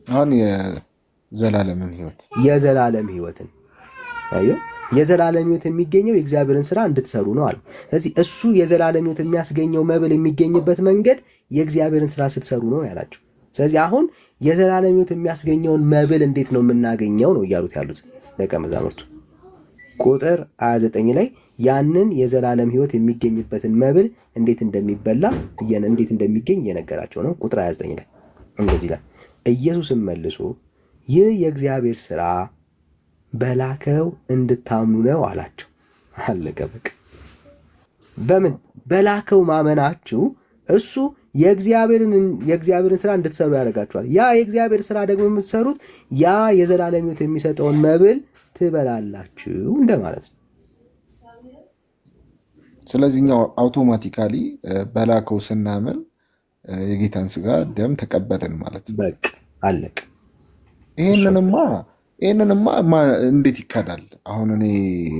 አሁን የዘላለም ህይወትን አዩ። የዘላለም ህይወት የሚገኘው የእግዚአብሔርን ስራ እንድትሰሩ ነው አሉ። ስለዚህ እሱ የዘላለም ህይወት የሚያስገኘው መብል የሚገኝበት መንገድ የእግዚአብሔርን ስራ ስትሰሩ ነው ያላቸው። ስለዚህ አሁን የዘላለም ሕይወት የሚያስገኘውን መብል እንዴት ነው የምናገኘው ነው እያሉት ያሉት ደቀ መዛሙርቱ። ቁጥር 29 ላይ ያንን የዘላለም ሕይወት የሚገኝበትን መብል እንዴት እንደሚበላ እንዴት እንደሚገኝ እየነገራቸው ነው። ቁጥር 29 ላይ እንደዚህ ላይ ኢየሱስም መልሶ ይህ የእግዚአብሔር ሥራ በላከው እንድታምኑ ነው አላቸው። አለቀ በቃ። በምን በላከው ማመናችሁ እሱ የእግዚአብሔርን ስራ እንድትሰሩ ያደርጋችኋል። ያ የእግዚአብሔር ስራ ደግሞ የምትሰሩት ያ የዘላለም ሕይወት የሚሰጠውን መብል ትበላላችሁ እንደማለት ነው። ስለዚህ እኛው አውቶማቲካሊ በላከው ስናምን የጌታን ስጋ ደም ተቀበልን ማለት ነው። በቃ አለቅ። ይህንንማ እንዴት ይካዳል? አሁን እኔ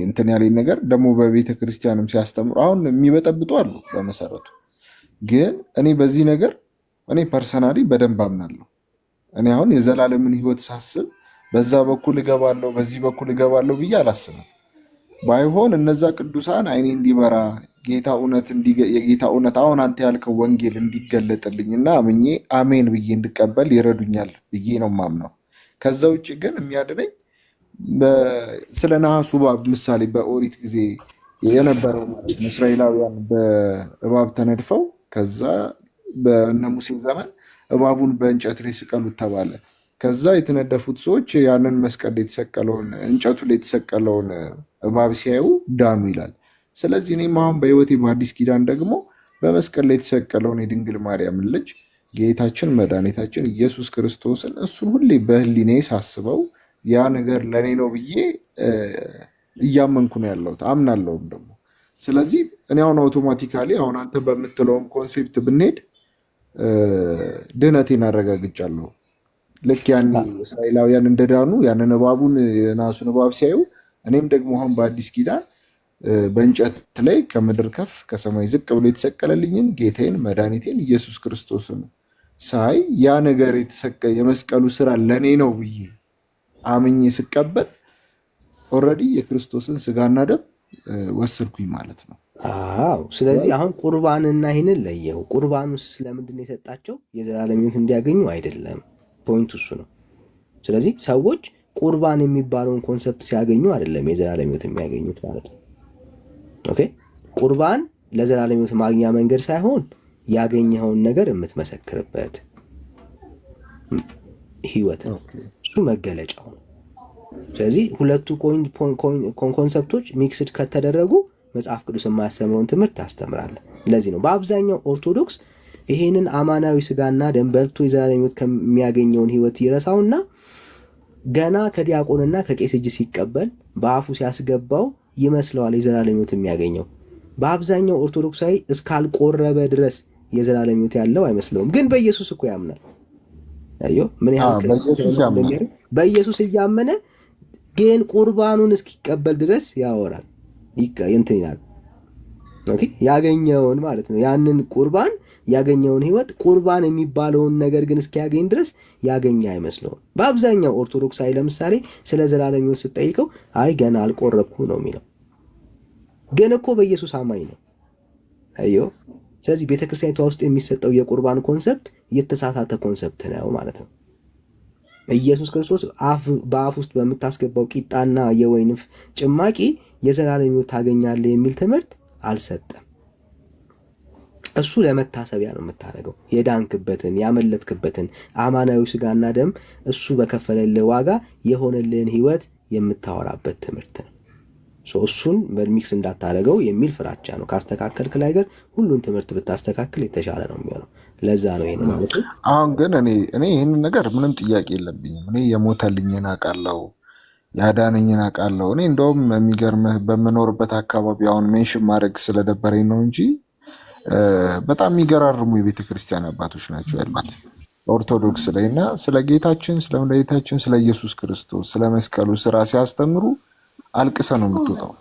እንትን ያለኝ ነገር ደግሞ በቤተ ክርስቲያንም ሲያስተምሩ አሁን የሚበጠብጡ አሉ። በመሰረቱ ግን እኔ በዚህ ነገር እኔ ፐርሰናሊ በደንብ አምናለሁ። እኔ አሁን የዘላለምን ሕይወት ሳስብ በዛ በኩል እገባለሁ በዚህ በኩል እገባለሁ ብዬ አላስብም። ባይሆን እነዛ ቅዱሳን አይኔ እንዲበራ የጌታ እውነት አሁን አንተ ያልከው ወንጌል እንዲገለጥልኝ እና አምኜ አሜን ብዬ እንድቀበል ይረዱኛል ብዬ ነው ማምነው። ከዛ ውጭ ግን የሚያድነኝ ስለ ነሐሱ እባብ ምሳሌ በኦሪት ጊዜ የነበረው ማለት ነው። እስራኤላውያን በእባብ ተነድፈው ከዛ በእነ ሙሴ ዘመን እባቡን በእንጨት ላይ ስቀሉት ተባለ። ከዛ የተነደፉት ሰዎች ያንን መስቀል ላይ የተሰቀለውን እንጨቱ ላይ የተሰቀለውን እባብ ሲያዩ ዳኑ ይላል። ስለዚህ እኔም አሁን በሕይወቴ በአዲስ ኪዳን ደግሞ በመስቀል ላይ የተሰቀለውን የድንግል ማርያምን ልጅ ጌታችን መድኃኒታችን ኢየሱስ ክርስቶስን እሱን ሁሌ በህሊኔ ሳስበው ያ ነገር ለእኔ ነው ብዬ እያመንኩ ነው ያለሁት፣ አምናለሁም ደግሞ። ስለዚህ እኔ አሁን አውቶማቲካሊ አሁን አንተ በምትለውም ኮንሴፕት ብንሄድ ድህነቴን አረጋግጫለሁ። ልክ ያን እስራኤላውያን እንደዳኑ ያንን እባቡን የናሱን እባብ ሲያዩ እኔም ደግሞ አሁን በአዲስ ኪዳን በእንጨት ላይ ከምድር ከፍ ከሰማይ ዝቅ ብሎ የተሰቀለልኝን ጌታዬን መድኃኒቴን ኢየሱስ ክርስቶስን ሳይ ያ ነገር የመስቀሉ ስራ ለእኔ ነው ብዬ አምኜ ስቀበል ኦልሬዲ የክርስቶስን ስጋና ደም ወሰድኩኝ ማለት ነው። አዎ። ስለዚህ አሁን ቁርባንና ይህንን ለየው። ቁርባኑ ስለምንድን ነው የሰጣቸው? የዘላለም ሕይወት እንዲያገኙ አይደለም። ፖይንቱ እሱ ነው። ስለዚህ ሰዎች ቁርባን የሚባለውን ኮንሰፕት ሲያገኙ አይደለም የዘላለም ሕይወት የሚያገኙት ማለት ነው። ኦኬ። ቁርባን ለዘላለም ሕይወት ማግኛ መንገድ ሳይሆን ያገኘኸውን ነገር የምትመሰክርበት ሕይወት ነው። እሱ መገለጫው ነው። ስለዚህ ሁለቱ ኮንሰፕቶች ሚክስድ ከተደረጉ መጽሐፍ ቅዱስ የማያስተምረውን ትምህርት ታስተምራለህ። ለዚህ ነው በአብዛኛው ኦርቶዶክስ ይሄንን አማናዊ ስጋና ደም በልቶ የዘላለም ሕይወት ከሚያገኘውን ሕይወት ይረሳውና ገና ከዲያቆንና ከቄስ እጅ ሲቀበል በአፉ ሲያስገባው ይመስለዋል የዘላለም ሕይወት የሚያገኘው። በአብዛኛው ኦርቶዶክሳዊ እስካልቆረበ ድረስ የዘላለም ሕይወት ያለው አይመስለውም። ግን በኢየሱስ እኮ ያምናል። አዮ ምን ያህል በኢየሱስ እያመነ ግን ቁርባኑን እስኪቀበል ድረስ ያወራል እንትን ይላል። ኦኬ። ያገኘውን ማለት ነው ያንን ቁርባን ያገኘውን ሕይወት ቁርባን የሚባለውን ነገር ግን እስኪያገኝ ድረስ ያገኘ አይመስለውም። በአብዛኛው ኦርቶዶክሳዊ ለምሳሌ ስለ ዘላለም ሕይወት ስትጠይቀው አይ ገና አልቆረብኩ ነው የሚለው። ግን እኮ በኢየሱስ አማኝ ነው። አዮ። ስለዚህ ቤተክርስቲያኒቷ ውስጥ የሚሰጠው የቁርባን ኮንሰፕት የተሳሳተ ኮንሰፕት ነው ማለት ነው። ኢየሱስ ክርስቶስ በአፍ ውስጥ በምታስገባው ቂጣና የወይን ጭማቂ የዘላለም ሕይወት ታገኛለህ የሚል ትምህርት አልሰጠም። እሱ ለመታሰቢያ ነው የምታደርገው። የዳንክበትን ያመለጥክበትን አማናዊ ስጋና ደም እሱ በከፈለልህ ዋጋ የሆነልህን ሕይወት የምታወራበት ትምህርት ነው። እሱን በሚክስ እንዳታደርገው የሚል ፍራቻ ነው። ካስተካከልክ ላይ ግን ሁሉን ትምህርት ብታስተካክል የተሻለ ነው የሚሆነው። ለዛ ነው ይሄን ማለት ነው። አሁን ግን እኔ ይህንን ነገር ምንም ጥያቄ የለብኝም። እኔ የሞተልኝን አውቃለሁ፣ ያዳነኝን አውቃለሁ። እኔ እንደውም የሚገርምህ በምኖርበት አካባቢ አሁን ሜንሽን ማድረግ ስለደበረኝ ነው እንጂ በጣም የሚገራርሙ የቤተ ክርስቲያን አባቶች ናቸው ያሉት ኦርቶዶክስ ላይ እና ስለ ጌታችን ስለ መድኃኒታችን ስለ ኢየሱስ ክርስቶስ ስለ መስቀሉ ስራ ሲያስተምሩ አልቅሰ ነው የምትወጣው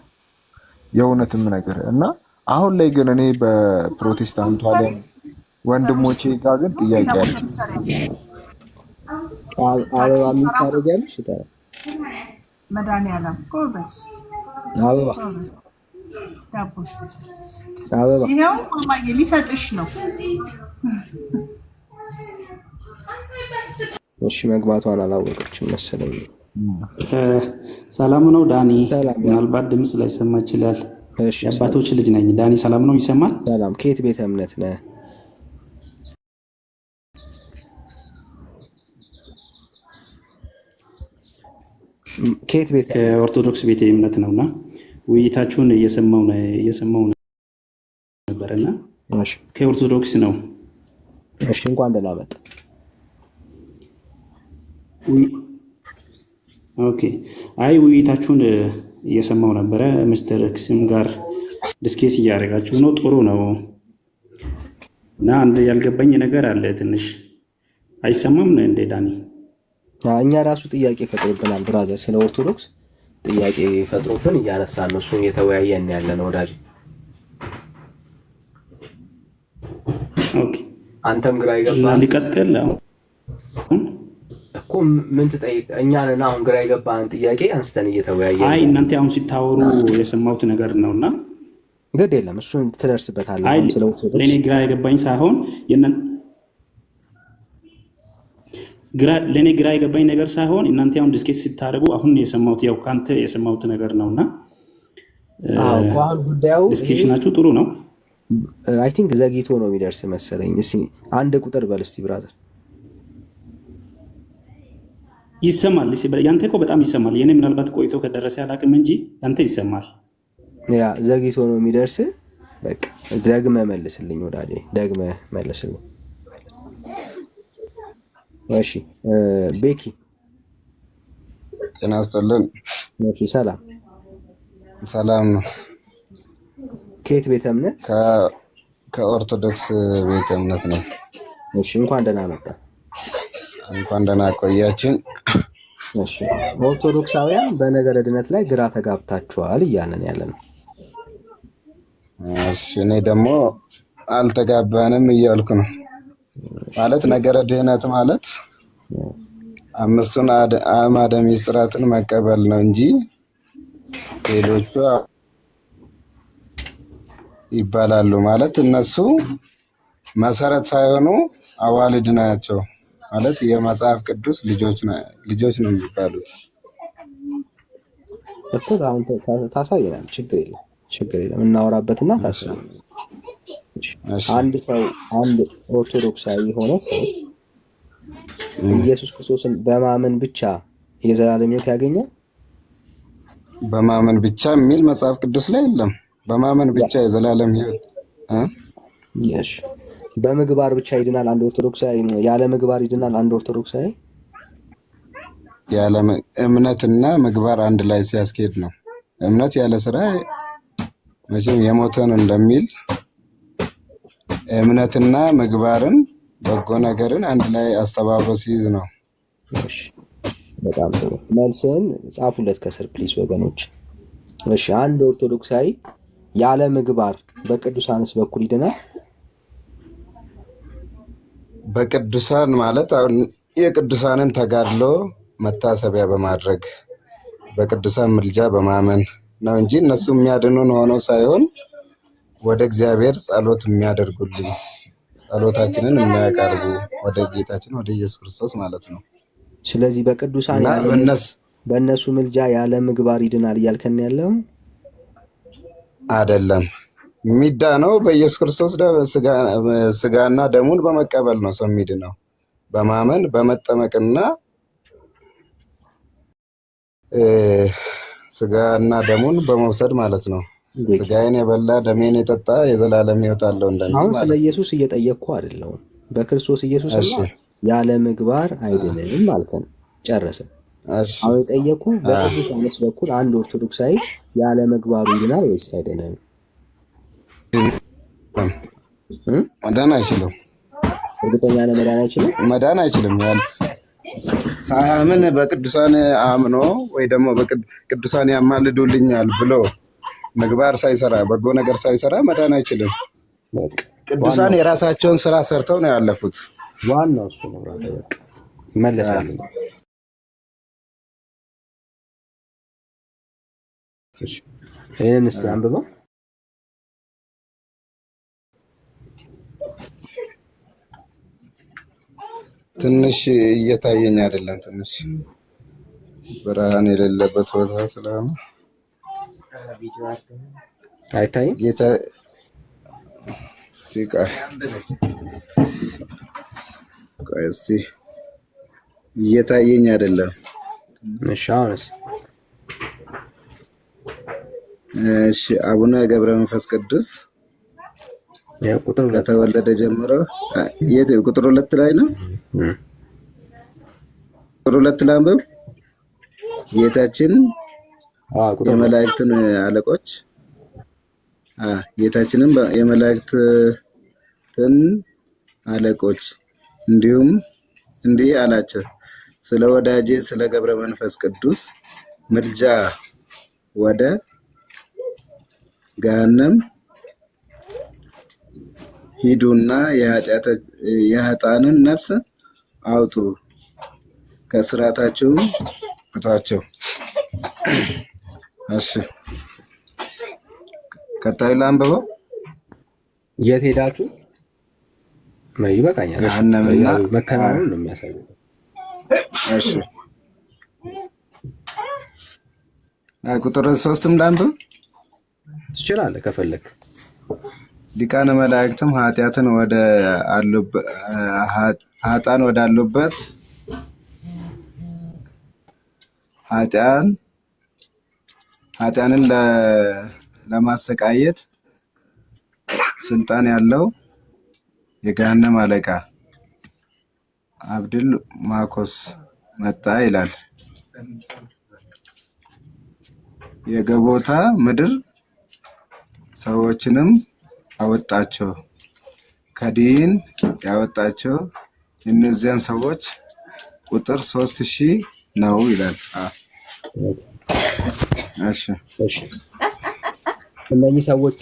የእውነትም ነገር እና አሁን ላይ ግን እኔ በፕሮቴስታንቱ ዓለም ወንድሞቼ ጋር ግን ጥያቄ አለ። አበባ የሚታረጋልሽ መድኃኒዓለም ጎበዝ አበባ ይኸው ማማዬ ሊሰጥሽ ነው። እሺ መግባቷን አላወቀችም መሰለኝ። ሰላም ነው ዳኒ? ምናልባት ድምፅ ላይ ሰማ ይችላል። የአባቶች ልጅ ነኝ ዳኒ። ሰላም ነው? ይሰማል? ሰላም። ከየት ቤተ እምነት ነህ? ከኦርቶዶክስ ቤተ እምነት ነውና ውይይታችሁን እየሰማው ነበርና ከኦርቶዶክስ ነው። እሺ እንኳን ደህና መጣ። ኦኬ። አይ ውይይታችሁን እየሰማው ነበረ። ሚስተር ክስም ጋር ዲስኬስ እያደረጋችሁ ነው። ጥሩ ነው። እና አንድ ያልገባኝ ነገር አለ ትንሽ። አይሰማም ነው እንዴ ዳኒ? እኛ ራሱ ጥያቄ ፈጥሮብናል ብራዘር። ስለ ኦርቶዶክስ ጥያቄ ፈጥሮብን እያነሳን ነው። እሱን እየተወያየን ያለ ነው ወዳጅ። ኦኬ። አንተም ግራ ይገባል። ሊቀጥል እኮ ምን ትጠይቅ? እኛንና አሁን ግራ የገባን ጥያቄ አንስተን እየተወያየን። አይ እናንተ አሁን ሲታወሩ የሰማሁት ነገር ነውና ግድ የለም እሱን ትደርስበታለህ። ስለ ኦርቶዶክስ ለእኔ ግራ የገባኝ ሳይሆን ለእኔ ግራ የገባኝ ነገር ሳይሆን እናንተ አሁን ዲስኬት ስታደርጉ አሁን የሰማሁት ያው ከአንተ የሰማሁት ነገር ነውና አሁን ጉዳዩ ዲስኬሽናችሁ ጥሩ ነው። አይ ቲንክ ዘግይቶ ነው የሚደርስ መሰለኝ። እስኪ አንድ ቁጥር በል እስኪ ብራዘር። ይሰማል? ያንተ እኮ በጣም ይሰማል። የኔ ምናልባት ቆይቶ ከደረሰ አላውቅም እንጂ ያንተ ይሰማል። ያ ዘግይቶ ነው የሚደርስ። በቃ ደግመህ መልስልኝ ወዳጄ፣ ደግመህ መልስልኝ። እሺ ቤኪ ጤና ይስጥልን። እሺ ሰላም ሰላም ነው። ከየት ቤተ እምነት? ከኦርቶዶክስ ቤተ እምነት ነው። እሺ እንኳን ደህና መጣ። እንኳን ደህና ቆያችን። እሺ ኦርቶዶክሳውያን በነገረ ድነት ላይ ግራ ተጋብታችኋል እያለን ያለ ነው። እሺ እኔ ደግሞ አልተጋባንም እያልኩ ነው። ማለት ነገረ ድህነት ማለት አምስቱን አዕማደ ምስጢራትን መቀበል ነው እንጂ ሌሎቹ ይባላሉ ማለት እነሱ መሰረት ሳይሆኑ አዋልድ ናቸው ማለት የመጽሐፍ ቅዱስ ልጆች ነው የሚባሉት እኮ። አሁን ታሳየናል። ችግር የለም እናወራበትና ታሳየናል። አንድ ኦርቶዶክሳዊ የሆነ ሰው ኢየሱስ ክርስቶስን በማመን ብቻ የዘላለም ሕይወት ያገኛል? በማመን ብቻ የሚል መጽሐፍ ቅዱስ ላይ የለም። በማመን ብቻ የዘላለም ሕይወት እሺ። በምግባር ብቻ ይድናል አንድ ኦርቶዶክሳዊ? ያለ ምግባር ይድናል አንድ ኦርቶዶክሳዊ? ያለ እምነትና ምግባር አንድ ላይ ሲያስኬድ ነው። እምነት ያለ ስራ መቼም የሞተ ነው እንደሚል እምነትና ምግባርን በጎ ነገርን አንድ ላይ አስተባብሮ ሲይዝ ነው። እሺ በጣም ጥሩ። መልስን ጻፉለት ከስር ፕሊስ ወገኖች። እሺ አንድ ኦርቶዶክሳዊ ያለ ምግባር በቅዱሳንስ በኩል ይድናል? በቅዱሳን ማለት አሁን የቅዱሳንን ተጋድሎ መታሰቢያ በማድረግ በቅዱሳን ምልጃ በማመን ነው እንጂ እነሱ የሚያድኑን ሆነው ሳይሆን ወደ እግዚአብሔር ጸሎት የሚያደርጉልን ጸሎታችንን የሚያቀርቡ ወደ ጌታችን ወደ ኢየሱስ ክርስቶስ ማለት ነው። ስለዚህ በቅዱሳን በእነሱ ምልጃ ያለ ምግባር ይድናል እያልከን ያለው አይደለም። የሚዳነው በኢየሱስ ክርስቶስ ስጋና ደሙን በመቀበል ነው። ሰው የሚድነው በማመን በመጠመቅና ስጋና ደሙን በመውሰድ ማለት ነው። ስጋዬን የበላ ደሜን የጠጣ የዘላለም ሕይወት አለው እንደሚል። አሁን ስለ ኢየሱስ እየጠየቅኩ አይደለሁም። በክርስቶስ ኢየሱስ ያለ ምግባር አይድንም አልከን፣ ጨረስን። አሁን የጠየቅኩ በቅዱሳንስ በኩል አንድ ኦርቶዶክሳዊ ያለ ምግባሩ ይድናል ወይስ አይድንም? መዳን አይችልም። እርግጠኛ ነህ መዳን አይችልም? መዳን አይችልም። ሳያምን በቅዱሳን አምኖ ወይ ደግሞ ቅዱሳን ያማልዱልኛል ብሎ ምግባር ሳይሰራ በጎ ነገር ሳይሰራ መዳን አይችልም። ቅዱሳን የራሳቸውን ስራ ሰርተው ነው ያለፉት። ዋናው እሱ ነው። ይመለሳል። ይሄን እስቲ አንብበው። ትንሽ እየታየኝ አይደለም። ትንሽ ብርሃን የሌለበት ቦታ ስለሆነ አይታይም። ጌታ እስቲ ቆይ እስቲ እየታየኝ አይደለም። እሺ አሁንስ? እሺ አቡነ ገብረ መንፈስ ቅዱስ ከተወለደ ጀምሮ የት ቁጥር 2 ላይ ነው? ቁጥር 2 ላይ አንብብ። ጌታችን የመላእክትን አለቆች ጌታችንም የመላእክትን አለቆች እንዲሁም እንዲህ አላቸው፣ ስለ ወዳጄ ስለ ገብረ መንፈስ ቅዱስ ምልጃ ወደ ገሃነም ሂዱና የኃጥአንን ነፍስ አውጡ፣ ከስራታቸውም ፍቷቸው። እሺ ቀጣዩ ላንብበው። የት ሄዳችሁ? ይበቃኛል። መከናወን ነው የሚያሳየው። እሺ ቁጥር 3ም ላንብብ። ትችላለህ ከፈለክ። ሊቃነ መላእክትም ኃጥአን ወዳሉበት ኃጥአንን ለማሰቃየት ስልጣን ያለው የገሃነም አለቃ አብድል ማኮስ መጣ ይላል። የገቦታ ምድር ሰዎችንም አወጣቸው። ከዲን ያወጣቸው እነዚያን ሰዎች ቁጥር 3000 ነው ይላል። እሺ እነዚህ ሰዎች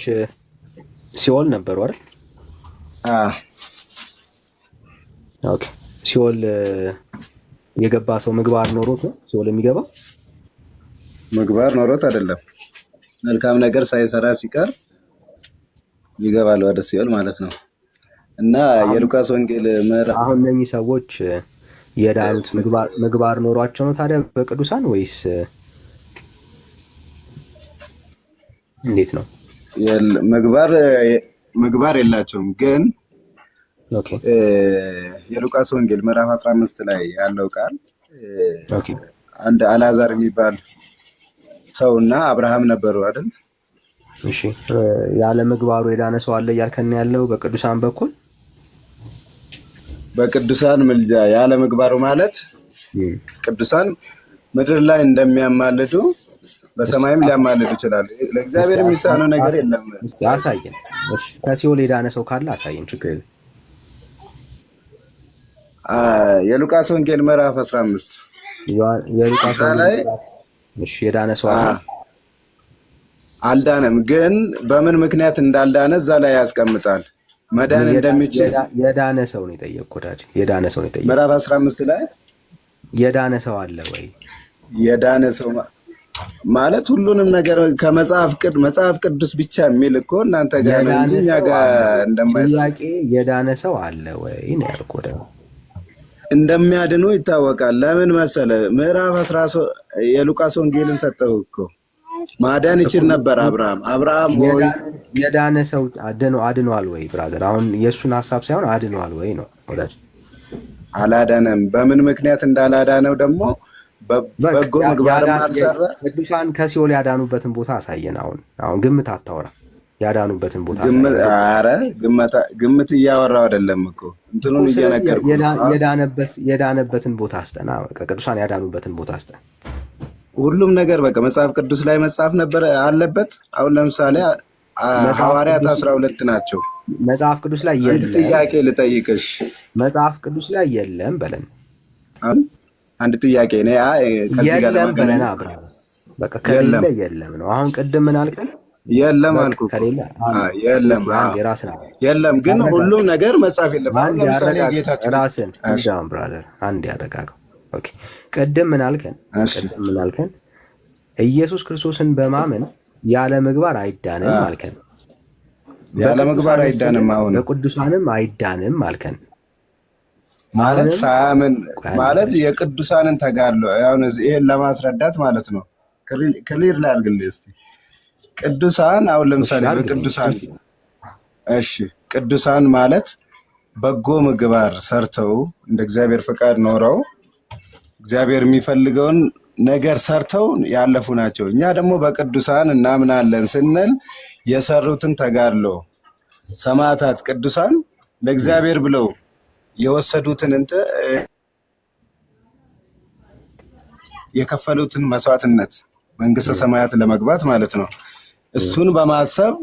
ሲኦል ነበሩ አይደል? ኦኬ። ሲኦል የገባ ሰው ምግባር ኖሮት ነው ሲኦል የሚገባው? ምግባር ኖሮት አይደለም። መልካም ነገር ሳይሰራ ሲቀር ይገባል ወደ ሲኦል ማለት ነው። እና የሉቃስ ወንጌል ምዕራፍ አሁን እነዚህ ሰዎች የዳኑት ምግባር ኖሯቸው ነው ታዲያ በቅዱሳን ወይስ እንዴት ነው? ምግባር የላቸውም። ግን የሉቃስ ወንጌል ምዕራፍ 15 ላይ ያለው ቃል አንድ አልዓዛር የሚባል ሰውና አብርሃም ነበሩ አይደል? እሺ ያለ ምግባሩ የዳነ ሰው አለ እያልከን ያለው በቅዱሳን በኩል? በቅዱሳን ምልጃ ያለ ምግባሩ ማለት ቅዱሳን ምድር ላይ እንደሚያማልዱ በሰማይም ሊያማልዱ ይችላሉ። ለእግዚአብሔር የሚሳነው ነገር የለም። አሳየን። እሺ ከሲኦል የዳነ ሰው ካለ አሳየን፣ ችግር የለም። የሉቃስ ወንጌል ምዕራፍ 15 የሉቃስ ላይ እሺ የዳነ ሰው አልዳነም፣ ግን በምን ምክንያት እንዳልዳነ እዛ ላይ ያስቀምጣል። መዳን እንደሚችል የዳነ ሰው ነው የጠየቅኩት አይደል? የዳነ ሰው ነው የጠየቅኩት። ምዕራፍ 15 ላይ የዳነ ሰው አለ ወይ? የዳነ ሰው ማለት ሁሉንም ነገር ከመጽሐፍ ቅዱስ ብቻ የሚል እኮ እናንተ ጋር ነው እንጂ እኛ ጋር እንደማይሳቅ የዳነ ሰው አለ ወይ ነው ያልኩት። እንደሚያድኑ ይታወቃል። ለምን መሰለ? ምዕራፍ 13 የሉቃስ ወንጌልን ሰጠው እኮ ማዳን ይችል ነበር አብርሃም ሆይ የዳነ ሰው አድኗል ወይ? ብራዘር አሁን የእሱን ሀሳብ ሳይሆን አድኗል ወይ ነው ወዳጅ። አላዳነም። በምን ምክንያት እንዳላዳነው ደግሞ በጎ ምግባርም አልሰራ። ቅዱሳን ከሲኦል ያዳኑበትን ቦታ አሳየን። አሁን ግምት አታወራ። ያዳኑበትን ቦታ ግምት እያወራው አይደለም እኮ እንትኑን እየነገርኩ የዳነበትን ቦታ አስጠና። ቅዱሳን ያዳኑበትን ቦታ አስጠና። ሁሉም ነገር በቃ መጽሐፍ ቅዱስ ላይ መጽሐፍ ነበር አለበት። አሁን ለምሳሌ ሐዋርያት 12 ናቸው። መጽሐፍ ቅዱስ ላይ የለም። አንድ ጥያቄ ልጠይቅሽ። መጽሐፍ ቅዱስ ላይ የለም በለን። አንድ ጥያቄ ነው ከዚህ ጋር ለማገናኘት አብራ በቃ ከሌለ የለም ነው። አሁን ቅድም ምን አልከን? የለም አልኩ። ከሌለ የለም ግን ሁሉም ነገር መጽሐፍ የለም። አሁን ለምሳሌ ጌታችን ራስን እንዳም ብራዘር አንድ ያረጋጋው። ኦኬ ቅድም ምን አልከን? ኢየሱስ ክርስቶስን በማመን ያለ ምግባር አይዳንም አልከን። ያለ ምግባር አይዳንም። አሁን በቅዱሳንም አይዳንም አልከን። ማለት ሳያምን ማለት የቅዱሳንን ተጋድሎ አሁን ይሄን ለማስረዳት ማለት ነው። ክሊር ላይ አድርግልኝ እስቲ። ቅዱሳን አሁን ለምሳሌ በቅዱሳን እሺ፣ ቅዱሳን ማለት በጎ ምግባር ሰርተው እንደ እግዚአብሔር ፈቃድ ኖረው እግዚአብሔር የሚፈልገውን ነገር ሰርተው ያለፉ ናቸው። እኛ ደግሞ በቅዱሳን እናምናለን ስንል የሰሩትን ተጋድሎ ሰማዕታት ቅዱሳን ለእግዚአብሔር ብለው የወሰዱትን የከፈሉትን መስዋዕትነት መንግስተ ሰማያት ለመግባት ማለት ነው። እሱን በማሰብ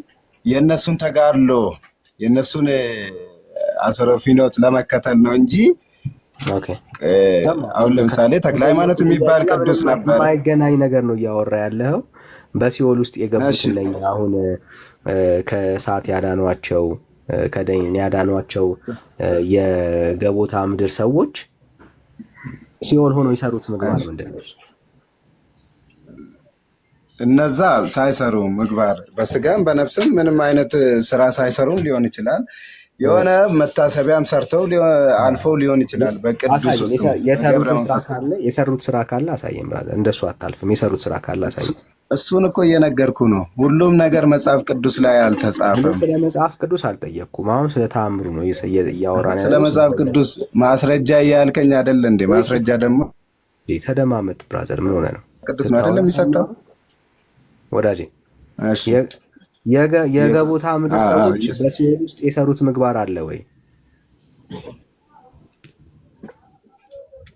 የነሱን ተጋድሎ የነሱን አስረፊኖት ለመከተል ነው እንጂ አሁን ለምሳሌ ተክለ ሃይማኖት የሚባል ቅዱስ ነበር። የማይገናኝ ነገር ነው እያወራ ያለው። በሲኦል ውስጥ የገቡት ነኝ አሁን ከእሳት ያዳኗቸው ከደይን ያዳኗቸው የገቦታ ምድር ሰዎች ሲኦል ሆኖ የሰሩት ምግባር ምንድን ነው? እነዛ ሳይሰሩ ምግባር በስጋም በነፍስም ምንም አይነት ስራ ሳይሰሩም ሊሆን ይችላል። የሆነ መታሰቢያም ሰርተው አልፈው ሊሆን ይችላል። በቅዱስ የሰሩት ስራ ካለ አሳየን ብራዘር። እንደሱ አታልፍም። የሰሩት ስራ ካለ አሳየን። እሱን እኮ እየነገርኩ ነው። ሁሉም ነገር መጽሐፍ ቅዱስ ላይ አልተጻፈም። ስለ መጽሐፍ ቅዱስ አልጠየቅኩም። አሁን ስለ ተአምሩ ነው እያወራን ያለው። ስለ መጽሐፍ ቅዱስ ማስረጃ እያልከኝ አይደለ እንዴ? ማስረጃ ደግሞ ተደማመጥ ብራዘር። ምን ሆነ ነው? ቅዱስ ነው አይደለም የሚሰጠው ወዳጄ። የገቦታ ምድር ሰዎች በሲኦል ውስጥ የሰሩት ምግባር አለ ወይ?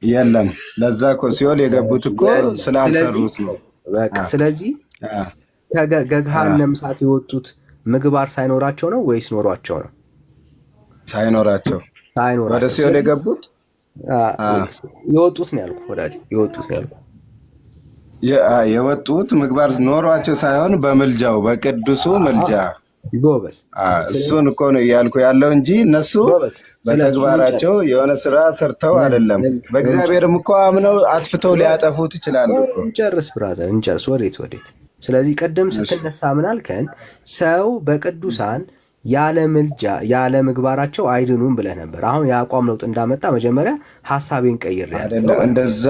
የለም። ለዛ እኮ ሲኦል የገቡት እኮ ስላልሰሩት ነው። በቃ ስለዚህ ከገሃነም እሳት የወጡት ምግባር ሳይኖራቸው ነው ወይስ ኖሯቸው ነው? ሳይኖራቸው ወደ ሲኦል የገቡት የወጡት ነው ያልኩ ወዳጄ፣ የወጡት ነው ያልኩ። የወጡት ምግባር ኖሯቸው ሳይሆን በምልጃው በቅዱሱ ምልጃ ጎበዝ። እሱን እኮ ነው እያልኩ ያለው እንጂ እነሱ በተግባራቸው የሆነ ስራ ሰርተው አይደለም። በእግዚአብሔርም እኮ አምነው አጥፍተው ሊያጠፉት ይችላሉ እኮ። እንጨርስ ብራዘር እንጨርስ። ወዴት? ስለዚህ ቅድም ስትነሳ ምን አልከን? ሰው በቅዱሳን ያለ ምልጃ ያለ ምግባራቸው አይድኑም ብለህ ነበር። አሁን የአቋም ለውጥ እንዳመጣ መጀመሪያ ሀሳቤን ቀይሬያለሁ። እንደዛ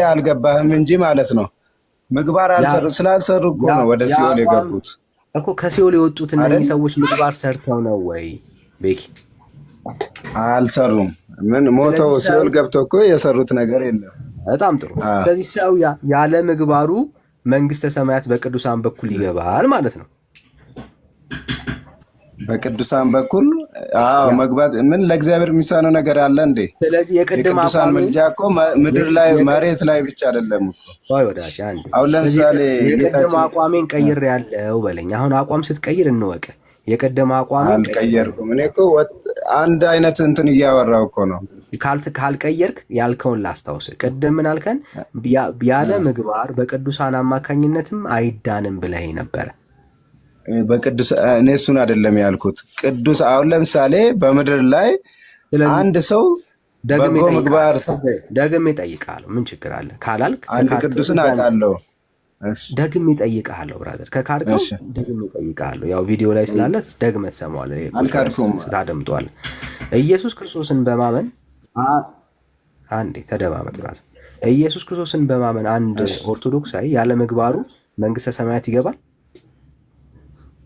አልገባህም እንጂ ማለት ነው። ምግባር ስላልሰሩ እኮ ነው ወደ ሲኦል የገቡት እኮ። ከሲኦል የወጡት እነዚህ ሰዎች ምግባር ሰርተው ነው ወይ ቤኪ? አልሰሩም። ምን ሞተው ሲኦል ገብተው እኮ የሰሩት ነገር የለም። በጣም ጥሩ። ስለዚህ ሰው ያለ ምግባሩ መንግስተ ሰማያት በቅዱሳን በኩል ይገባል ማለት ነው። በቅዱሳን በኩል መግባት ምን ለእግዚአብሔር የሚሳነው ነገር አለ እንዴ? ስለዚህ የቅዱሳን ምልጃ እኮ ምድር ላይ መሬት ላይ ብቻ አይደለም እኮ። አሁን ለምሳሌ የቀደመ አቋሜን ቀይሬያለሁ በለኝ። አሁን አቋም ስትቀይር እንወቅ። የቀደመ አቋሜን አልቀየርኩም። እኔ እኮ አንድ አይነት እንትን እያወራሁ እኮ ነው። ካልቀየርክ ያልከውን ላስታውስ። ቅድም ምን አልከን? ያለ ምግባር በቅዱሳን አማካኝነትም አይዳንም ብለኸኝ ነበረ። በቅዱስ እኔ እሱን አይደለም ያልኩት። ቅዱስ አሁን ለምሳሌ በምድር ላይ አንድ ሰው በጎ ምግባር ደግሜ እጠይቅሃለሁ። ምን ችግር አለ ካላልክ? አንድ ቅዱስን አውቃለሁ። ደግሜ እጠይቅሃለሁ ብራዘር። ከካድከው ደግሜ እጠይቅሃለሁ። ያው ቪዲዮ ላይ ስላለ ደግመህ ትሰማዋለህ። አልካድኩም፣ ታደምጠዋለህ። ኢየሱስ ክርስቶስን በማመን አንዴ ተደማመጥ ብራዘር። ኢየሱስ ክርስቶስን በማመን አንድ ኦርቶዶክሳዊ ያለ ምግባሩ መንግስተ ሰማያት ይገባል?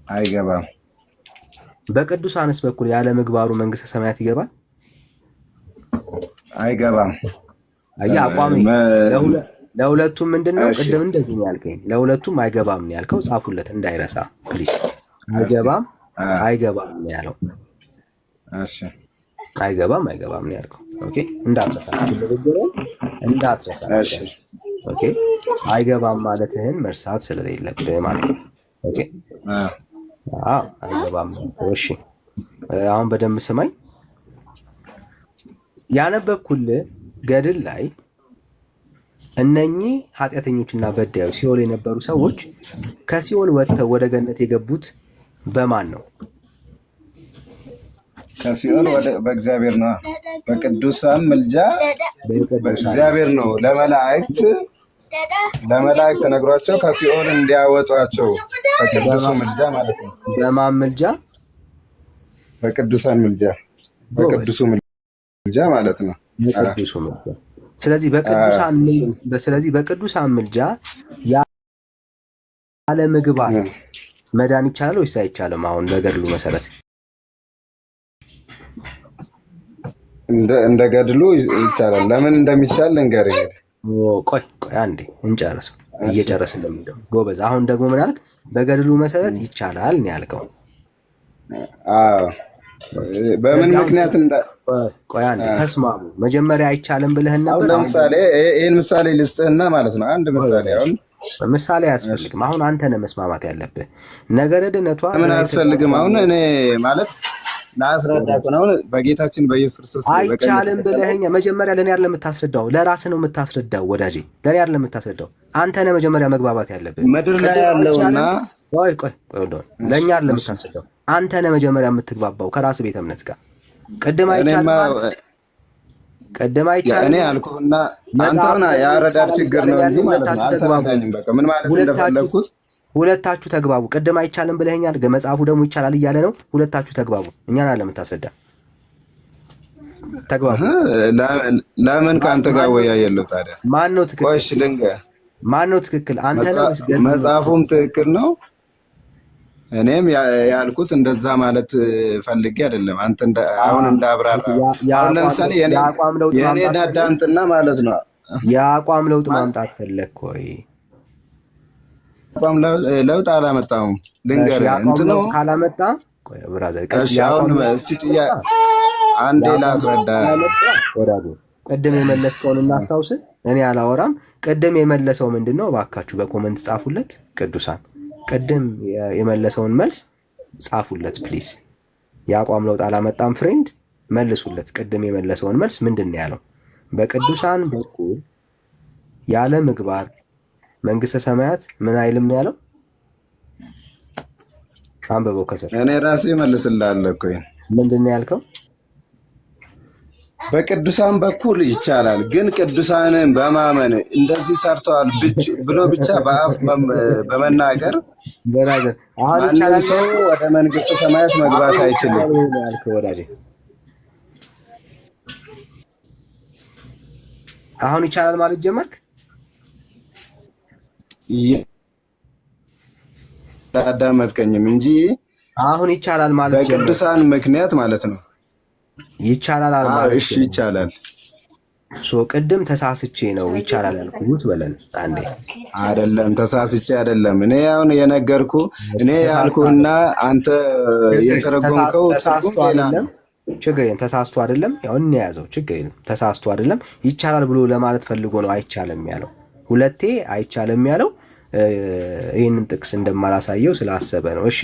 አይገባም። በቅዱሳንስ በኩል ያለ ምግባሩ መንግስተ ሰማያት ይገባል? አይገባም። አቋሚ ለሁለቱም ምንድነው? ቅድም እንደዚህ ነው ያልከኝ። ለሁለቱም አይገባም ነው ያልከው። ጻፉለት እንዳይረሳ ፕሊዝ። አይገባም ነው ያለው። እሺ፣ አይገባም ነው ያልከው። ኦኬ፣ እንዳትረሳ። እሺ፣ ኦኬ። አይገባም ማለትህን መርሳት ስለሌለብህ ማለት ነው። ኦኬ፣ አይገባም። እሺ፣ አሁን በደንብ ስማኝ። ያነበብኩልህ ገድል ላይ እነኚህ ኃጢአተኞችና በዳዮች ሲኦል የነበሩ ሰዎች ከሲኦል ወጥተው ወደ ገነት የገቡት በማን ነው? ከሲኦል በእግዚአብሔር ነው። በቅዱሳን ምልጃ በእግዚአብሔር ነው። ለመላእክት ተነግሯቸው ከሲኦል እንዲያወጧቸው በቅዱሱ ምልጃ ማለት ነው። በማን ምልጃ? በቅዱሳን ምልጃ። በቅዱሱ ምልጃ ማለት ነው። በቅዱሱ ምልጃ። ስለዚህ በቅዱሳን ምልጃ ያለ ምግባር መዳን ይቻላል ወይስ አይቻልም? አሁን በገድሉ መሰረት እንደ ገድሉ ይቻላል። ለምን እንደሚቻል ልንገርህ። ቆይ አንዴ እንጨርሰው። እየጨረስን ለምንድነው ጎበዝ? አሁን ደግሞ ምን አልክ? በገድሉ መሰረት ይቻላል ነው ያልከው። አዎ በምን ምክንያት ቆይ አንዴ ተስማሙ። መጀመሪያ አይቻልም ብለህ ነበር። አሁን ለምሳሌ ይሄን ምሳሌ ልስጥህና ማለት ነው። አንድ ምሳሌ አሁን ምሳሌ አያስፈልግም። አሁን አንተ ነህ መስማማት ያለብህ። ነገረ ድነቷ ምን አያስፈልግም? አሁን እኔ ማለት ላስረዳህ ነው። በጌታችን በኢየሱስ ክርስቶስ አይቻልም ብለኸኝ መጀመሪያ ለኔ አይደለም የምታስረዳው፣ ለራስህ ነው የምታስረዳው ወዳጄ። ለኔ አይደለም የምታስረዳው፣ አንተ ነህ መጀመሪያ መግባባት ያለብህ። ምድር ላይ ያለውና ቆይ ለኛ አይደለም የምታስረዳው፣ አንተ ነህ መጀመሪያ የምትግባባው ከራስህ ቤተ እምነት ጋር። ቅድም አይቻልም እኔ አልኩህና አንተና የአረዳድ ችግር ነው እንጂ ማለት ነው። አልተግባባኝም። በቃ ምን ማለት እንደፈለኩት ሁለታችሁ ተግባቡ። ቅድም አይቻልም ብለኸኛል፣ መጽሐፉ ደግሞ ይቻላል እያለ ነው። ሁለታችሁ ተግባቡ። እኛን አለ የምታስረዳ ተግባቡ። ለምን ከአንተ ጋር ወያየለው ታዲያ? ማን ነው ትክክል? ቆይ እሺ ልንገርህ፣ ማን ነው ትክክል? አንተ ነው ወይስ ገድሉ? መጽሐፉም ትክክል ነው። እኔም ያልኩት እንደዛ ማለት ፈልጌ አይደለም። አንተ አሁን እንዳብራራ አሁን ለምሳሌ የኔ ዳዳንትና ማለት ነው የአቋም ለውጥ ማምጣት ፈለግክ ወይ? አቋም ለውጥ አላመጣሁም። ልንገርህ እንትን ነው ካላመጣ ቆይ ብራዘር፣ እሺ አሁን እስቲ አንዴ ላስረዳ። ወዳጆ ቅድም የመለስከውን እናስታውስ። እኔ አላወራም። ቅድም የመለሰው ምንድነው? እባካችሁ በኮመንት ጻፉለት። ቅዱሳን ቅድም የመለሰውን መልስ ጻፉለት ፕሊዝ። የአቋም ለውጥ አላመጣም ፍሬንድ፣ መልሱለት። ቅድም የመለሰውን መልስ ምንድን ነው ያለው? በቅዱሳን በኩል ያለ ምግባር መንግስተ ሰማያት ምን አይልም ነው ያለው? አንብበው ከስር። እኔ ራሴ መልስልሃለሁ እኮ። ምንድን ነው ያልከው? በቅዱሳን በኩል ይቻላል፣ ግን ቅዱሳንን በማመን እንደዚህ ሰርተዋል ብሎ ብቻ በአፍ በመናገር ማንም ሰው ወደ መንግስተ ሰማያት መግባት አይችልም። አሁን ይቻላል ማለት ጀመርክ? አዳመጥከኝም እንጂ አሁን ይቻላል ማለት በቅዱሳን ምክንያት ማለት ነው። ይቻላል ማለት እሺ ይቻላል። ቅድም ተሳስቼ ነው ይቻላል ያልኩት በለን አንዴ። አይደለም ተሳስቼ አይደለም። እኔ አሁን የነገርኩ እኔ ያልኩና አንተ የተረጎምከው ተሳስቶ አይደለም። ችግር የለም። ተሳስቶ አይደለም። ያው እንያዘው ችግር የለም። ተሳስቶ አይደለም። ይቻላል ብሎ ለማለት ፈልጎ ነው አይቻልም ያለው። ሁለቴ አይቻልም ያለው ይህንን ጥቅስ እንደማላሳየው ስላሰበ ነው። እሺ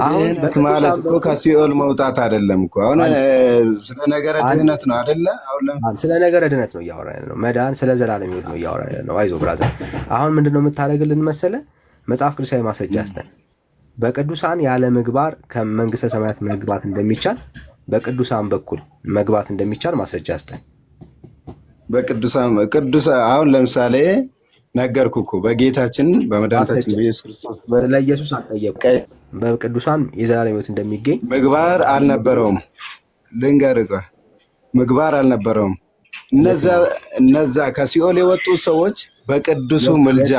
አሁን ማለት እኮ ከሲኦል መውጣት አይደለም እኮ አሁን ስለ ነገረ ድህነት ነው አይደለ? አሁን ስለ ነገረ ድህነት ነው እያወራን ነው። መዳን ስለ ዘላለም ሕይወት ነው እያወራን ነው። አይዞህ ብራዘር። አሁን ምንድነው የምታደርግልን መሰለ? መጽሐፍ ቅዱሳዊ ማስረጃ አስተን በቅዱሳን ያለ ምግባር ከመንግስተ ሰማያት መግባት እንደሚቻል፣ በቅዱሳን በኩል መግባት እንደሚቻል ማስረጃ አስተን። በቅዱሳን አሁን ለምሳሌ ነገርኩ እኮ በጌታችን በመድኃኒታችን በኢየሱስ ክርስቶስ ለኢየሱስ አልጠየቅኩም። በቅዱሳን የዘላለም ሕይወት እንደሚገኝ ምግባር አልነበረውም። ልንገርህ፣ ምግባር አልነበረውም። እነዛ ከሲኦል የወጡ ሰዎች በቅዱሱ ምልጃ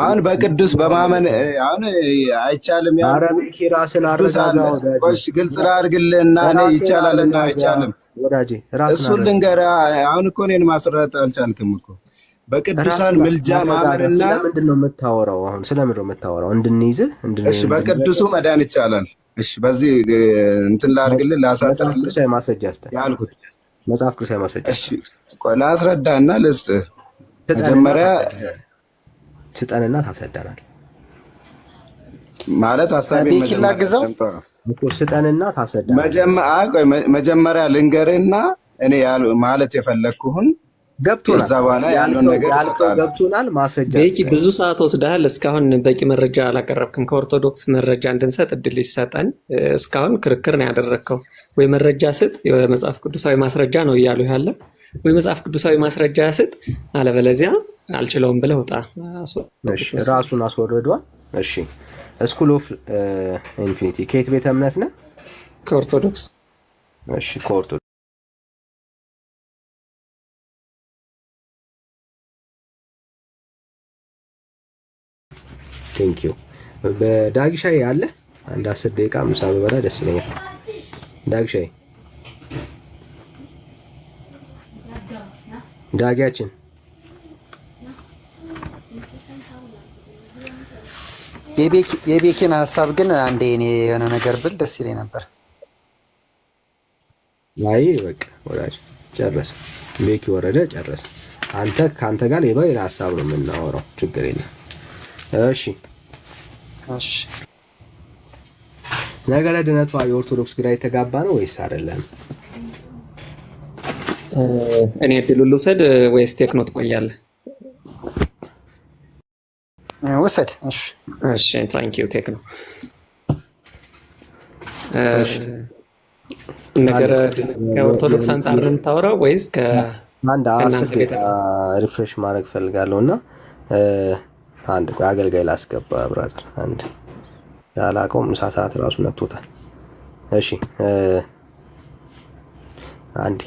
አሁን በቅዱስ በማመን አሁን አይቻልም። ግልጽ ላድርግልህና እኔ ይቻላልና አይቻልም እሱን ልንገርህ። አሁን እኮ እኔን ማስረዳት አልቻልክም እኮ። በቅዱሳን ምልጃ ማመንና ስለምንድን ነው የምታወራው? አሁን ስለምንድን ነው የምታወራው? እንድንይዝህ እሺ፣ በቅዱሱ መዳን ይቻላል። እሺ፣ በዚህ እንትን ላድርግልህ፣ ላሳጥርልህ ማስረጃ ያልኩት መጽሐፍ ቅዱሳዊ ማስረጃ። እሺ፣ ቆይ ላስረዳና ልስጥህ። መጀመሪያ ስጠንና ታስረዳናል ማለት ሀሳቤን ስጠንና ታስረዳናል። መጀመሪያ ልንገርህና እኔ ማለት የፈለግኩህን ገብቶናል። ከዛ በኋላ ያለውን ነገር ገብቶናል። ማስረጃ በቂ ብዙ ሰዓት ወስደሃል። እስካሁን በቂ መረጃ አላቀረብክም። ከኦርቶዶክስ መረጃ እንድንሰጥ እድል ይሰጠን። እስካሁን ክርክር ነው ያደረግከው። ወይ መረጃ ስጥ፣ የመጽሐፍ ቅዱሳዊ ማስረጃ ነው እያሉ ያለ፣ ወይ መጽሐፍ ቅዱሳዊ ማስረጃ ስጥ፣ አለበለዚያ አልችለውም ብለህ ውጣ። ራሱን አስወርዷል። እሺ፣ ስኩል ኦፍ ኢንፊኒቲ ከየት ቤተ እምነት ነህ? ከኦርቶዶክስ። እሺ ከኦርቶዶክስ ቴንክ ዩ። በዳግሻይ አለ አንድ 10 ደቂቃ ምሳ በበላ ደስ ይለኛል። ዳግሻይ ዳጊያችን የቤኪን ሀሳብ ግን አንዴ እኔ የሆነ ነገር ብል ደስ ይለኝ ነበር። አይ በቃ ወዳጅ ጨረሰ። ቤኪ ወረደ ጨረሰ። አንተ ከአንተ ጋር ሌላ ሀሳብ ነው የምናወራው፣ ችግር የለም። እሺ እሺ ነገረ ድነቷ የኦርቶዶክስ ግራ የተጋባ ነው ወይስ አይደለም? እኔ እድሉን ልውሰድ ወይስ ቴክኖ ትቆያለህ? ውሰድ። እሺ እሺ ታንክ ዩ ቴክኖ። ነገረ ከኦርቶዶክስ አንጻር ነው የምታወራው ወይስ አንድ 10 ደቂቃ ሪፍሬሽ ማድረግ ፈልጋለሁ እና አንድ አገልጋይ ላስገባ ብራዘር። አንድ ያላቀውም ምሳ ሰዓት ራሱ ነክቶታል። እሺ አንዴ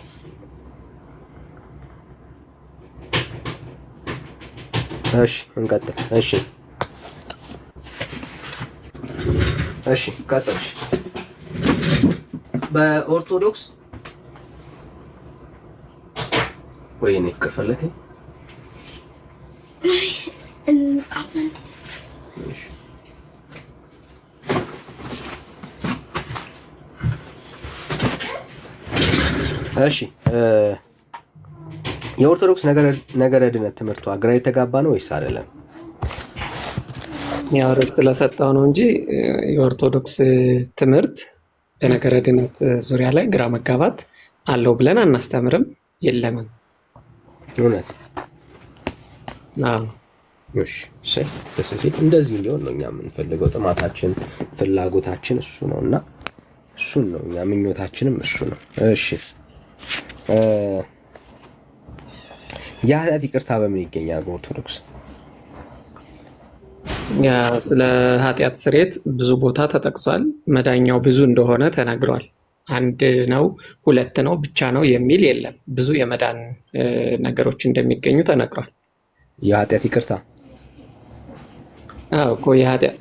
እሺ እንቀጥል። እሺ ቀጥል። በኦርቶዶክስ ወይኔ ከፈለከኝ እሺ የኦርቶዶክስ ነገረ ድነት ትምህርቷ ግራ የተጋባ ነው ወይስ አይደለም? ያው ርዕስ ስለሰጠው ነው እንጂ የኦርቶዶክስ ትምህርት በነገረ ድነት ዙሪያ ላይ ግራ መጋባት አለው ብለን አናስተምርም፣ የለምም። እውነት? አዎ። እሺ እንደዚህ እንዲሆን ነው እኛ የምንፈልገው። ጥማታችን ፍላጎታችን እሱ ነው እና እሱን ነው እኛ ምኞታችንም እሱ ነው። እሺ የኃጢአት ይቅርታ በምን ይገኛል በኦርቶዶክስ? ያ ስለ ኃጢአት ስርየት ብዙ ቦታ ተጠቅሷል። መዳኛው ብዙ እንደሆነ ተነግሯል። አንድ ነው፣ ሁለት ነው፣ ብቻ ነው የሚል የለም። ብዙ የመዳን ነገሮች እንደሚገኙ ተነግሯል። የኃጢአት ይቅርታ እኮ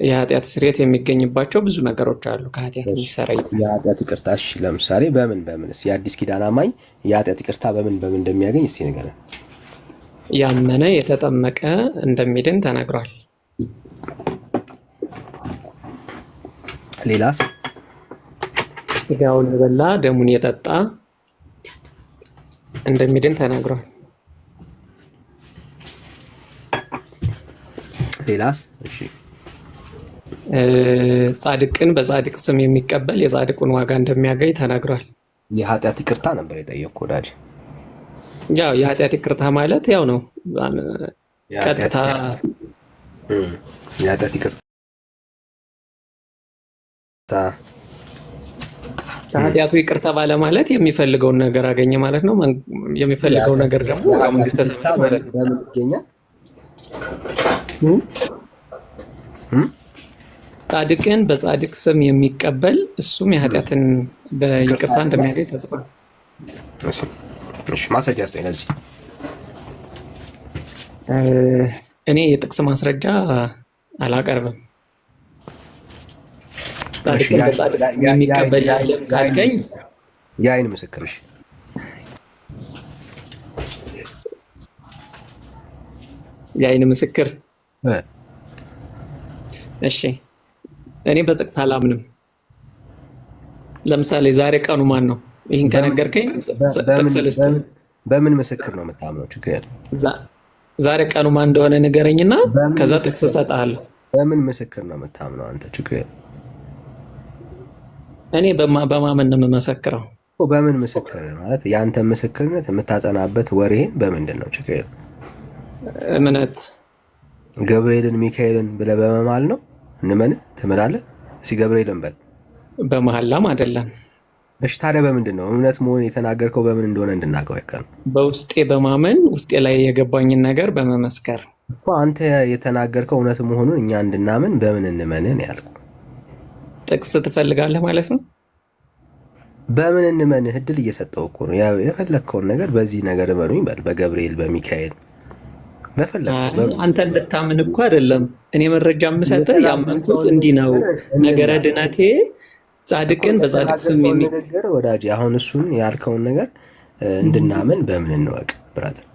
የኃጢአት ስርየት የሚገኝባቸው ብዙ ነገሮች አሉ። ከኃጢአት የሚሰረይ የኃጢአት ይቅርታ። እሺ ለምሳሌ በምንስ የአዲስ ኪዳን አማኝ የኃጢአት ይቅርታ በምን እንደሚያገኝ እስቲ ንገረን። ያመነ የተጠመቀ እንደሚድን ተነግሯል። ሌላስ? ስጋውን የበላ ደሙን የጠጣ እንደሚድን ተነግሯል። ሌላስ? እሺ ጻድቅን በጻድቅ ስም የሚቀበል የጻድቁን ዋጋ እንደሚያገኝ ተነግሯል። የኃጢአት ይቅርታ ነበር የጠየቅኩት ወዳጅ። ያው የኃጢአት ይቅርታ ማለት ያው ነው ቀጥታ የኃጢአት ይቅርታ ከኃጢአቱ ይቅርታ ባለ ማለት የሚፈልገውን ነገር አገኘ ማለት ነው። የሚፈልገው ነገር ደግሞ መንግስተ ሰማያት ማለት ነው። በምን ይገኛል? ጻድቅን በጻድቅ ስም የሚቀበል እሱም የኃጢአትን በይቅርታ እንደሚያገኝ ተጽፏል። እሺ ማስረጃ አስጠኝ ለዚህ። እኔ የጥቅስ ማስረጃ አላቀርብም። ጻድቅን በጻድቅ ስም የሚቀበል ያለም ካልከኝ የዓይን ምስክርሽ የዓይን ምስክር። እሺ እኔ በጥቅስ አላምንም። ለምሳሌ ዛሬ ቀኑ ማን ነው? ይህን ከነገርከኝ ጥቅስ ልስጥ። በምን ምስክር ነው የምታምነው? ችግር የለም። ዛሬ ቀኑ ማን እንደሆነ ንገረኝና ከዛ ጥቅስ እሰጥሃለሁ። በምን ምስክር ነው የምታምነው አንተ? ችግር የለም። እኔ በማመን ነው የምመሰክረው። በምን ምስክር ማለት የአንተ ምስክርነት የምታጸናበት ወሬን በምንድን ነው? ችግር የለም። እምነት ገብርኤልን ሚካኤልን ብለህ በመማል ነው እንመን ትምላለህ? እስኪ ገብርኤልን በል። በመሐላም አይደለም። እሺ ታዲያ በምንድን ነው እምነት መሆን የተናገርከው? በምን እንደሆነ እንድናውቀው ያካል። በውስጤ በማመን ውስጤ ላይ የገባኝን ነገር በመመስከር እኮ አንተ የተናገርከው እውነት መሆኑን እኛ እንድናምን በምን እንመንን ያልኩ። ጥቅስ ትፈልጋለህ ማለት ነው? በምን እንመንህ? እድል እየሰጠው እኮ ነው። የፈለግከውን ነገር በዚህ ነገር እመኑኝ በል፣ በገብርኤል በሚካኤል በፈለግከው። አንተ እንድታምን እኮ አይደለም እኔ መረጃ የምሰጥህ፣ ያመንኩት እንዲህ ነው። ነገረ ድነቴ ጻድቅን በጻድቅ ስም የሚነገር ወዳጅ። አሁን እሱን ያልከውን ነገር እንድናምን በምን እንወቅ ብራዘር?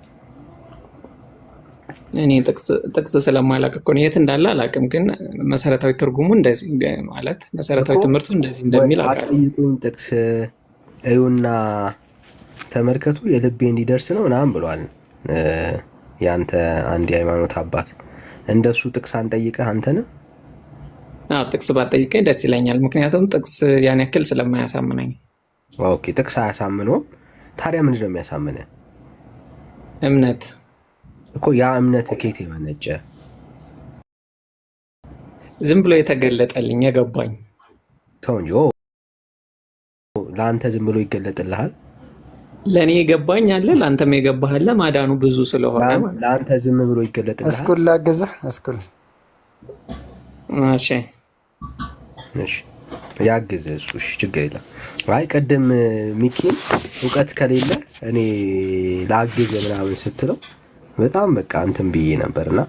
እኔ ጥቅስ ስለማላውቅ እኮ ነው፣ የት እንዳለ አላውቅም። ግን መሰረታዊ ትርጉሙ እንደዚህ ማለት መሰረታዊ ትምህርቱ እንደዚህ እንደሚል አውቃለሁ። አጠይቁኝ ጥቅስ እዩና ተመልከቱ የልቤ እንዲደርስ ነው ምናምን ብሏል ያንተ አንድ የሃይማኖት አባት። እንደሱ ጥቅስ አንጠይቀህ አንተንም? ጥቅስ ባጠይቀኝ ደስ ይለኛል። ምክንያቱም ጥቅስ ያን ያክል ስለማያሳምነኝ። ኦኬ፣ ጥቅስ አያሳምነውም። ታዲያ ምንድን ነው የሚያሳምነህ? እምነት እኮ። ያ እምነት ከየት የመነጨ? ዝም ብሎ የተገለጠልኝ የገባኝ። ተው እንጂ ለአንተ ዝም ብሎ ይገለጥልሃል? ለእኔ የገባኝ አለ፣ ለአንተም የገባህ አለ። ማዳኑ ብዙ ስለሆነ ለአንተ ዝም ብሎ ይገለጥልሃል። እስኩል ላገዘህ እስኩል እሺ ያግዝ እሱ። እሺ ችግር የለም። አይ ቅድም ሚኪን እውቀት ከሌለ እኔ ላግዝ ምናምን ስትለው በጣም በቃ እንትን ብዬ ነበርና